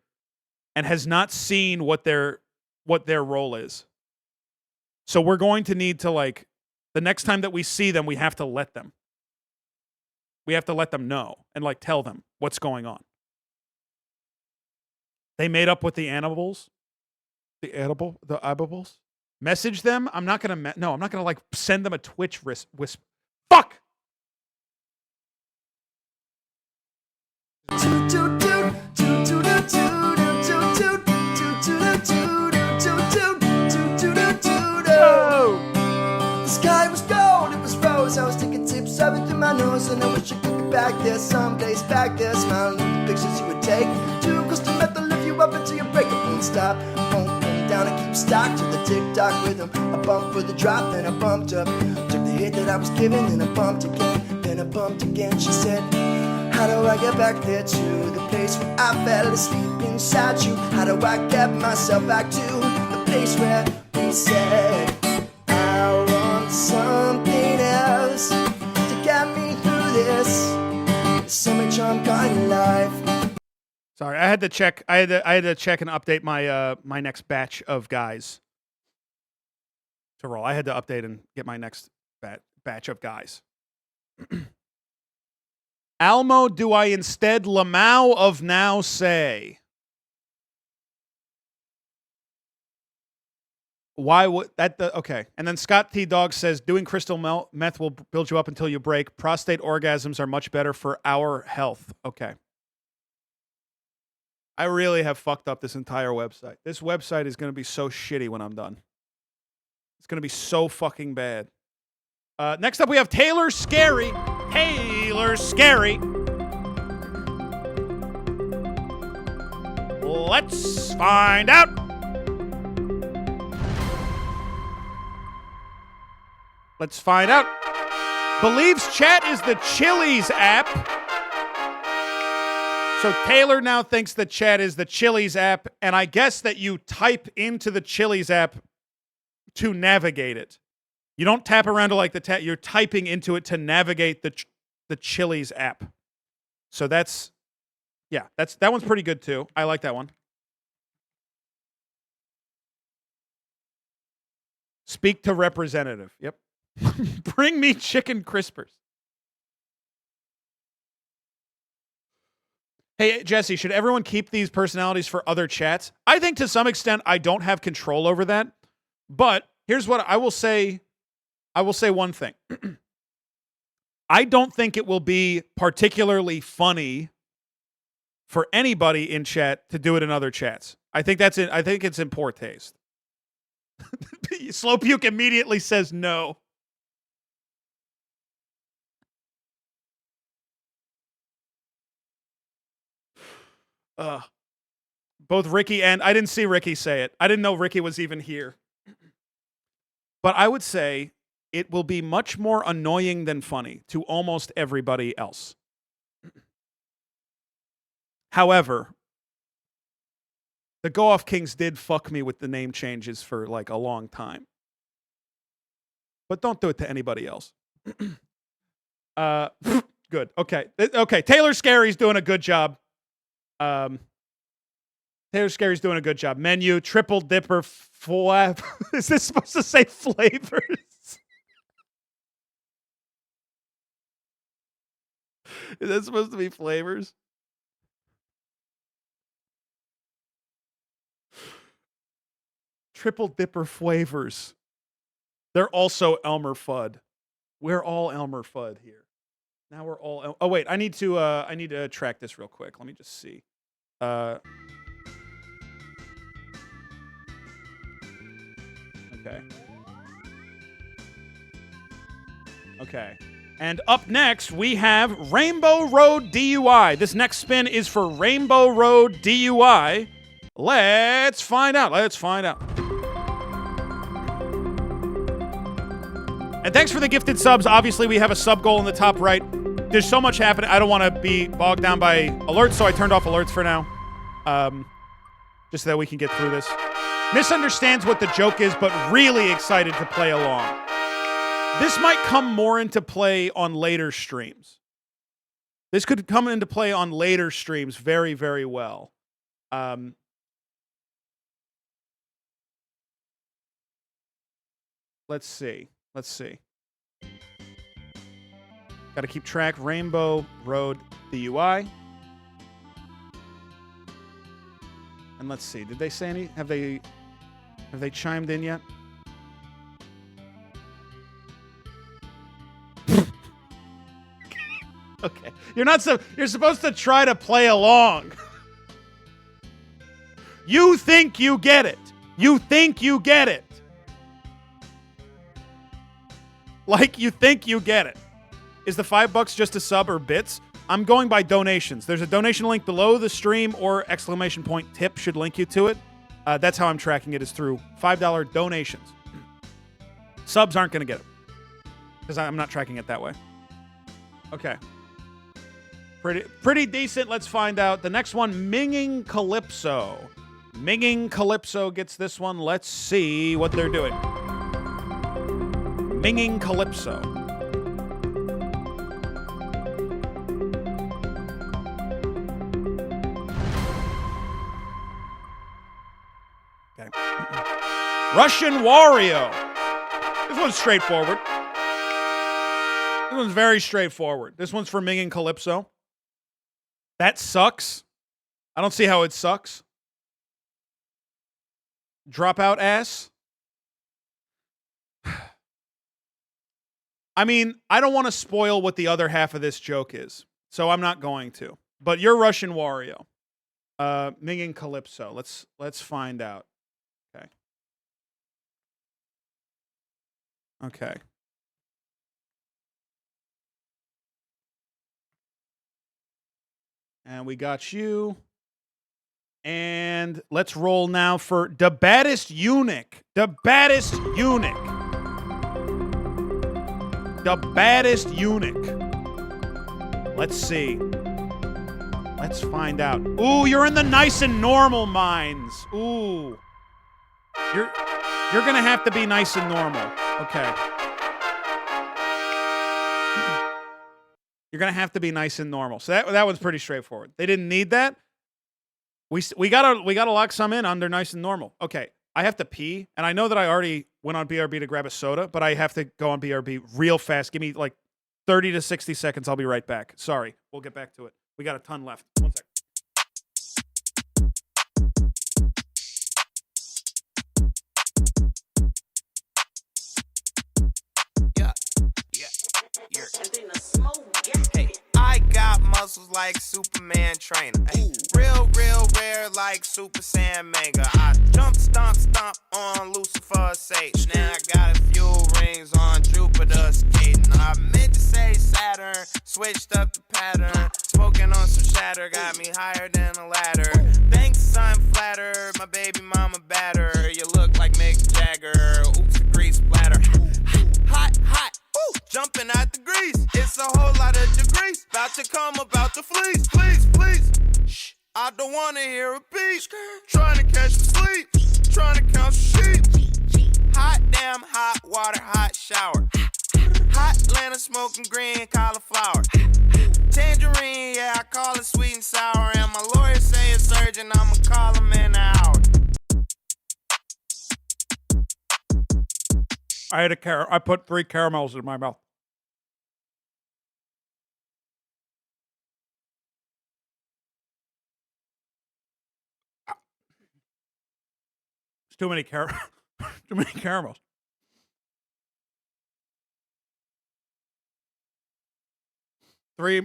and has not seen what their role is. So we're going to need to, like, the next time that we see them, we have to let them. We have to let them know and, like, tell them what's going on. They made up with the animals. The animals? Message them? I'm not going to, no, I'm not going to, like, send them a Twitch whisper. Fuck! The sky was gold, it was rose. I was taking tips of it through my nose, and I wish I could get back there somedays. Back there, smiling at the pictures you would take. Too close to metal, lift you up until you break. It won't stop, won't come down. I keep stock to the tick-tock rhythm. I bumped for the drop, then I bumped up. Took the hit that I was given, then I bumped again. Then I bumped again. She said, how do I get back there to the place where I fell asleep inside you? How do I get myself back to the place where we said I want something else to get me through this? There's so much I'm gone in life. Sorry, I had to check. I had to check and update my my next batch of guys to roll. I had to update and get my next batch of guys. Almo, do I instead Lamau of now say? Why would that? Okay. And then Scott T. Dog says, doing crystal meth will build you up until you break. Prostate orgasms are much better for our health. Okay. I really have fucked up this entire website. This website is going to be so shitty when I'm done. It's going to be so fucking bad. Next up, we have Taylor Scary. Taylor Scary. Let's find out. Let's find out. Believes chat is the Chili's app. So Taylor now thinks that chat is the Chili's app, and I guess that you type into the Chili's app to navigate it. You don't tap around to like the you're typing into it to navigate the Chili's app. So that's, yeah, that one's pretty good too. I like that one. Speak to representative. Yep. Bring me chicken crispers. Hey, Jesse, should everyone keep these personalities for other chats? I think to some extent I don't have control over that. But here's what I will say. I will say one thing. I don't think it will be particularly funny for anybody in chat to do it in other chats. I think that's it. I think it's in poor taste. Slowpuke immediately says no. Both Ricky and I didn't see Ricky say it. I didn't know Ricky was even here. But I would say it will be much more annoying than funny to almost everybody else. However, the Go Off Kings did fuck me with the name changes for like a long time. But don't do it to anybody else. Good. Okay. Okay. Taylor Scary's doing a good job. Taylor Scary's doing a good job. Menu, triple dipper, flap. Is this supposed to say flavors? Is that supposed to be flavors? Triple dipper flavors. They're also Elmer Fudd. We're all Elmer Fudd here. Now we're all. Oh wait, I need to track this real quick. Let me just see. Okay. Okay. And up next, we have Rainbow Road DUI. This next spin is for Rainbow Road DUI. Let's find out. Let's find out. And thanks for the gifted subs. Obviously, we have a sub goal in the top right. There's so much happening. I don't want to be bogged down by alerts, so I turned off alerts for now. Just so that we can get through this. Misunderstands what the joke is, but really excited to play along. This might come more into play on later streams. This could come into play on later streams very, very well. Let's see. Got to keep track. Rainbow Road DUI. And let's see. Did they say any? Have they chimed in yet? Okay. You're supposed to try to play along. You think you get it. You think you get it. Like you think you get it. Is the $5 just a sub or bits? I'm going by donations. There's a donation link below the stream, or ! tip should link you to it. That's how I'm tracking it, is through $5 donations. Subs aren't going to get it because I'm not tracking it that way. Okay. Pretty decent. Let's find out. The next one, Minging Calypso. Minging Calypso gets this one. Let's see what they're doing. Minging Calypso. Okay. Russian Wario. This one's straightforward. This one's very straightforward. This one's for Minging Calypso. That sucks. I don't see how it sucks. Dropout ass. I mean, I don't want to spoil what the other half of this joke is, so I'm not going to. But you're Russian Wario. Minging Calypso. Let's find out. Okay. Okay. And we got you. And let's roll now for the baddest eunuch. The baddest eunuch. The baddest eunuch. Let's see. Let's find out. Ooh, you're in the nice and normal minds. Ooh. You're gonna have to be nice and normal. Okay. You're gonna have to be nice and normal. So that one's pretty straightforward. They didn't need that. We gotta lock some in under nice and normal. Okay, I have to pee, and I know that I already went on BRB to grab a soda, but I have to go on BRB real fast. Give me like 30 to 60 seconds. I'll be right back. Sorry, we'll get back to it. We got a ton left. 1 sec. Hey, I got muscles like Superman trainer. Ay, real rare like Super Saiyan Mega. I jump, stomp on Lucifer's stage. Now I got a few rings on Jupiter skating. I meant to say Saturn, switched up the pattern. Smoking on some shatter, got me higher than a ladder. Thanks, I'm flattered, my baby mama batter. You look like Mick Jagger, oops, the grease splatter. Hot, ooh, jumping out the grease. It's a whole lot of degrees. About to come, about to fleece. Please. Shh, I don't wanna hear a beat. Trying to catch the sleep. Trying to count some sheep. Hot damn, hot water, hot shower. Hot Atlanta smoking green cauliflower. Tangerine, yeah, I call it sweet and sour. And my lawyer say it's urgent, I'ma call him in an hour. I put 3 caramels in my mouth. It's too many caramels. Three.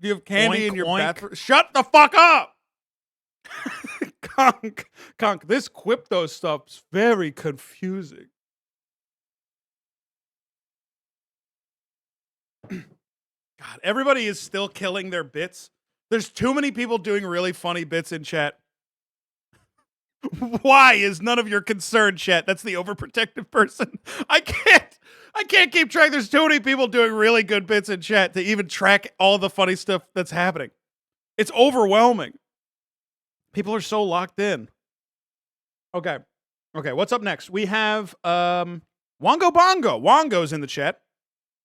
Do you have candy Oink, in your oink. bathroom? Shut the fuck up! Conk, this Quipto stuff's very confusing. God, everybody is still killing their bits. There's too many people doing really funny bits in chat. Why is none of your concern, chat? That's the overprotective person. I can't keep track. There's too many people doing really good bits in chat to even track all the funny stuff that's happening. It's overwhelming. People are so locked in. Okay, what's up next? We have Wongo Bongo. Wongo's in the chat.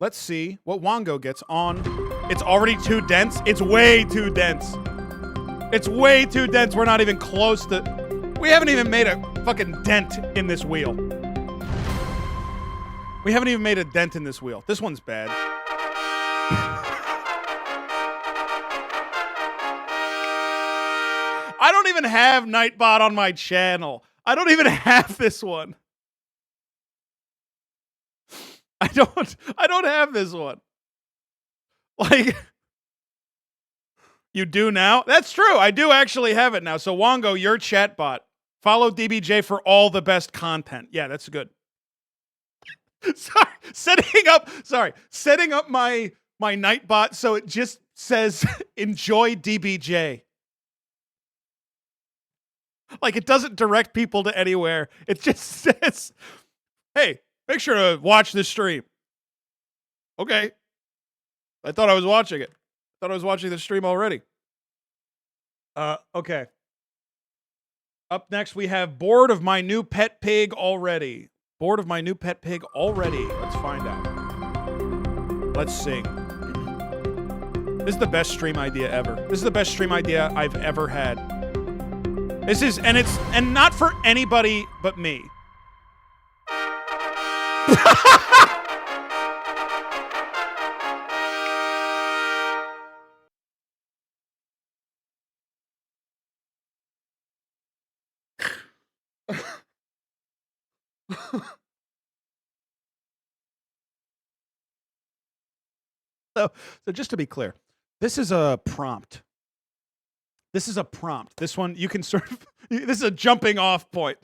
Let's see what Wongo gets on. It's already too dense. It's way too dense. It's way too dense. We're not even close to... We haven't even made a fucking dent in this wheel. We haven't even made a dent in this wheel. This one's bad. I don't even have Nightbot on my channel. I don't even have this one. I don't have this one. Like, you do now? That's true. I do actually have it now. So Wongo, your chatbot. Follow DBJ for all the best content. Yeah, that's good. Setting up my Nightbot so it just says enjoy DBJ. Like, it doesn't direct people to anywhere. It just says, hey, make sure to watch this stream. Okay. I thought I was watching it. I thought I was watching the stream already. Okay. Up next, we have bored of my new pet pig already. Bored of my new pet pig already. Let's find out. Let's see. This is the best stream idea ever. This is the best stream idea I've ever had. This is, and not for anybody but me. So just to be clear, this is a prompt. This is a prompt. This one, you can sort of, this is a jumping off point.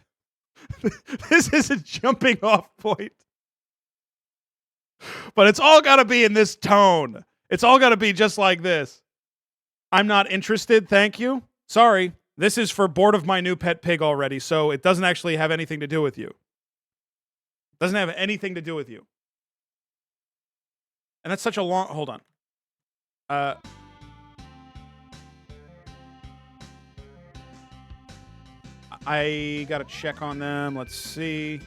This is a jumping off point. But it's all got to be in this tone. It's all got to be just like this. I'm not interested, thank you. Sorry, this is for bored of my new pet pig already, so it doesn't actually have anything to do with you. It doesn't have anything to do with you. And that's such a long, hold on. I gotta check on them. Let's see.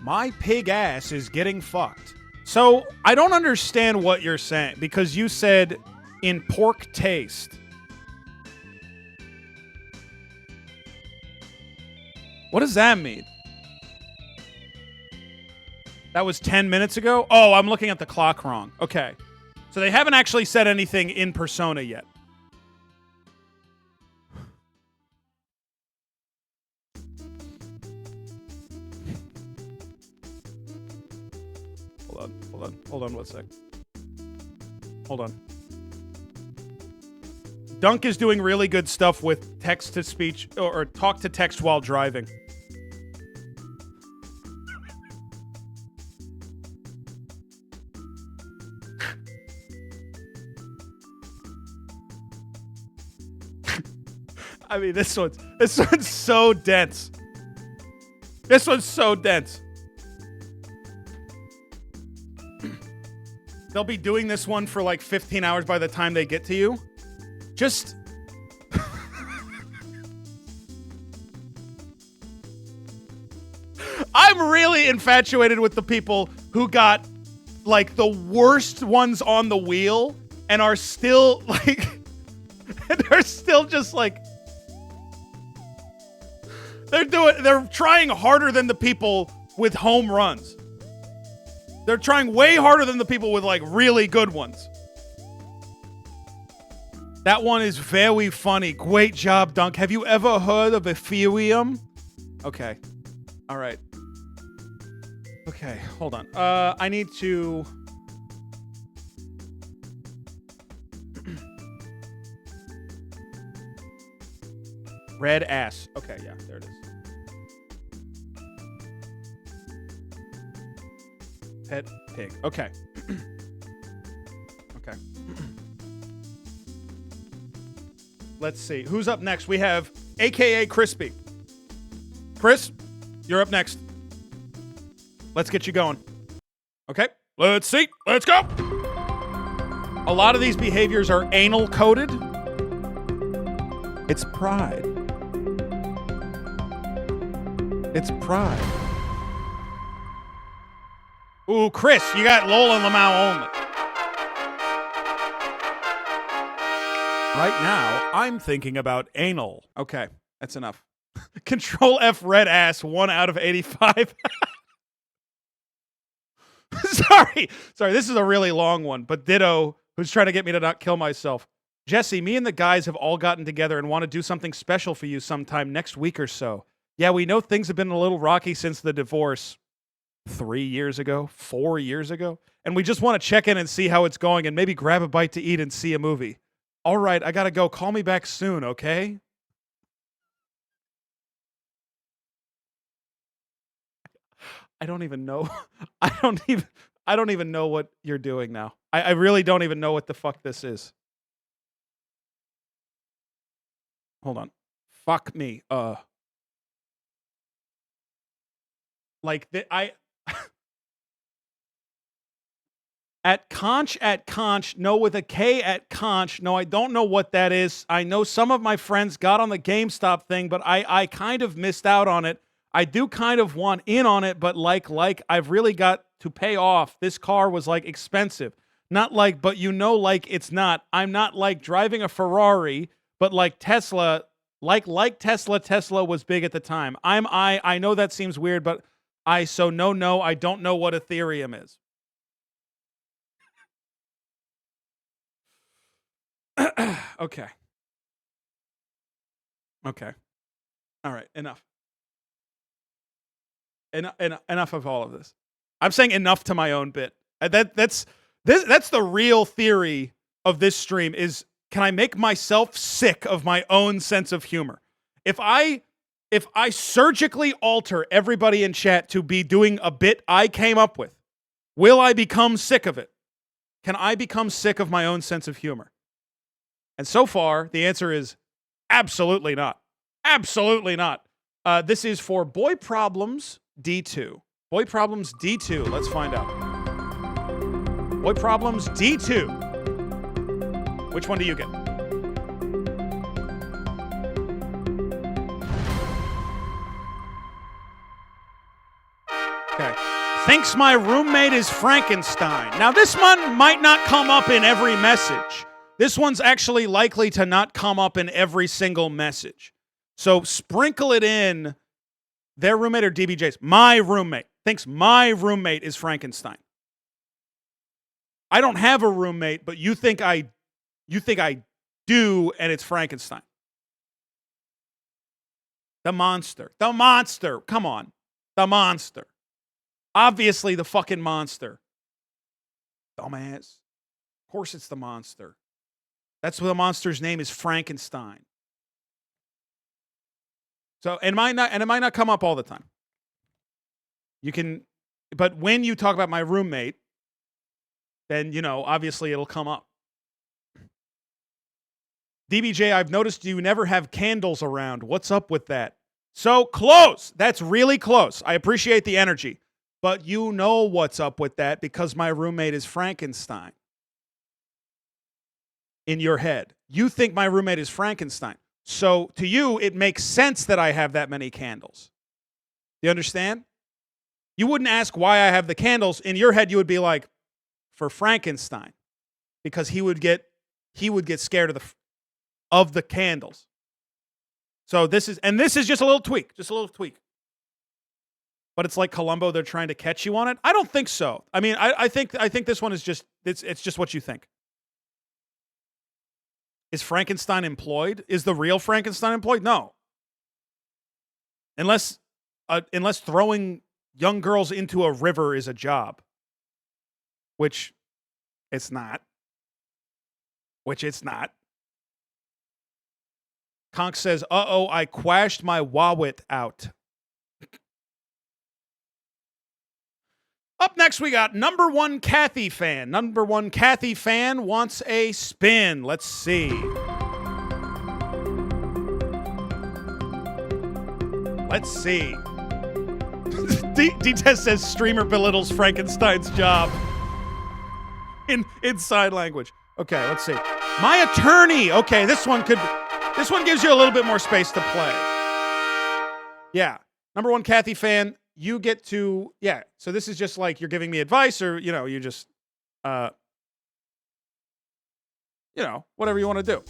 My pig ass is getting fucked. So, I don't understand what you're saying, because you said in pork taste. What does that mean? That was 10 minutes ago? Oh, I'm looking at the clock wrong. Okay. So they haven't actually said anything in persona yet. Hold on one sec. Hold on. Dunk is doing really good stuff with text-to-speech or talk-to-text while driving. I mean, this one's so dense. This one's so dense. They'll be doing this one for like 15 hours by the time they get to you. Just... I'm really infatuated with the people who got like the worst ones on the wheel and are still like... they're still just like... They're trying harder than the people with home runs. They're trying way harder than the people with, like, really good ones. That one is very funny. Great job, Dunk. Have you ever heard of Ethereum? Okay. All right. Okay, hold on. I need to... Red ass. Okay, yeah, there it is. Pet pig. Okay. Okay. Let's see. Who's up next? We have AKA Crispy. Chris, you're up next. Let's get you going. Okay. Let's see. Let's go. A lot of these behaviors are anal coded. It's pride. It's pride. Ooh, Chris, you got Lol and Lamau only. Right now, I'm thinking about anal. Okay, that's enough. Control F red ass 1 out of 85. Sorry. This is a really long one, but Ditto, who's trying to get me to not kill myself. Jesse, me and the guys have all gotten together and want to do something special for you sometime next week or so. Yeah, we know things have been a little rocky since the divorce 3 years ago, 4 years ago, and we just want to check in and see how it's going and maybe grab a bite to eat and see a movie. All right, I gotta go. Call me back soon, okay? I don't even know. I don't even know what you're doing now. I really don't even know what the fuck this is. Hold on. Fuck me. Like I at conch, no, with a K at conch. No, I don't know what that is. I know some of my friends got on the GameStop thing, but I kind of missed out on it. I do kind of want in on it, but like I've really got to pay off. This car was like expensive. Not like, but you know, like it's not. I'm not like driving a Ferrari, but like Tesla, like Tesla was big at the time. I know that seems weird, but I don't know what Ethereum is. Okay. All right, enough. Enough of all of this. I'm saying enough to my own bit. That's the real theory of this stream is, can I make myself sick of my own sense of humor? If I surgically alter everybody in chat to be doing a bit I came up with, will I become sick of it? Can I become sick of my own sense of humor? And so far, the answer is absolutely not. Absolutely not. This is for Boy Problems D2. Boy Problems D2. Let's find out. Boy Problems D2. Which one do you get? Okay. Thinks my roommate is Frankenstein. Now, this one might not come up in every message. This one's actually likely to not come up in every single message. So sprinkle it in. Their roommate or DBJ's? My roommate thinks my roommate is Frankenstein. I don't have a roommate, but you think I do, and it's Frankenstein. The monster. Come on. The monster. Obviously the fucking monster. Dumbass. Of course it's the monster. That's what the monster's name is, Frankenstein. So, it might not come up all the time. But when you talk about my roommate, then, obviously it'll come up. DBJ, I've noticed you never have candles around. What's up with that? So close. That's really close. I appreciate the energy. But you know what's up with that because my roommate is Frankenstein. In your head. You think my roommate is Frankenstein. So to you, it makes sense that I have that many candles. You understand? You wouldn't ask why I have the candles. In your head, you would be like, for Frankenstein. Because he would get scared of the candles. So this is just a little tweak. But it's like Columbo, they're trying to catch you on it. I don't think so. I mean, I think this one is just, it's just what you think. Is Frankenstein employed? Is the real Frankenstein employed? No. Unless throwing young girls into a river is a job. Which it's not. Conk says, uh-oh, I quashed my wawit out. Up next, we got number one Kathy fan. Number one Kathy fan wants a spin. Let's see. D-Test says streamer belittles Frankenstein's job. In sign language. Okay, let's see. My attorney. Okay, this one gives you a little bit more space to play. Yeah. Number one Kathy fan. You get to, so this is just like you're giving me advice or, you just, whatever you want to do.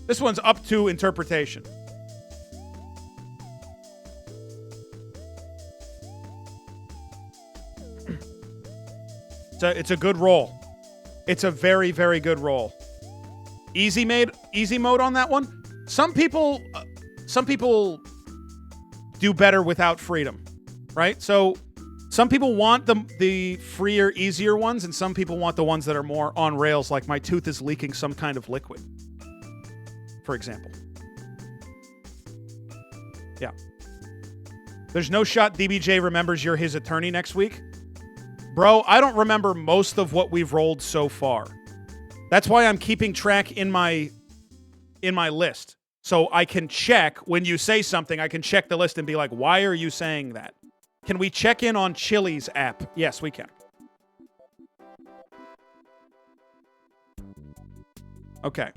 This one's up to interpretation. It's a good roll. It's a very, very good roll. Easy mode on that one. Some people do better without freedom, right? So some people want the freer, easier ones, and some people want the ones that are more on rails, like my tooth is leaking some kind of liquid, for example. Yeah. There's no shot DBJ remembers you're his attorney next week. Bro, I don't remember most of what we've rolled so far. That's why I'm keeping track in my list. So I can check when you say something, I can check the list and be like, why are you saying that? Can we check in on Chili's app? Yes, we can. Okay.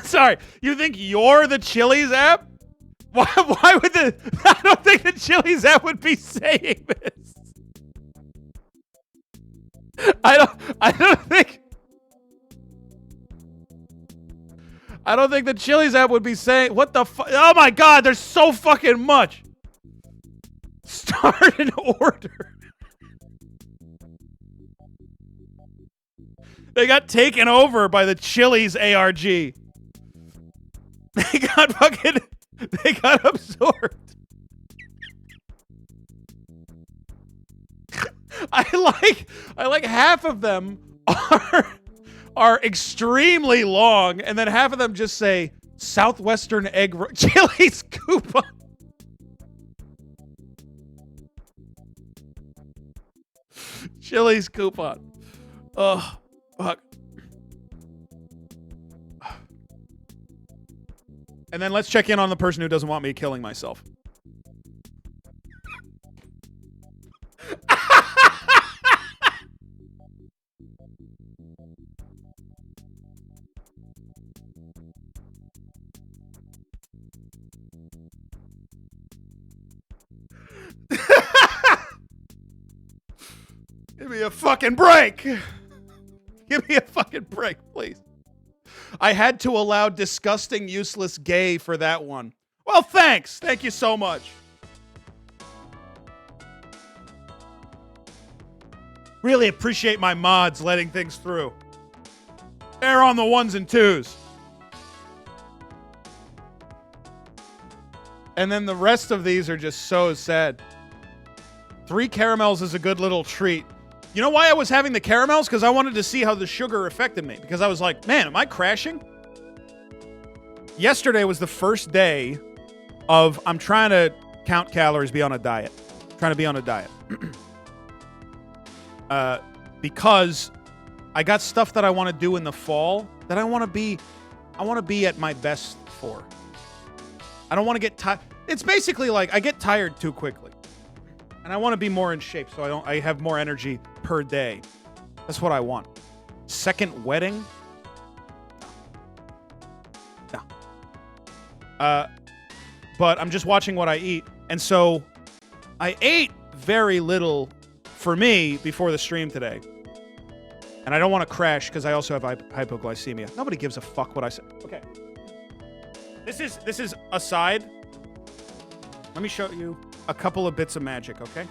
Sorry, you think you're the Chili's app? Why would I don't think the Chili's app would be saying this. I don't think the Chili's app would be saying, what the fuck? Oh my god, there's so fucking much. Start an order. They got taken over by the Chili's ARG. They got absorbed. I like half of them are extremely long, and then half of them just say Southwestern egg Chili's coupon. Chili's coupon. Ugh. Fuck. And then let's check in on the person who doesn't want me killing myself. Give me a fucking break. Give me a fucking break, please. I had to allow disgusting, useless gay for that one. Well, thanks. Thank you so much. Really appreciate my mods letting things through. They're on the ones and twos. And then the rest of these are just so sad. 3 caramels is a good little treat. You know why I was having the caramels? Because I wanted to see how the sugar affected me. Because I was like, man, am I crashing? Yesterday was the first day of I'm trying to count calories, be on a diet. Trying to be on a diet. Because I got stuff that I want to do in the fall that I want to be at my best for. I don't want to get tired. It's basically like I get tired too quickly. And I want to be more in shape so I have more energy per day. That's what I want. Second wedding? No. But I'm just watching what I eat. And so I ate very little for me before the stream today. And I don't want to crash because I also have hypoglycemia. Nobody gives a fuck what I say. Okay. This is aside. Let me show you a couple of bits of magic, okay?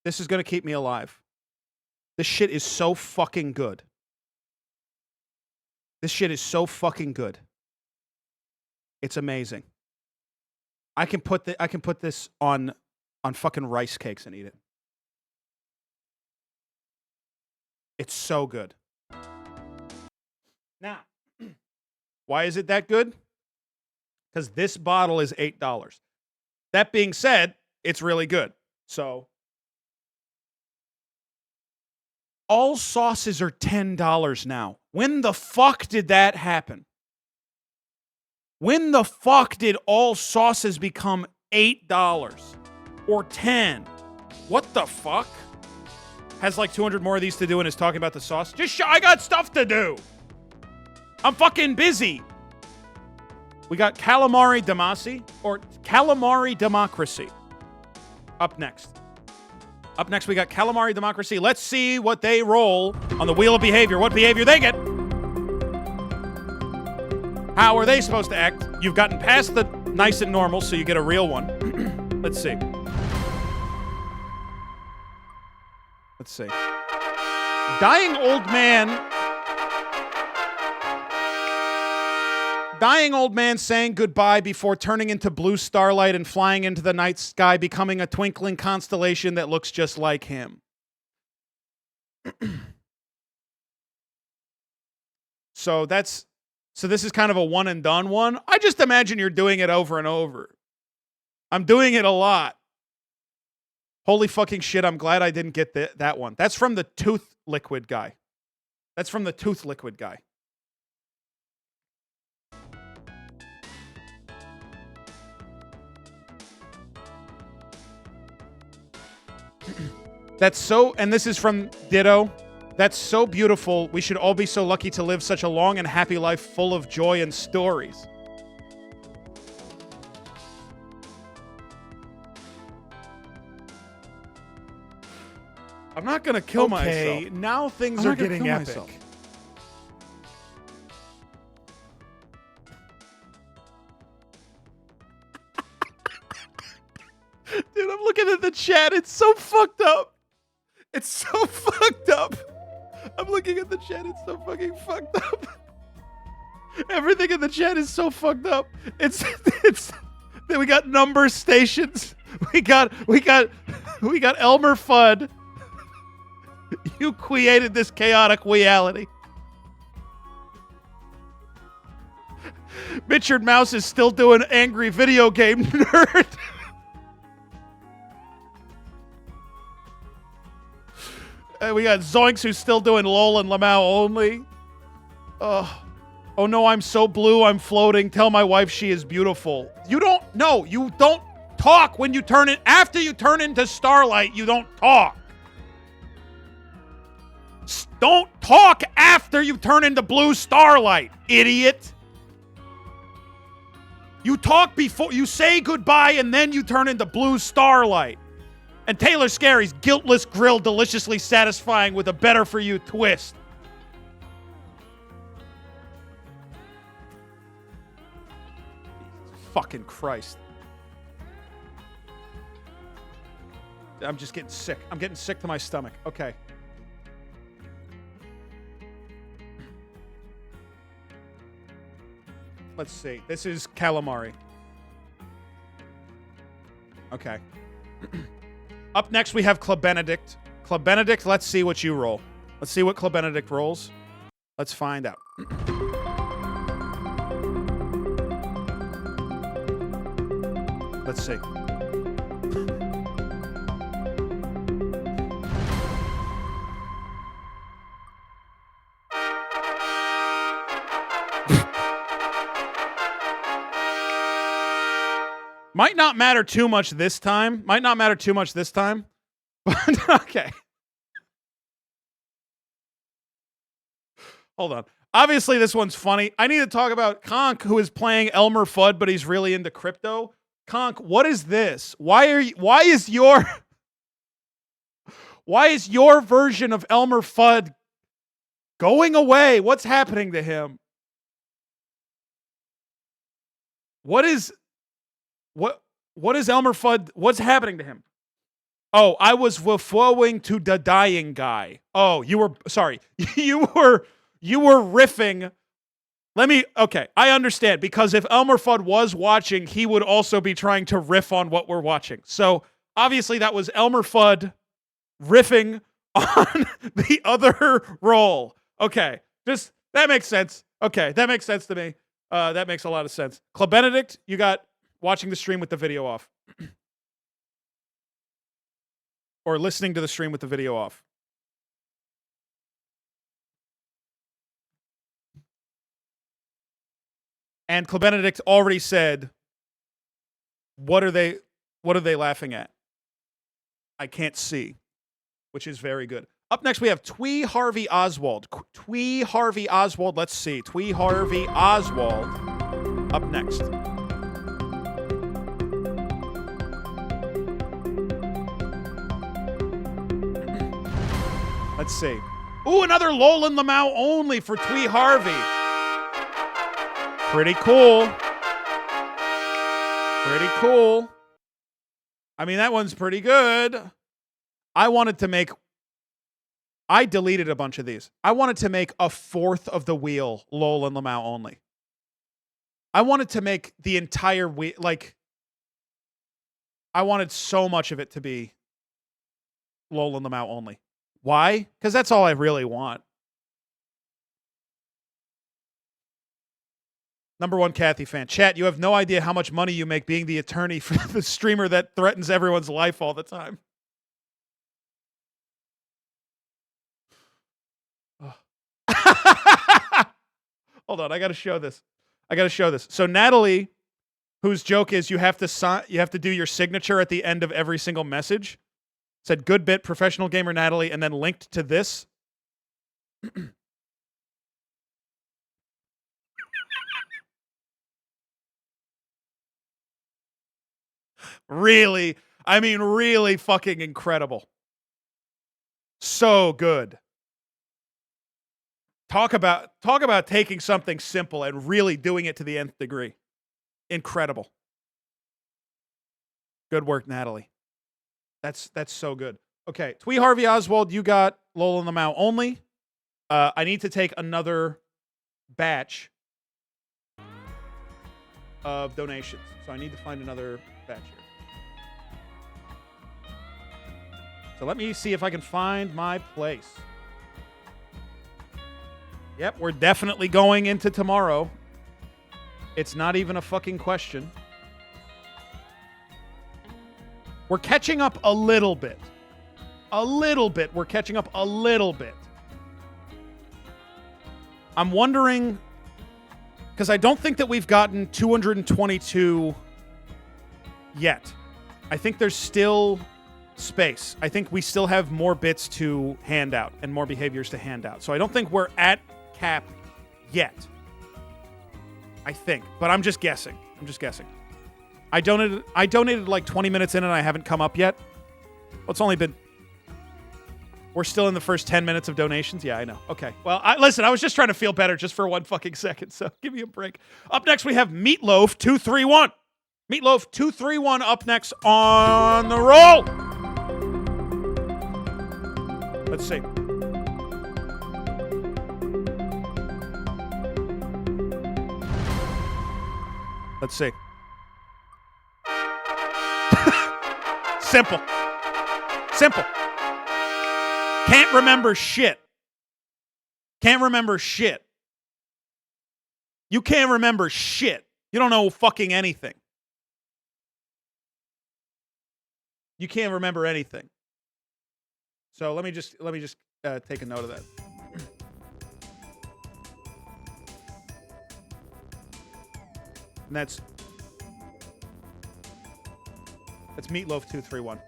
This is going to keep me alive. This shit is so fucking good. This shit is so fucking good. It's amazing. I can put this on fucking rice cakes and eat it. It's so good. Now, why is it that good? Because this bottle is $8. That being said, it's really good. So, all sauces are $10 now. When the fuck did that happen? When the fuck did all sauces become $8 or $10? What the fuck? Has like 200 more of these to do and is talking about the sauce. I got stuff to do. I'm fucking busy. We got Calamari Democracy up next. Up next, we got Calamari Democracy. Let's see what they roll on the wheel of behavior. What behavior they get. How are they supposed to act? You've gotten past the nice and normal, so you get a real one. Let's see. Let's see. Dying old man saying goodbye before turning into blue starlight and flying into the night sky, becoming a twinkling constellation that looks just like him. So this is kind of a one and done one. I just imagine you're doing it over and over. I'm doing it a lot. Holy fucking shit, I'm glad I didn't get that one. That's from the tooth liquid guy. That's so, and this is from Ditto. That's so beautiful. We should all be so lucky to live such a long and happy life full of joy and stories. I'm not gonna kill myself. Okay, now things I'm are not gonna getting kill epic. myself. Dude, I'm looking at the chat. It's so fucked up. It's so fucked up. I'm looking at the chat. It's so fucking fucked up. Everything in the chat is so fucked up. It's we got number stations. We got Elmer Fudd. You created this chaotic reality. Richard Mouse is still doing angry video game nerd. We got Zoinks who's still doing LOL and Lamau only. Oh no, I'm so blue, I'm floating. Tell my wife she is beautiful. You don't talk when you turn it. After you turn into Starlight, you don't talk. Don't talk after you turn into Blue Starlight, idiot. You talk before you say goodbye and then you turn into Blue Starlight. And Taylor Scary's guiltless grill deliciously satisfying with a better for you twist. Fucking Christ. I'm just getting sick. I'm getting sick to my stomach. Okay. Let's see. This is calamari. Okay. Up next, we have Club Benedict. Club Benedict, let's see what you roll. Let's see what Club Benedict rolls. Let's find out. Let's see. Might not matter too much this time. But okay. Hold on. Obviously, this one's funny. I need to talk about Conk, who is playing Elmer Fudd, but he's really into crypto. Conk, what is this? Why is your version of Elmer Fudd going away? What's happening to him? What is Elmer Fudd? What's happening to him? Oh, I was referring to the dying guy. Oh, you were riffing. Okay, I understand, because if Elmer Fudd was watching, he would also be trying to riff on what we're watching. So obviously that was Elmer Fudd riffing on the other role. Okay, that makes sense. Okay, that makes sense to me. That makes a lot of sense. Club Benedict, you got watching the stream with the video off. Or listening to the stream with the video off. And Club Benedict already said, what are they laughing at? I can't see, which is very good. Up next, we have Twee Harvey Oswald. Twee Harvey Oswald, let's see. Twee Harvey Oswald up next. Let's see. Ooh, another Lolan Lamau only for Twee Harvey. Pretty cool. Pretty cool. I mean, that one's pretty good. I deleted a bunch of these. I wanted to make a fourth of the wheel Lolan Lamau only. I wanted to make the entire wheel, like, I wanted so much of it to be Lolan Lamau only. Why? Because that's all I really want. Number one Kathy fan. Chat, you have no idea how much money you make being the attorney for the streamer that threatens everyone's life all the time. Oh. Hold on, I gotta show this. So Natalie, whose joke is you have to do your signature at the end of every single message, said good bit, professional gamer Natalie, and then linked to this. Really, I mean, really fucking incredible. So good. Talk about taking something simple and really doing it to the nth degree. Incredible. Good work, Natalie. That's so good. Okay, Twee Harvey Oswald, you got Lolan Lamau only. I need to take another batch of donations. So I need to find another batch here. So let me see if I can find my place. Yep, we're definitely going into tomorrow. It's not even a fucking question. We're catching up a little bit. A little bit. We're catching up a little bit. I'm wondering, because I don't think that we've gotten 222 yet. I think there's still space. I think we still have more bits to hand out and more behaviors to hand out. So I don't think we're at cap yet. I think, but I'm just guessing. I donated like 20 minutes in and I haven't come up yet. Well, it's only been... We're still in the first 10 minutes of donations? Yeah, I know. Okay. Well, listen, I was just trying to feel better just for 1 fucking second, so give me a break. Up next, we have Meatloaf 231. Meatloaf 231 up next on the roll. Let's see. Let's see. Simple. Simple. Can't remember shit. Can't remember shit. You can't remember shit. You don't know fucking anything. You can't remember anything. So let me just take a note of that. And that's Meatloaf 231.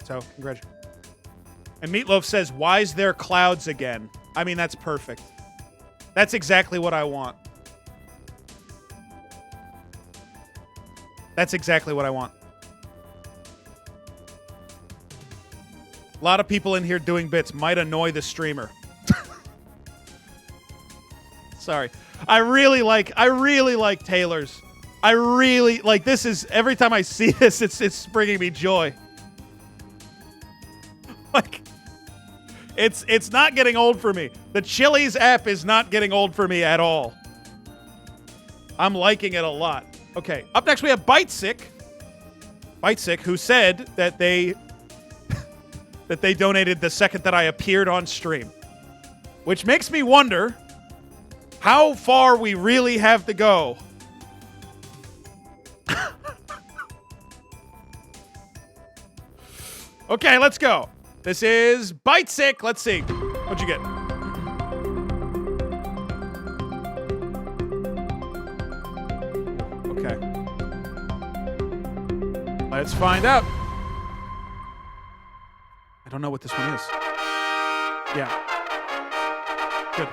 So, congratulations. And Meatloaf says, "Why is there clouds again?" I mean, that's perfect. That's exactly what I want. That's exactly what I want. A lot of people in here doing bits might annoy the streamer. Sorry. I really like Taylor's. I really like this is every time I see this it's bringing me joy. Like it's not getting old for me. The Chili's app is not getting old for me at all. I'm liking it a lot. Okay, up next we have Bitesick. Bitesick, who said that they that they donated the second that I appeared on stream. Which makes me wonder how far we really have to go. Okay, let's go. This is Bitesick. Let's see. What'd you get? Okay. Let's find out. I don't know what this one is. Yeah. Good.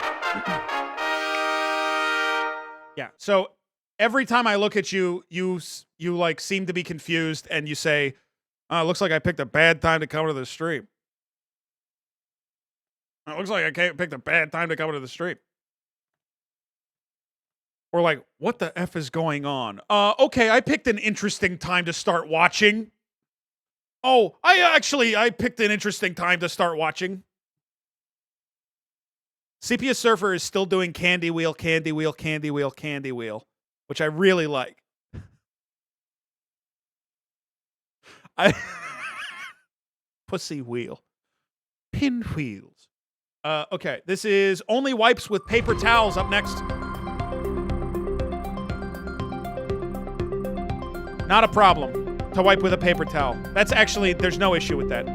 Yeah. So every time I look at you, you like seem to be confused and you say, "Oh, it looks like I picked a bad time to come to the stream." It looks like I picked a bad time to come into the stream. Or like, what the F is going on? Okay, I picked an interesting time to start watching. Oh, I picked an interesting time to start watching. Sepia Surfer is still doing Candy Wheel, Candy Wheel, Candy Wheel, Candy Wheel, which I really like. Pussy Wheel. Pinwheels. Okay, this is only wipes with paper towels up next. Not a problem to wipe with a paper towel. That's actually, there's no issue with that.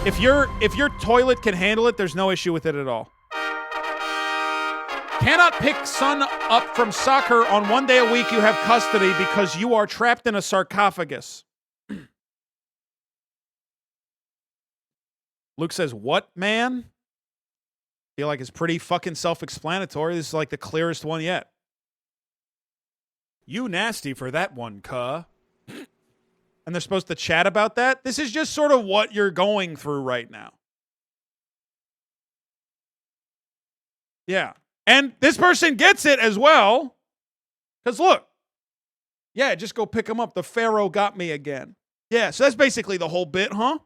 If your toilet can handle it, there's no issue with it at all. Cannot pick son up from soccer on 1 day a week you have custody because you are trapped in a sarcophagus. Luke says, what, man? Feel like it's pretty fucking self-explanatory. This is like the clearest one yet. You nasty for that one, cuh. And they're supposed to chat about that? This is just sort of what you're going through right now. Yeah. And this person gets it as well. Because look. Yeah, just go pick him up. The Pharaoh got me again. Yeah, so that's basically the whole bit, huh?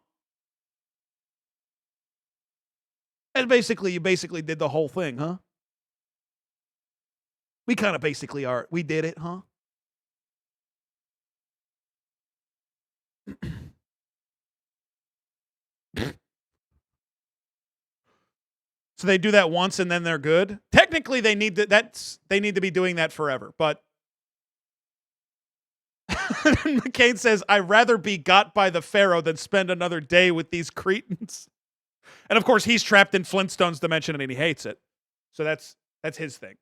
And basically, you basically did the whole thing, huh? We kind of basically are. We did it, huh? So they do that once and then they're good. Technically, they need to be doing that forever. But McCain says, "I'd rather be got by the Pharaoh than spend another day with these cretins." And of course, he's trapped in Flintstones dimension and he hates it. So that's his thing.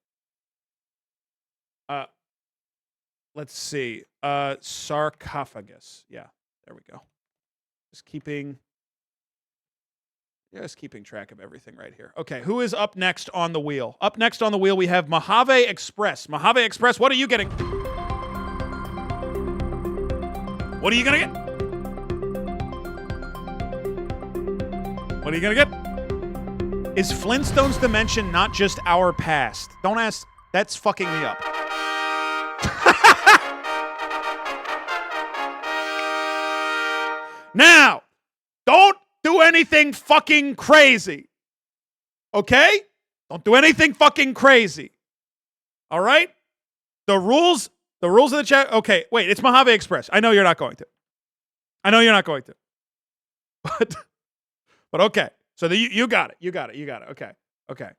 Let's see. Sarcophagus. Yeah, there we go. Just keeping track of everything right here. Okay, who is up next on the wheel? Up next on the wheel, we have Mojave Express. Mojave Express, what are you getting? What are you gonna get? What are you gonna get? Is Flintstones dimension not just our past? Don't ask. That's fucking me up. Now, don't do anything fucking crazy. Okay? Don't do anything fucking crazy. All right? The rules of the chat. Okay, wait, it's Mojave Express. I know you're not going to. But okay. So you got it. You got it. Okay. Okay.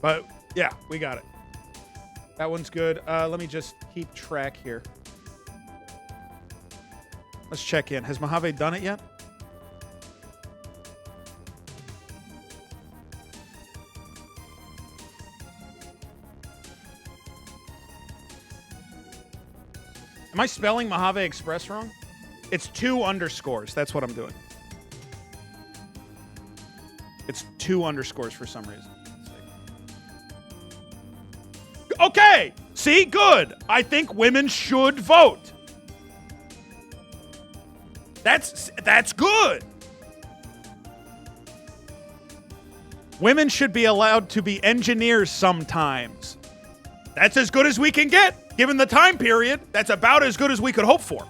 But yeah, we got it. That one's good. Let me just keep track here. Let's check in. Has Mojave done it yet? Am I spelling Mojave Express wrong? It's 2 underscores. That's what I'm doing. It's 2 underscores for some reason. Okay. See, good. I think women should vote. That's good. Women should be allowed to be engineers sometimes. That's as good as we can get. Given the time period, that's about as good as we could hope for.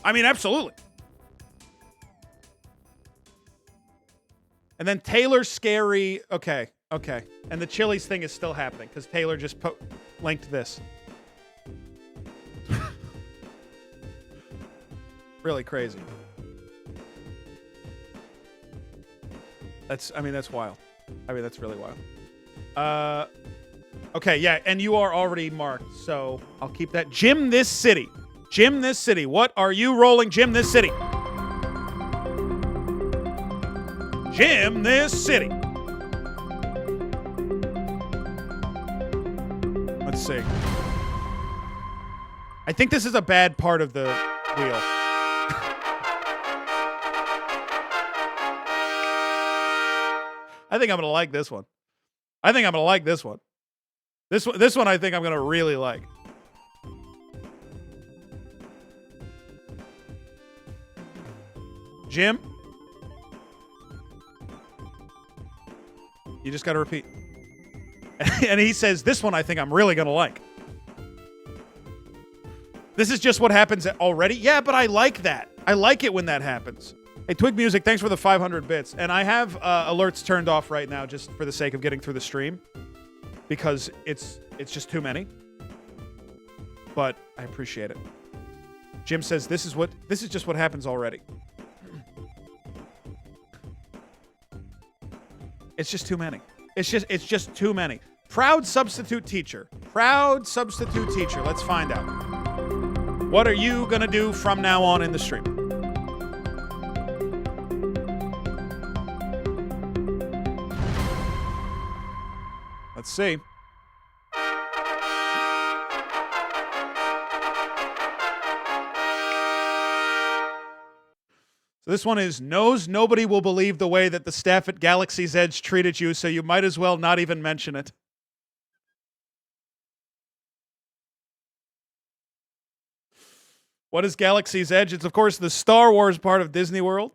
I mean, absolutely. And then Taylor's scary. Okay. And the Chili's thing is still happening because Taylor just linked this. Really crazy. That's wild. I mean, that's really wild. Okay, yeah, and you are already marked, so I'll keep that. Jim This City. What are you rolling, Jim This City? Jim This City. Let's see. I think this is a bad part of the wheel. I think I'm going to like this one. This one I think I'm gonna really like. Jim, you just gotta repeat. And he says, this one I think I'm really gonna like. This is just what happens already? Yeah, but I like that. I like it when that happens. Hey, Twig Music, thanks for the 500 bits. And I have alerts turned off right now just for the sake of getting through the stream. Because it's just too many. But I appreciate it. Jim says, this is just what happens already. It's just too many. It's just too many. Proud substitute teacher. Proud substitute teacher. Let's find out. What are you going to do from now on in the stream? Let's see. So this one is, knows nobody will believe the way that the staff at Galaxy's Edge treated you, so you might as well not even mention it. What is Galaxy's Edge? It's, of course, the Star Wars part of Disney World.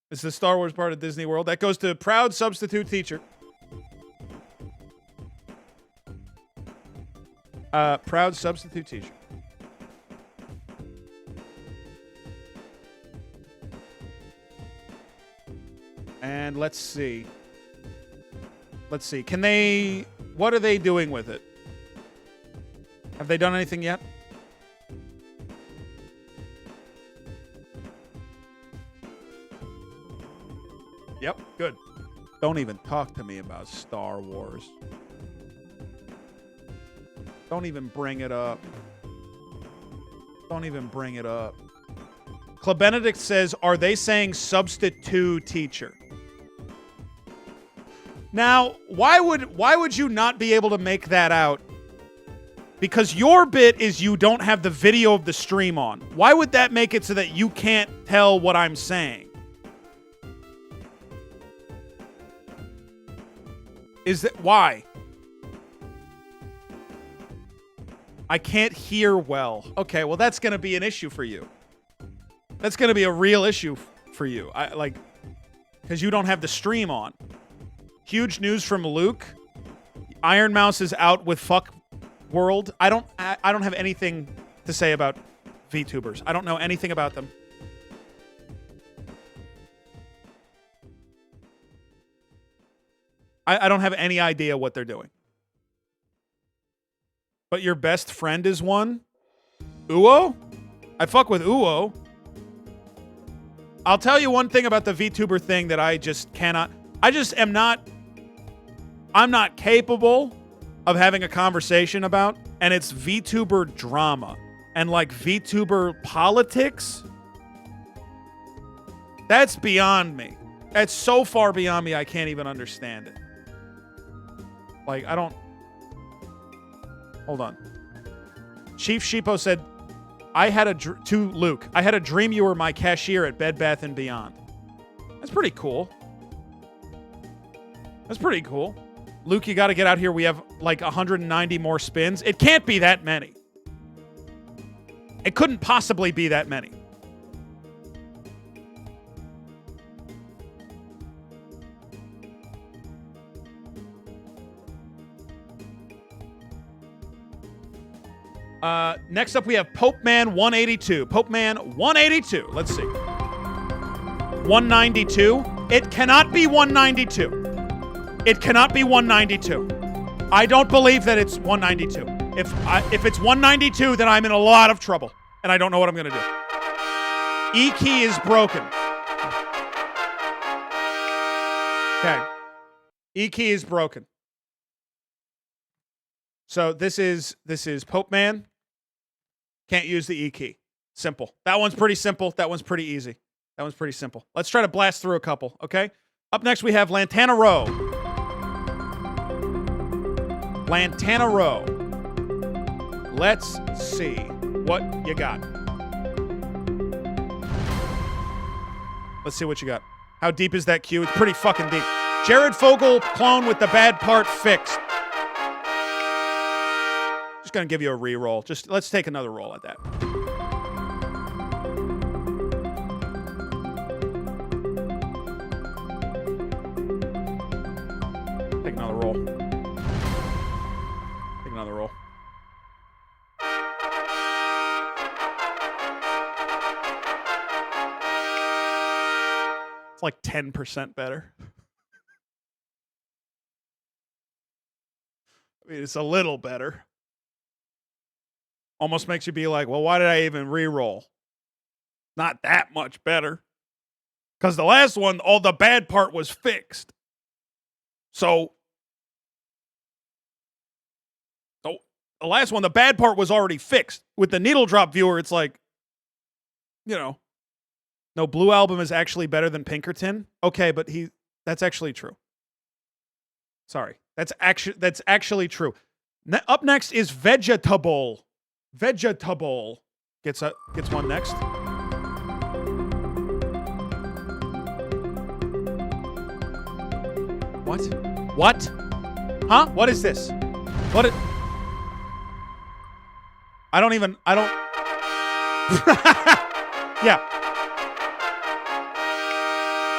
It's the Star Wars part of Disney World. That goes to proud substitute teacher. Proud substitute teacher. And let's see. Let's see. Can they... What are they doing with it? Have they done anything yet? Yep, good. Don't even talk to me about Star Wars. Don't even bring it up. Don't even bring it up. Club Benedict says, are they saying substitute teacher? Now, why would you not be able to make that out? Because your bit is you don't have the video of the stream on. Why would that make it so that you can't tell what I'm saying? Is that why? I can't hear well. Okay, well that's going to be an issue for you. That's going to be a real issue for you. Cuz you don't have the stream on. Huge news from Luke. Iron Mouse is out with Fuck World. I don't have anything to say about VTubers. I don't know anything about them. I don't have any idea what they're doing. But your best friend is one? Uo? I fuck with Uo. I'll tell you one thing about the VTuber thing that I just cannot... I'm not capable of having a conversation about, and it's VTuber drama. And like VTuber politics? That's beyond me. That's so far beyond me I can't even understand it. Like, I don't... Hold on. Chief Sheepo said, to Luke, I had a dream you were my cashier at Bed Bath & Beyond. That's pretty cool. That's pretty cool. Luke, you got to get out here. We have like 190 more spins. It can't be that many. It couldn't possibly be that many. Next up, we have Pope Man 182. Pope Man 182. Let's see. 192. It cannot be 192. It cannot be 192. I don't believe that it's 192. If it's 192, then I'm in a lot of trouble, and I don't know what I'm going to do. E key is broken. Okay. E key is broken. So this is Pope Man. Can't use the E key. Simple. That one's pretty simple. That one's pretty easy. That one's pretty simple. Let's try to blast through a couple, okay? Up next, we have Lantana Row. Lantana Row. Let's see what you got. Let's see what you got. How deep is that queue? It's pretty fucking deep. Jared Fogle clone with the bad part fixed. going to give you a re-roll. Just let's take another roll at that. Take another roll. Take another roll. It's like 10% better. I mean, it's a little better. Almost makes you be like, well, why did I even re-roll? Not that much better. Because the last one, all the bad part was fixed. So the last one, the bad part was already fixed. With the needle drop viewer, it's like, you know, no, Blue Album is actually better than Pinkerton. Okay, but that's actually true. Sorry. That's actually true. Up next is Vegetable. Vegetable gets one next. What? Huh? What is this? I don't Yeah.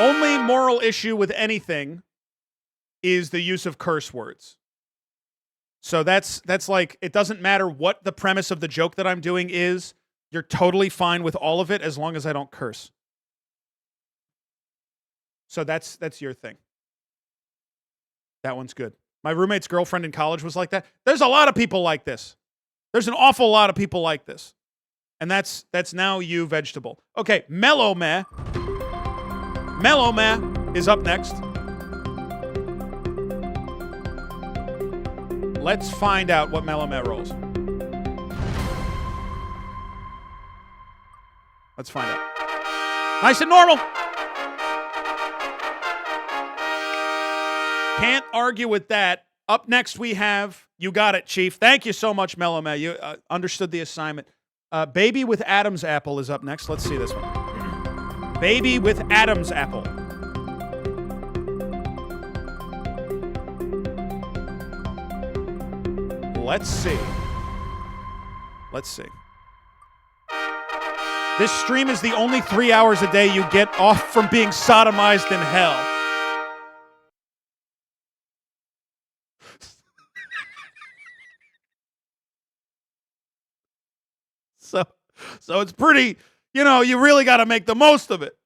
Only moral issue with anything is the use of curse words. So that's like, it doesn't matter what the premise of the joke that I'm doing is. You're totally fine with all of it as long as I don't curse. So that's your thing. That one's good. My roommate's girlfriend in college was like that. There's a lot of people like this. There's an awful lot of people like this. And that's now you, Vegetable. Okay, Mellow Meh. Mellow Meh is up next. Let's find out what Mellow Meh rolls. Let's find out. Nice and normal. Can't argue with that. Up next we have, you got it, Chief. Thank you so much, Mellow Meh. You understood the assignment. Baby with Adam's Apple is up next. Let's see this one. Baby with Adam's Apple. Let's see. Let's see. This stream is the only 3 hours a day you get off from being sodomized in hell. So it's pretty, you know, you really got to make the most of it.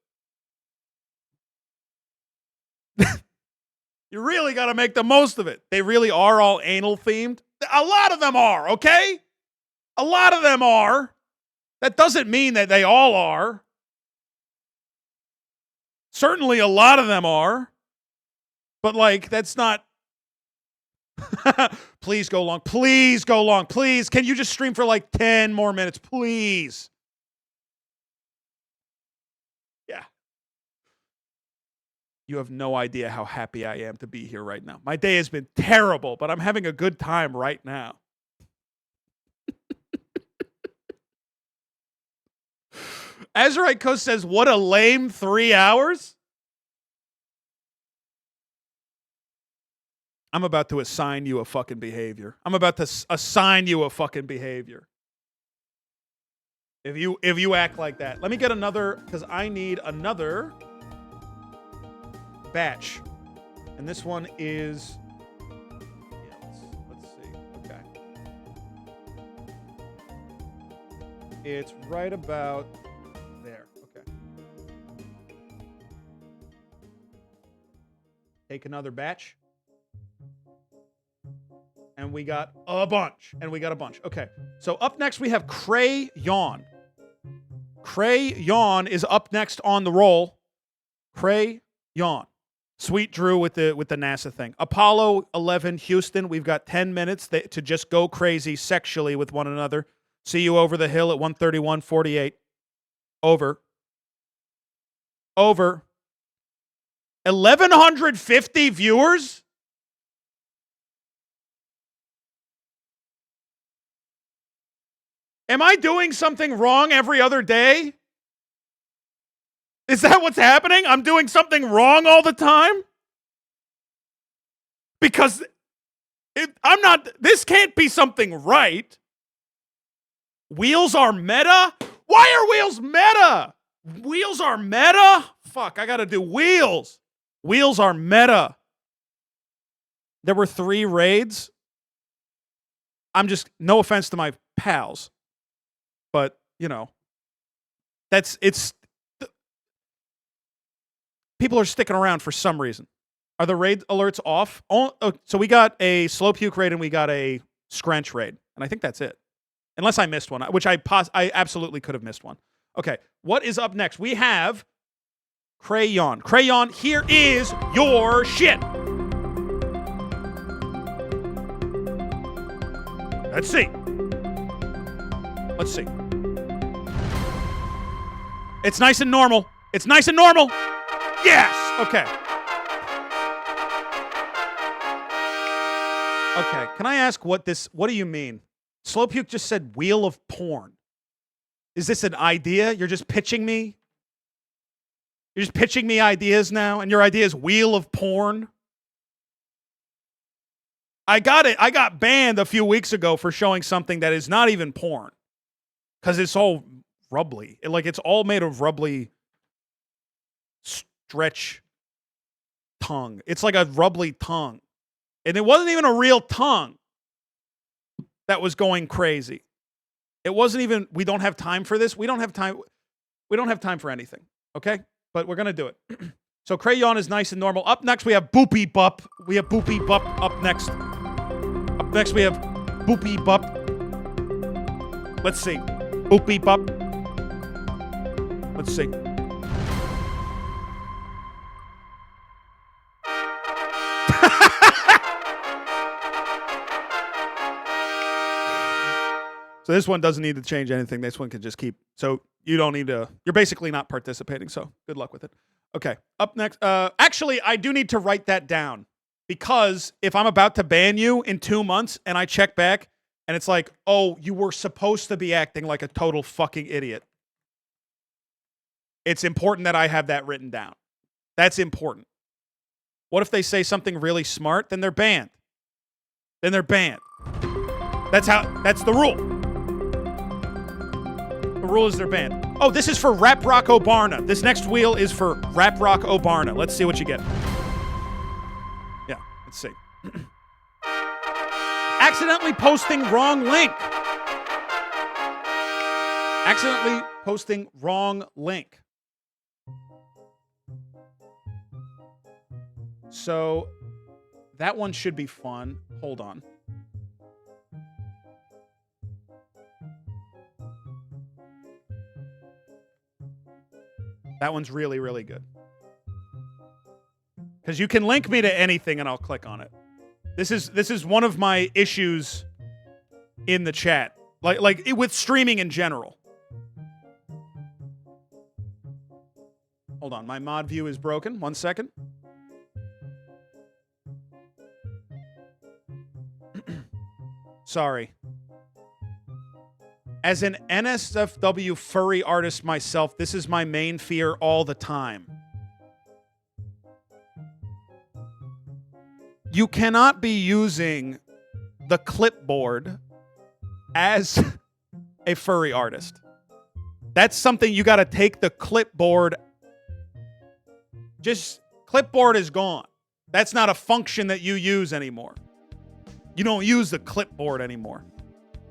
You really got to make the most of it. They really are all anal themed. A lot of them are, okay? A lot of them are. That doesn't mean that they all are. Certainly a lot of them are. But, like, that's not... Please go long. Please go long. Please. Can you just stream for like 10 more minutes? Please. Yeah. You have no idea how happy I am to be here right now. My day has been terrible, but I'm having a good time right now. Azurite Coast says, what a lame 3 hours. I'm about to assign you a fucking behavior. I'm about to assign you a fucking behavior. If you act like that. Let me get another, because I need another batch. And this one is... Yeah, let's see. Okay. It's right about there. Okay. Take another batch. And we got a bunch. Okay. So up next we have Crayon. Crayon is up next on the roll. Crayon. Sweet Drew with the NASA thing. Apollo 11 Houston. We've got 10 minutes to just go crazy sexually with one another. See you over the hill at 131:48. Over. 1,150 viewers? Am I doing something wrong every other day? Is that what's happening? I'm doing something wrong all the time? Because this can't be something right. Wheels are meta? Why are wheels meta? Wheels are meta? Fuck, I gotta do wheels. Wheels are meta. There were 3 raids. I'm just, no offense to my pals, but, you know, people are sticking around for some reason. Are the raid alerts off? So we got a slow puke raid and we got a scrunch raid. And I think that's it. Unless I missed one, which I absolutely could have missed one. Okay, what is up next? We have Crayon. Crayon, here is your shit. Let's see. Let's see. It's nice and normal. It's nice and normal. Yes. Okay. Okay. Can I ask what do you mean? Slowpuke just said wheel of porn. Is this an idea? You're just pitching me? You're just pitching me ideas now, and your idea is wheel of porn? I got it. I got banned a few weeks ago for showing something that is not even porn. Because it's all rubbly. It's all made of rubbly stretch tongue. It's like a rubbly tongue. And it wasn't even a real tongue that was going crazy. It wasn't even, we don't have time for this. We don't have time for anything. Okay? But we're going to do it. So Crayon is nice and normal. Up next, we have Boopy Bup. We have Boopy Bup up next. Up next, we have Boopy Bup. Let's see. Boopy Bup. Let's see. So this one doesn't need to change anything. This one can just keep. So you don't need to. You're basically not participating. So good luck with it. Okay. Up next. Actually, I do need to write that down because if I'm about to ban you in 2 months and I check back and it's like, oh, you were supposed to be acting like a total fucking idiot. It's important that I have that written down. That's important. What if they say something really smart? Then they're banned. Then they're banned. That's the rule. The rule is they're banned. Oh, this is for Rap Rock Obarna. This next wheel is for Rap Rock Obarna. Let's see what you get. Yeah, let's see. Accidentally posting wrong link. Accidentally posting wrong link. So that one should be fun. Hold on. That one's really, really good. Because you can link me to anything and I'll click on it. This is one of my issues in the chat. Like with streaming in general. Hold on, my mod view is broken. 1 second. Sorry. As an NSFW furry artist myself, this is my main fear all the time. You cannot be using the clipboard as a furry artist. That's something you got to take the clipboard. Just clipboard is gone. That's not a function that you use anymore. You don't use the clipboard anymore.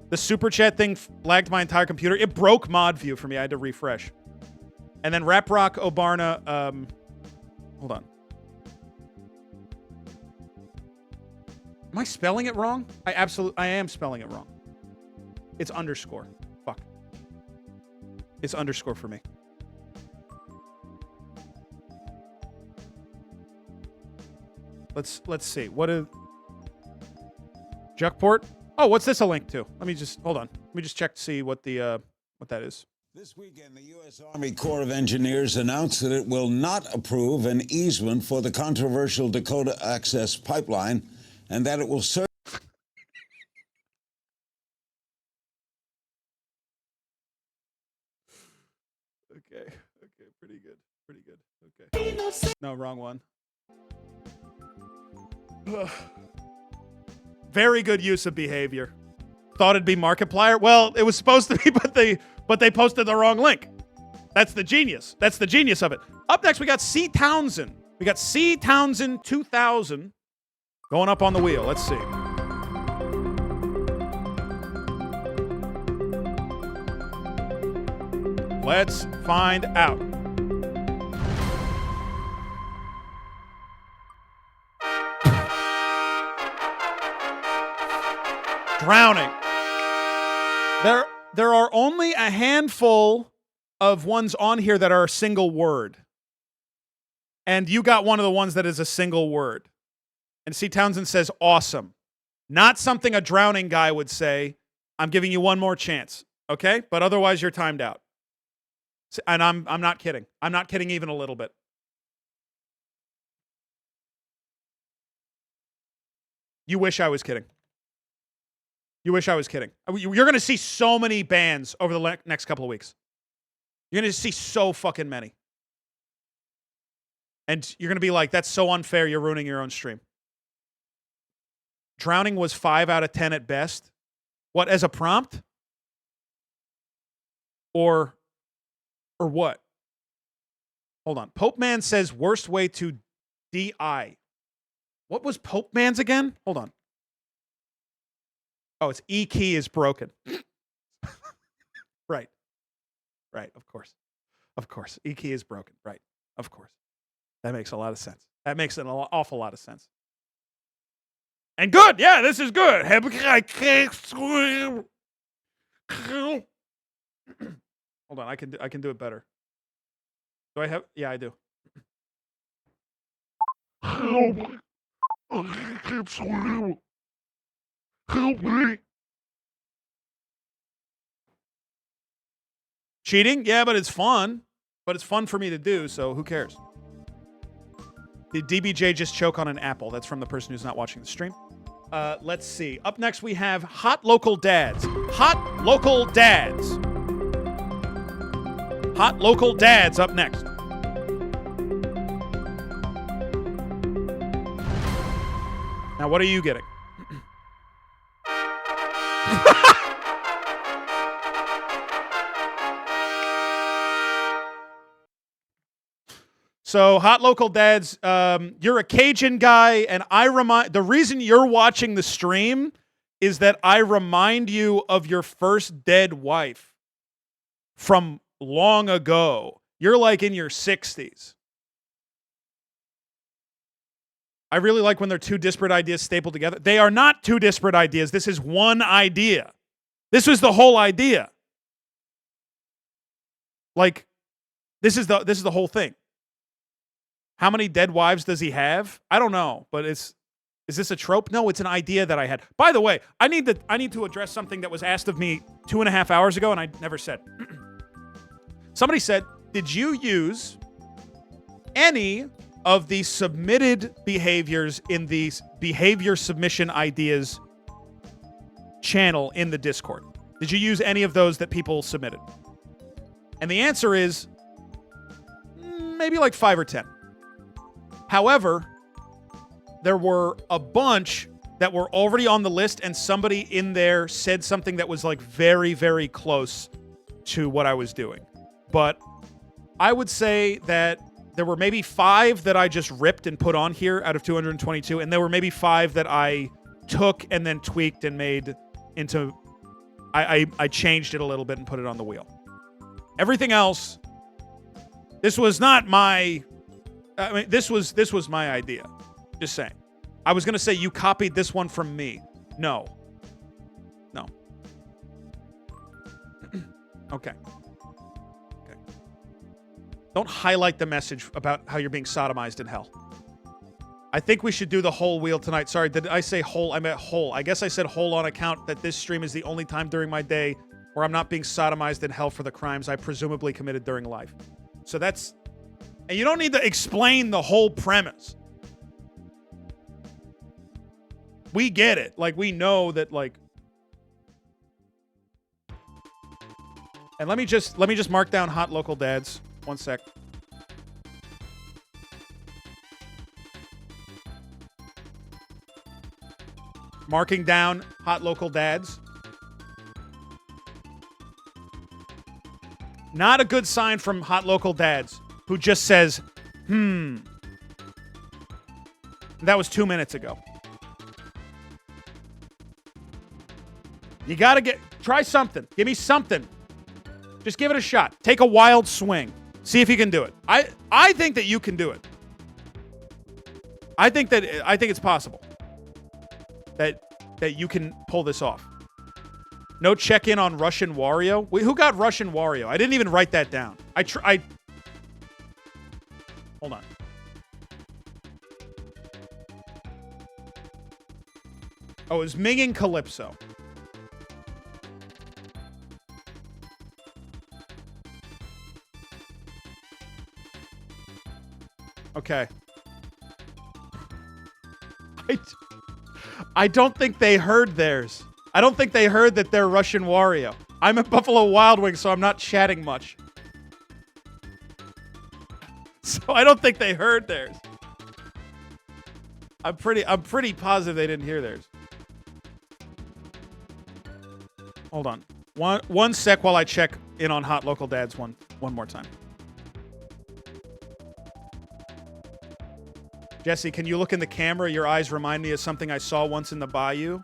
The super chat thing lagged my entire computer. It broke mod view for me. I had to refresh. And then Rap Rock Obarna. Hold on. Am I spelling it wrong? I am spelling it wrong. It's underscore. Fuck. It's underscore for me. Let's see. What is Juckport? Oh, what's this a link to? Let me just hold on. Let me just check to see what the what that is. This weekend, the U.S. Army Corps of Engineers announced that it will not approve an easement for the controversial Dakota Access Pipeline, and that it will serve. Okay, pretty good. Okay. No, wrong one. Ugh. Very good use of behavior. thought it'd be Markiplier. Well, it was supposed to be, but they posted the wrong link. That's the genius. That's the genius of it. Up next, we got C. Townsend. We got C. Townsend 2000 going up on the wheel. Let's see. Let's find out. Drowning. There are only a handful of ones on here that are a single word. And you got one of the ones that is a single word. And C. Townsend says, awesome. Not something a drowning guy would say. I'm giving you one more chance. Okay? But otherwise, you're timed out. And I'm not kidding. I'm not kidding even a little bit. You wish I was kidding. You wish I was kidding. You're going to see so many bans over the next couple of weeks. You're going to see so fucking many. And you're going to be like, that's so unfair. You're ruining your own stream. Drowning was 5 out of 10 at best. What, as a prompt? Or what? Hold on. Pope Man says worst way to DI. What was Pope Man's again? Hold on. Oh, it's E key is broken. Right. Right, of course. Of course. E key is broken. Right. Of course. That makes a lot of sense. That makes an awful lot of sense. And good. Yeah, this is good. Hold on, I can do it better. Do I have? Yeah, I do. Help me. Cheating? Yeah, but it's fun. But it's fun for me to do, so who cares? Did DBJ just choke on an apple? That's from the person who's not watching the stream. Let's see. Up next, we have Hot Local Dads. Hot Local Dads. Hot Local Dads up next. Now, what are you getting? So, Hot Local Dads, you're a Cajun guy, and the reason you're watching the stream is that I remind you of your first dead wife from long ago. You're like in your 60s. I really like when they're two disparate ideas stapled together. They are not two disparate ideas. This is one idea. This was the whole idea. Like, this is the whole thing. How many dead wives does he have? I don't know, but is this a trope? No, it's an idea that I had. By the way, I need to address something that was asked of me 2.5 hours ago, and I never said. Somebody said, did you use any of the submitted behaviors in the behavior submission ideas channel in the Discord? Did you use any of those that people submitted? And the answer is maybe like 5 or 10. However, there were a bunch that were already on the list, and somebody in there said something that was like very, very close to what I was doing. But I would say that there were maybe 5 that I just ripped and put on here out of 222, and there were maybe 5 that I took and then tweaked and made into... I changed it a little bit and put it on the wheel. Everything else, this was not my... I mean, this was my idea. Just saying. I was going to say you copied this one from me. No. No. Okay. Okay. Don't highlight the message about how you're being sodomized in hell. I think we should do the whole wheel tonight. Sorry, did I say whole? I meant whole. I guess I said whole on account that this stream is the only time during my day where I'm not being sodomized in hell for the crimes I presumably committed during life. So that's... And you don't need to explain the whole premise. We get it. Like, we know that, like... And let me just mark down Hot Local Dads. One sec. Marking down Hot Local Dads. Not a good sign from hot local dads who just says, That was 2 minutes ago. You gotta try something. Give me something. Just give it a shot. Take a wild swing. See if you can do it. I think that you can do it. I think it's possible that you can pull this off. No check-in on Russian Wario. Wait, who got Russian Wario? I didn't even write that down. Hold on. Oh, it was Minging Calypso. Okay. I don't think they heard theirs. I don't think they heard that they're Russian Wario. I'm at Buffalo Wild Wings, so I'm not chatting much. So I don't think they heard theirs. I'm pretty positive they didn't hear theirs. Hold on. One sec while I check in on Hot Local Dads one more time. Jesse, can you look in the camera? Your eyes remind me of something I saw once in the bayou.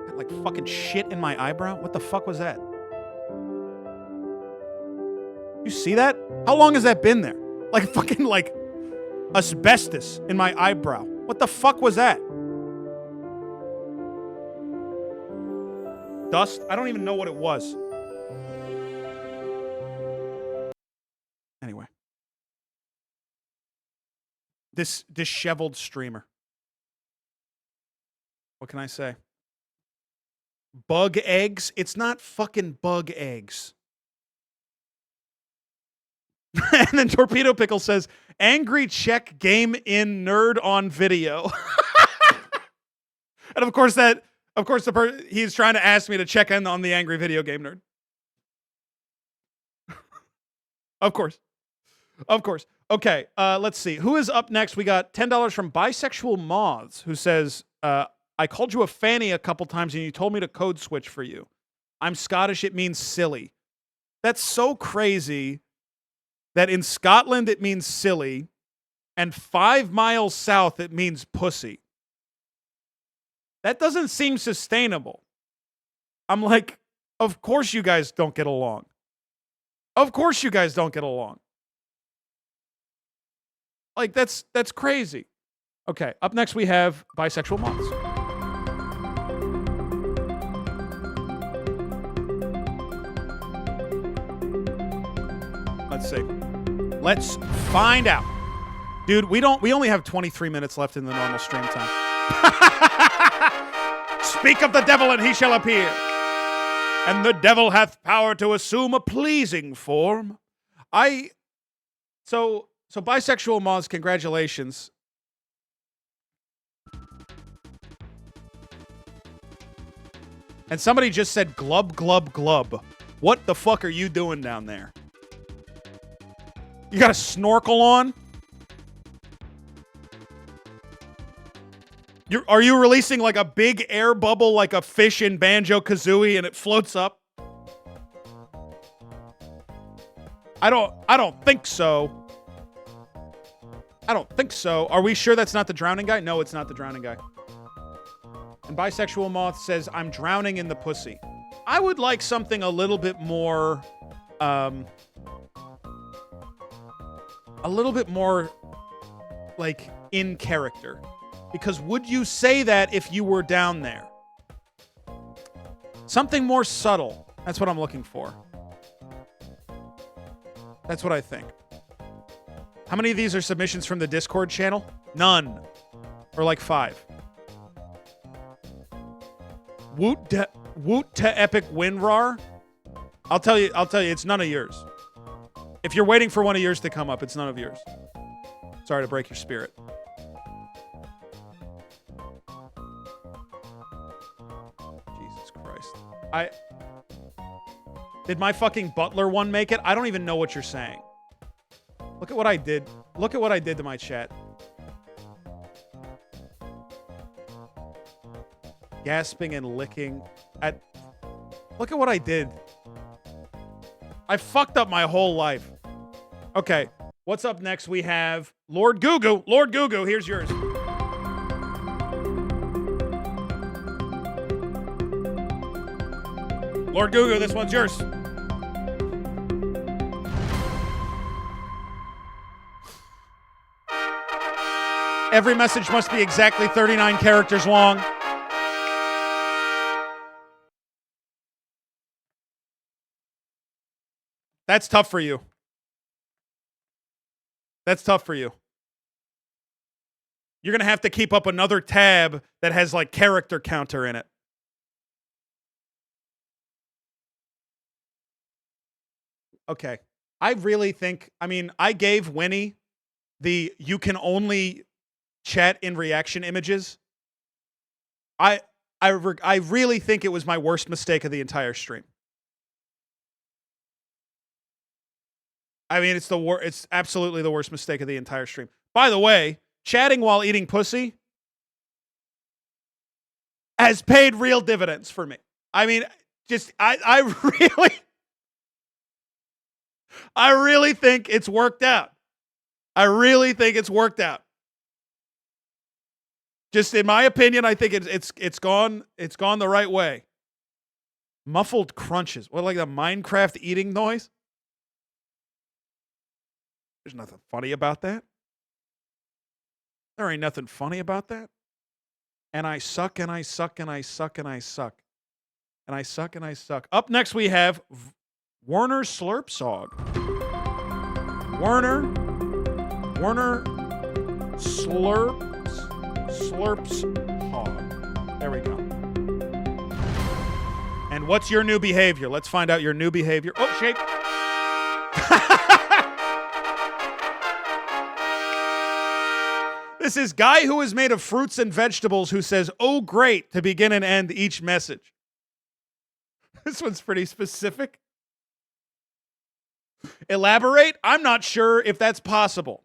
Got, like fucking shit in my eyebrow? What the fuck was that? You see that? How long has that been there? Like fucking like asbestos in my eyebrow. What the fuck was that? Dust? I don't even know what it was. Anyway. This disheveled streamer. What can I say? Bug eggs? It's not fucking bug eggs. And then Torpedo Pickle says, angry Czech game in nerd on video. And of course he's trying to ask me to check in on the angry video game nerd. Of course. Okay, let's see. Who is up next? We got $10 from Bisexual Moths, who says, I called you a fanny a couple times and you told me to code switch for you. I'm Scottish, it means silly. That's so crazy that in Scotland it means silly, and 5 miles south it means pussy. That doesn't seem sustainable. I'm like, of course you guys don't get along. Of course you guys don't get along. Like, that's crazy. Okay, up next we have Bisexual Moths. Let's see. Let's find out. Dude, we only have 23 minutes left in the normal stream time. Speak of the devil and he shall appear. And the devil hath power to assume a pleasing form. So Bisexual Moths, congratulations. And somebody just said glub, glub, glub. What the fuck are you doing down there? You got a snorkel on? Are you releasing like a big air bubble like a fish in Banjo-Kazooie and it floats up? I don't think so. I don't think so. Are we sure that's not the drowning guy? No, it's not the drowning guy. And Bisexual Moth says, I'm drowning in the pussy. I would like something a little bit more, like, in character. Because would you say that if you were down there? Something more subtle. That's what I'm looking for. That's what I think. How many of these are submissions from the Discord channel? None. Or like 5. Woot to epic WinRAR. I'll tell you, it's none of yours. If you're waiting for one of yours to come up, it's none of yours. Sorry to break your spirit. Jesus Christ. Did my fucking butler one make it? I don't even know what you're saying. Look at what I did. Look at what I did to my chat. Gasping and licking at... Look at what I did. I fucked up my whole life. Okay, what's up next? We have Lord Gugu. Lord Gugu, here's yours. Lord Gugu, this one's yours. Every message must be exactly 39 characters long. That's tough for you. That's tough for you. You're going to have to keep up another tab that has like character counter in it. Okay. I really think, I mean, I gave Winnie the you can only chat in reaction images. I really think it was my worst mistake of the entire stream. I mean, it's absolutely the worst mistake of the entire stream. By the way, chatting while eating pussy has paid real dividends for me. I mean, just I really think it's worked out. I really think it's worked out. Just in my opinion, I think it's gone the right way. Muffled crunches. What, like the Minecraft eating noise? There's nothing funny about that. There ain't nothing funny about that. And I suck, and I suck, and I suck, and I suck. And I suck, and I suck. Up next we have Werner Slurpsog. Werner Slurps Hog. There we go. And what's your new behavior? Let's find out your new behavior. Oh, shape. This is guy who is made of fruits and vegetables who says, "Oh, great," to begin and end each message. This one's pretty specific. Elaborate? I'm not sure if that's possible.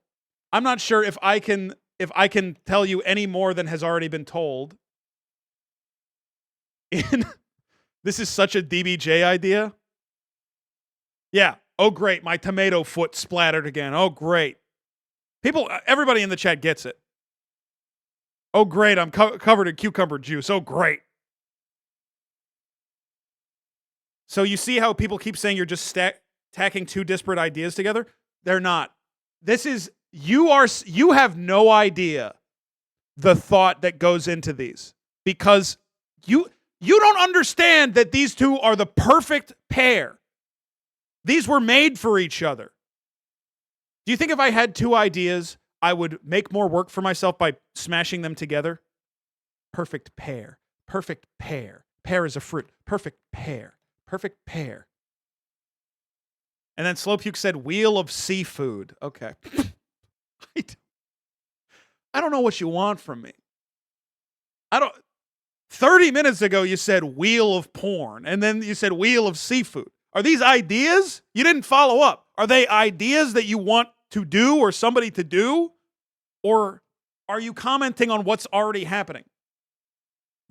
I'm not sure if I can tell you any more than has already been told. This is such a DBJ idea. Yeah. Oh, great. My tomato foot splattered again. Oh, great. Everybody in the chat gets it. Oh, great. I'm covered in cucumber juice. Oh, great. So you see how people keep saying you're just tacking two disparate ideas together? They're not. This is, you have no idea the thought that goes into these, because you don't understand that these two are the perfect pair. These were made for each other. Do you think if I had two ideas, I would make more work for myself by smashing them together? Perfect pair. Perfect pair. Pear is a fruit. Perfect pair. Perfect pair. And then Slowpuke said, wheel of seafood. Okay. I don't know what you want from me. 30 minutes ago, you said wheel of porn. And then you said wheel of seafood. Are these ideas? You didn't follow up. Are they ideas that you want to do or somebody to do? Or are you commenting on what's already happening?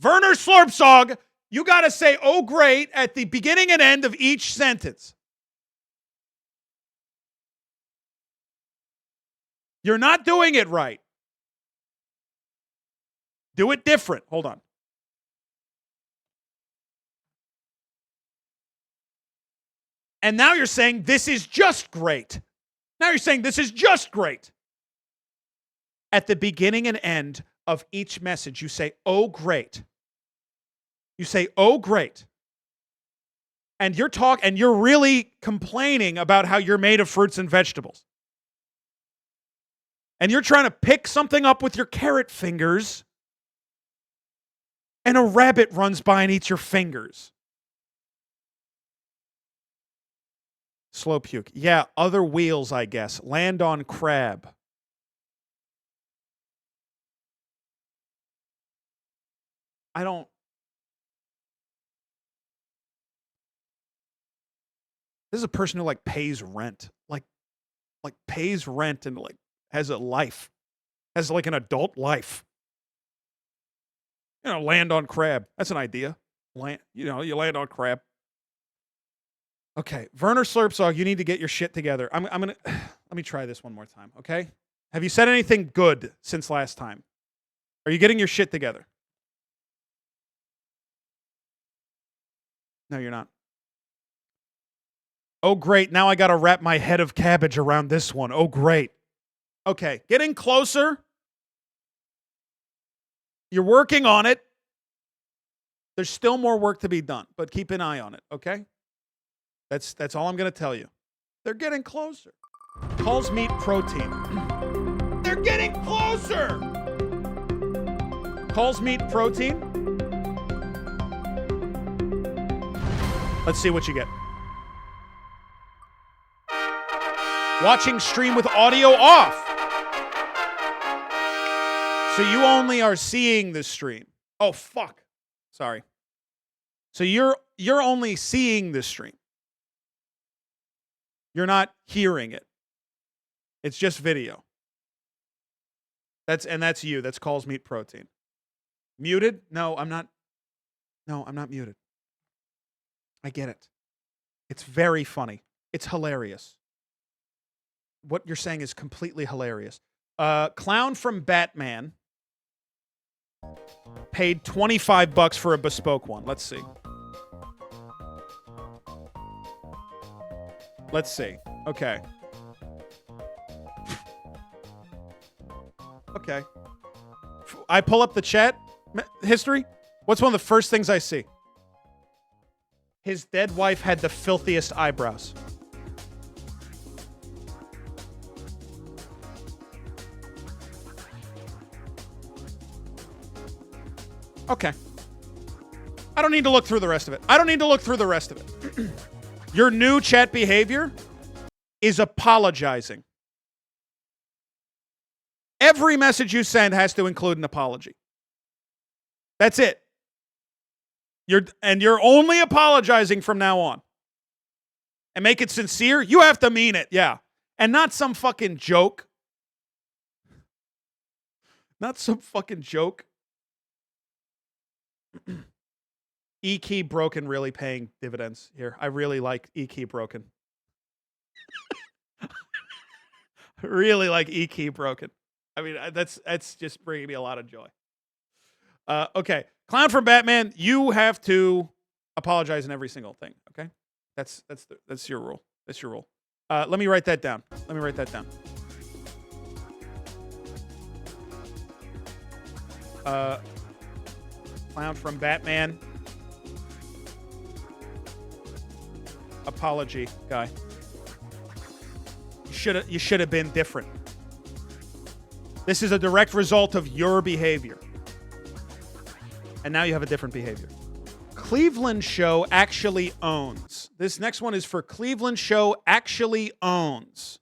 Werner Slurpsog, you got to say, oh, great, at the beginning and end of each sentence. You're not doing it right. Do it different. Hold on. And now you're saying this is just great. Now you're saying this is just great. At the beginning and end of each message, you say, oh, great. You say, oh, great. And you're really complaining about how you're made of fruits and vegetables. And you're trying to pick something up with your carrot fingers, and a rabbit runs by and eats your fingers. Slowpuke. Yeah, other wheels, I guess. Land on crab. This is a person who like pays rent. Like pays rent and like has a life. Has like an adult life. Land on crab. That's an idea. You land on crab. Okay, Werner Slurpsog, you need to get your shit together. I'm gonna let me try this one more time, okay? Have you said anything good since last time? Are you getting your shit together? No, you're not. Oh, great. Now I got to wrap my head of cabbage around this one. Oh, great. Okay, getting closer. You're working on it. There's still more work to be done, but keep an eye on it, okay? That's all I'm going to tell you. They're getting closer. Calls meat protein. They're getting closer. Calls meat protein. Let's see what you get. Watching stream with audio off. So you only are seeing the stream. Oh, fuck. Sorry. So you're only seeing the stream. You're not hearing it. It's just video. That's you. That's calls meat protein. Muted? No, I'm not. No, I'm not muted. I get it. It's very funny. It's hilarious. What you're saying is completely hilarious. Clown from Batman paid $25 for a bespoke one. Let's see. Let's see. Okay. Okay. I pull up the chat history. What's one of the first things I see? His dead wife had the filthiest eyebrows. Okay. I don't need to look through the rest of it. Your new chat behavior is apologizing. Every message you send has to include an apology. That's it. You're only apologizing from now on. And make it sincere. You have to mean it, yeah. And not some fucking joke. Not some fucking joke. E-key broken really paying dividends here. I really like E-key broken. Really like E-key broken. I mean, that's just bringing me a lot of joy. Okay. Clown from Batman, you have to apologize in every single thing, okay? That's your rule. That's your rule. Let me write that down. Clown from Batman. Apology, guy. You should have been different. This is a direct result of your behavior. And now you have a different behavior. Cleveland Show actually owns. This next one is for Cleveland Show actually owns.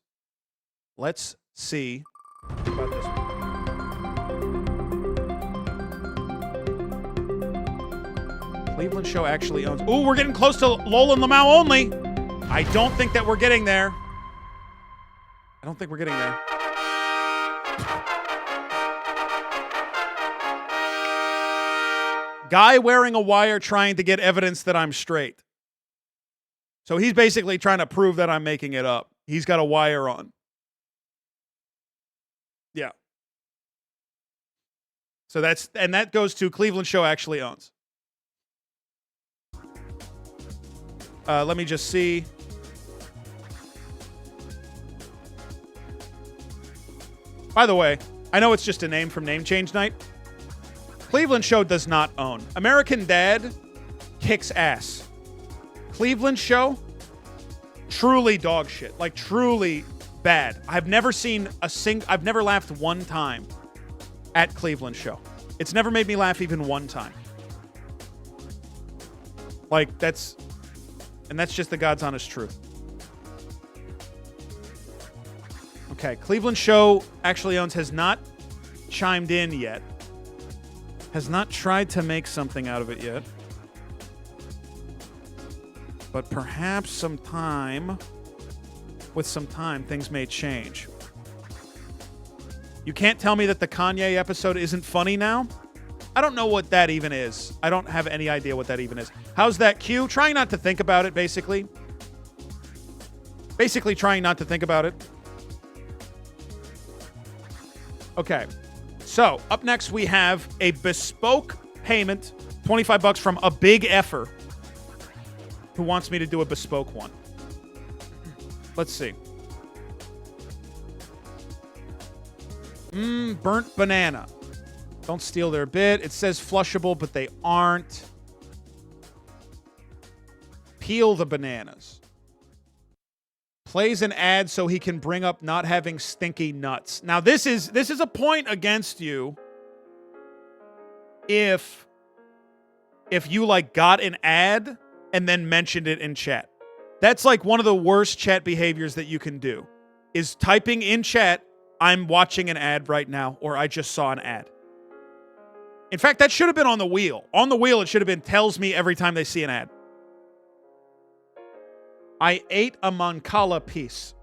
Let's see about this one. Cleveland Show actually owns. Ooh, we're getting close to Lol and Lamau only. I don't think that we're getting there. Guy wearing a wire trying to get evidence that I'm straight. So he's basically trying to prove that I'm making it up. He's got a wire on. Yeah. So that goes to Cleveland Show actually owns. Let me just see. By the way, I know it's just a name from Name Change Night. Cleveland Show does not own. American Dad kicks ass. Cleveland Show, truly dog shit. Like, truly bad. I've never laughed one time at Cleveland Show. It's never made me laugh even one time. Like, that's just the God's honest truth. Okay, Cleveland Show actually owns has not chimed in yet. Has not tried to make something out of it yet. But perhaps with some time, things may change. You can't tell me that the Kanye episode isn't funny now? I don't know what that even is. I don't have any idea what that even is. How's that Q? Trying not to think about it, basically. Basically trying not to think about it. Okay. So, up next we have a bespoke payment, 25 bucks from a big effer who wants me to do a bespoke one. Let's see. Burnt banana. Don't steal their bit. It says flushable, but they aren't. Peel the bananas. Plays an ad so he can bring up not having stinky nuts. Now this is a point against you if you like got an ad and then mentioned it in chat. That's like one of the worst chat behaviors that you can do, is typing in chat, I'm watching an ad right now, or I just saw an ad. In fact, that should have been on the wheel. On the wheel, it should have been tells me every time they see an ad. I ate a mancala piece.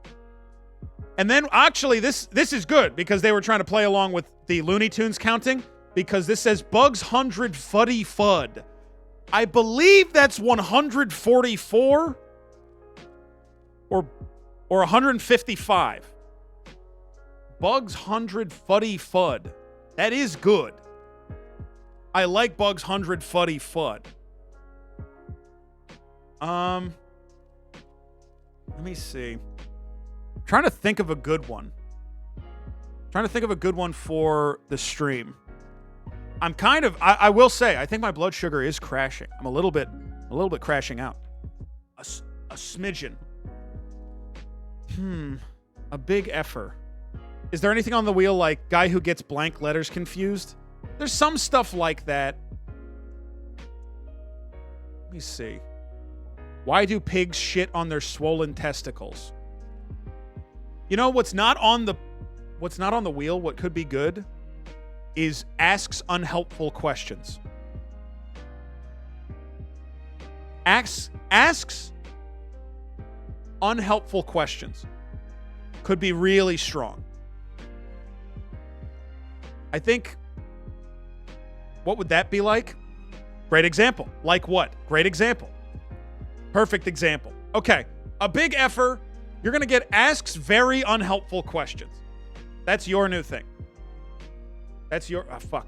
And then, actually, this is good, because they were trying to play along with the Looney Tunes counting, because this says Bugs 100 Fuddy Fud. I believe that's 144 or 155. Bugs 100 Fuddy Fud. That is good. I like Bugs 100 Fuddy Fud. Let me see. I'm trying to think of a good one. For the stream. I will say, I think my blood sugar is crashing. I'm a little bit crashing out. A smidgen. A big effer. Is there anything on the wheel like guy who gets blank letters confused? There's some stuff like that. Let me see. Why do pigs shit on their swollen testicles? You know what's not on the wheel, what could be good, is asks unhelpful questions. Asks unhelpful questions could be really strong. I think, what would that be like? Great example. Like what? Great example. Perfect example. Okay, a big effer. You're going to get asks very unhelpful questions. That's your new thing. That's your... Ah, fuck.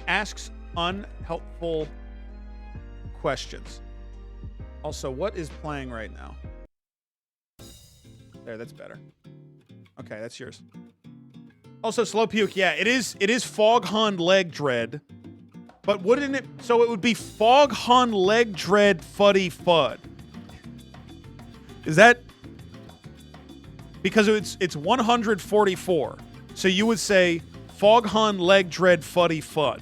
Asks unhelpful questions. Also, what is playing right now? There, that's better. Okay, that's yours. Also, slow puke. Yeah, it is Foghorn Leg Dread. But wouldn't it... So it would be Foghorn Leg Dread Fuddy Fud. Is that... Because it's 144. So you would say Foghorn Leg Dread Fuddy Fud.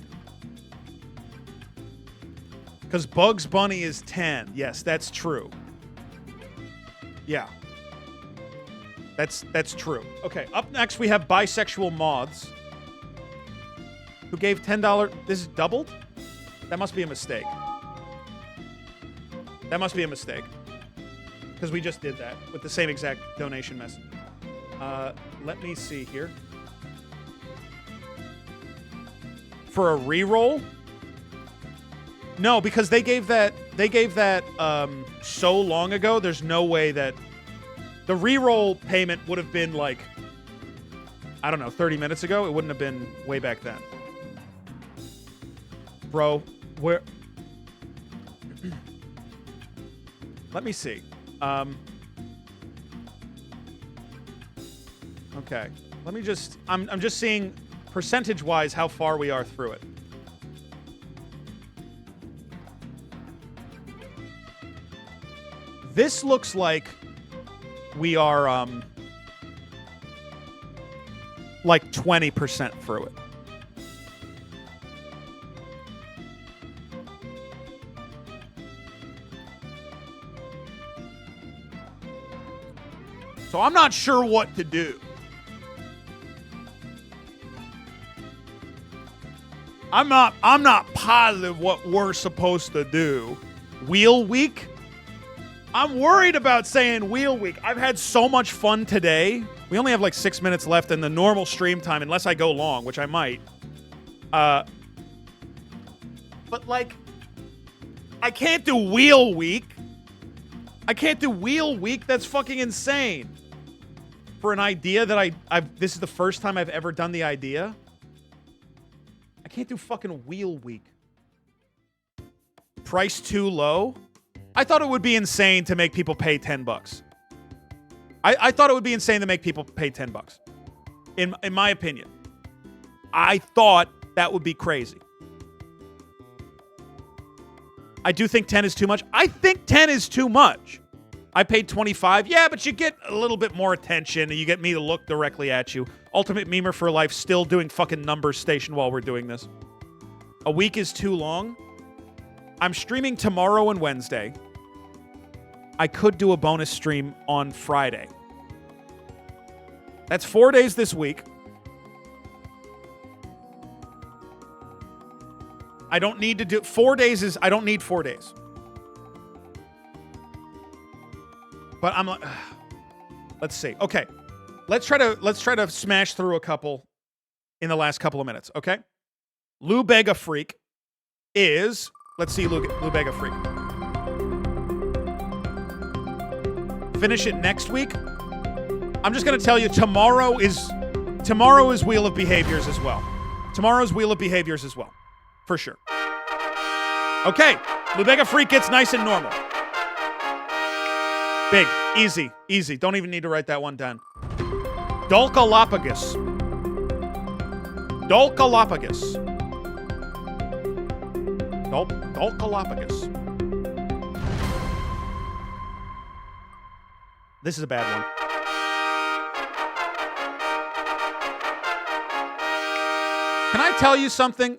Because Bugs Bunny is 10. Yes, that's true. Yeah. That's true. Okay, up next we have Bisexual Moths, who gave $10. This is doubled? That must be a mistake. That must be a mistake. Because we just did that with the same exact donation message. Let me see here. For a reroll? No, because they gave that so long ago, there's no way that the reroll payment would have been like, I don't know, 30 minutes ago. It wouldn't have been way back then. Bro, where... Let me see. Okay. Let me just... I'm just seeing percentage-wise how far we are through it. This looks like we are, like 20% through it. So I'm not sure what to do. I'm not positive what we're supposed to do. Wheel week? I'm worried about saying wheel week. I've had so much fun today. We only have like 6 minutes left in the normal stream time, unless I go long, which I might. But like, I can't do wheel week. I can't do wheel week. That's fucking insane. For an idea that this is the first time I've ever done the idea. I can't do fucking wheel week. Price too low? I thought it would be insane to make people pay $10. I thought it would be insane to make people pay $10. In my opinion. I thought that would be crazy. I do think 10 is too much. I think 10 is too much. I paid 25. Yeah, but you get a little bit more attention and you get me to look directly at you. Ultimate Memer for Life still doing fucking numbers station while we're doing this. A week is too long. I'm streaming tomorrow and Wednesday. I could do a bonus stream on Friday. That's 4 days this week. I don't need to do 4 days. I don't need 4 days. But I'm like, let's see. Okay, let's try to smash through a couple in the last couple of minutes. Okay, Lou Bega Freak is. Let's see, Lou Bega Freak. Finish it next week. I'm just gonna tell you, tomorrow is Wheel of Behaviors as well. Tomorrow's Wheel of Behaviors as well, for sure. Okay, Lou Bega Freak gets nice and normal. Big, easy. Don't even need to write that one down. Dolkalophagus. Dolkalophagus. This is a bad one. Can I tell you something?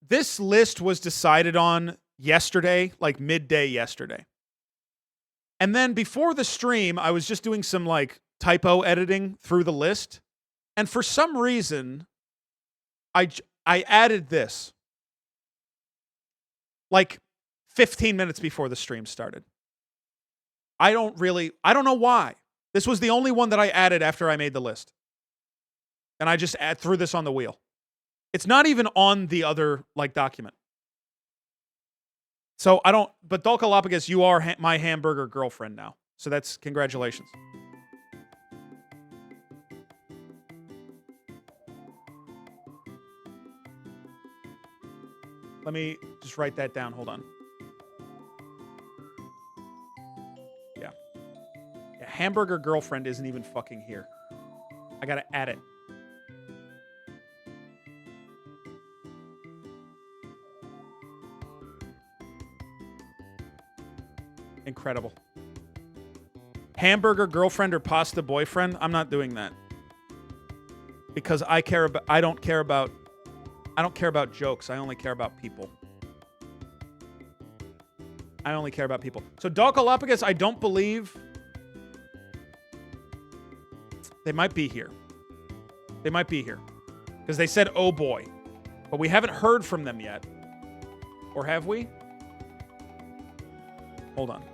This list was decided on yesterday, like midday yesterday. And then before the stream, I was just doing some like typo editing through the list. And for some reason, I added this like 15 minutes before the stream started. I don't know why. This was the only one that I added after I made the list. And I just threw this on the wheel. It's not even on the other like document. So I don't, but Dolkalophagus, you are my hamburger girlfriend now. So that's, congratulations. Let me just write that down. Hold on. Yeah. Hamburger girlfriend isn't even fucking here. I gotta add it. Incredible. Hamburger girlfriend or pasta boyfriend? I'm not doing that. Because I don't care about jokes. I only care about people. So Dolkalophagus, I don't believe they might be here. Because they said, oh boy. But we haven't heard from them yet. Or have we? Hold on.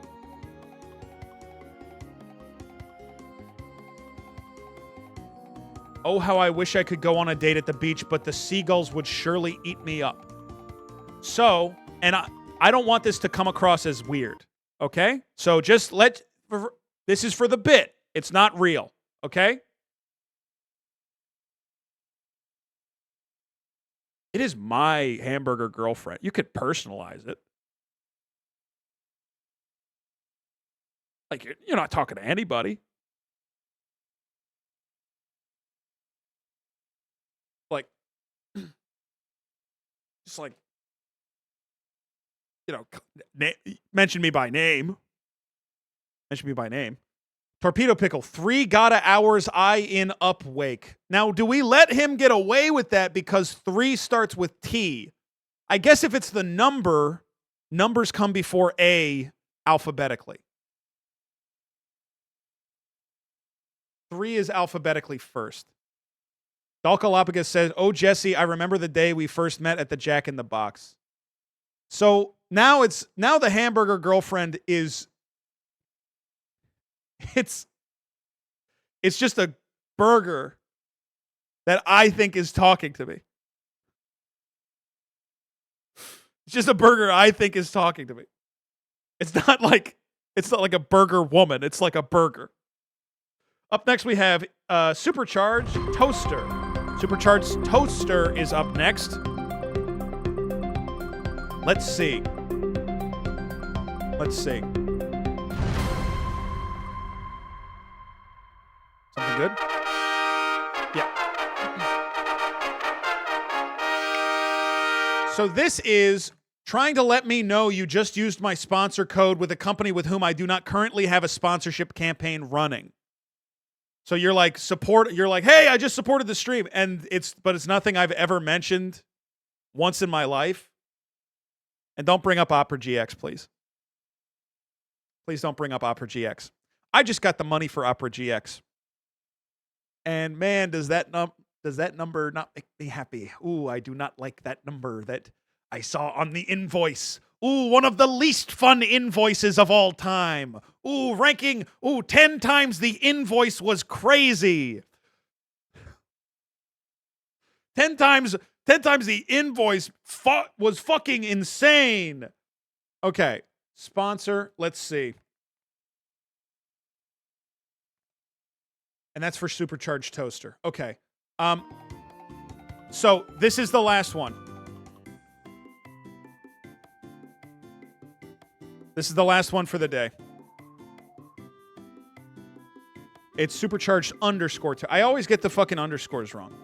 Oh, how I wish I could go on a date at the beach, but the seagulls would surely eat me up. So, and I don't want this to come across as weird, okay? So just this is for the bit. It's not real, okay? It is my hamburger girlfriend. You could personalize it. Like, you're not talking to anybody. Like, just like, mention me by name. Torpedo Pickle, 3 gotta hours I in up wake. Now, do we let him get away with that because 3 starts with T? I guess if it's the number, numbers come before A alphabetically. 3 is alphabetically first. Dolkalophagus says, oh, Jesse, I remember the day we first met at the Jack in the Box. So now the hamburger girlfriend is it's just a burger that I think is talking to me. It's just a burger I think is talking to me. It's not like a burger woman. It's like a burger. Up next we have Supercharged Toaster. Supercharged Toaster is up next. Let's see. Something good? Yeah. So this is trying to let me know you just used my sponsor code with a company with whom I do not currently have a sponsorship campaign running. So you're like, hey, I just supported the stream. And it's nothing I've ever mentioned once in my life. And don't bring up Opera GX, please. Please don't bring up Opera GX. I just got the money for Opera GX. And man, does that number not make me happy? Ooh, I do not like that number that I saw on the invoice. Ooh, one of the least fun invoices of all time. Ooh, ranking, 10 times the invoice was crazy. 10 times the invoice was fucking insane. Okay, sponsor, let's see. And that's for Supercharged Toaster. Okay. So this is the last one. This is the last one for the day. It's Supercharged _. I always get the fucking underscores wrong.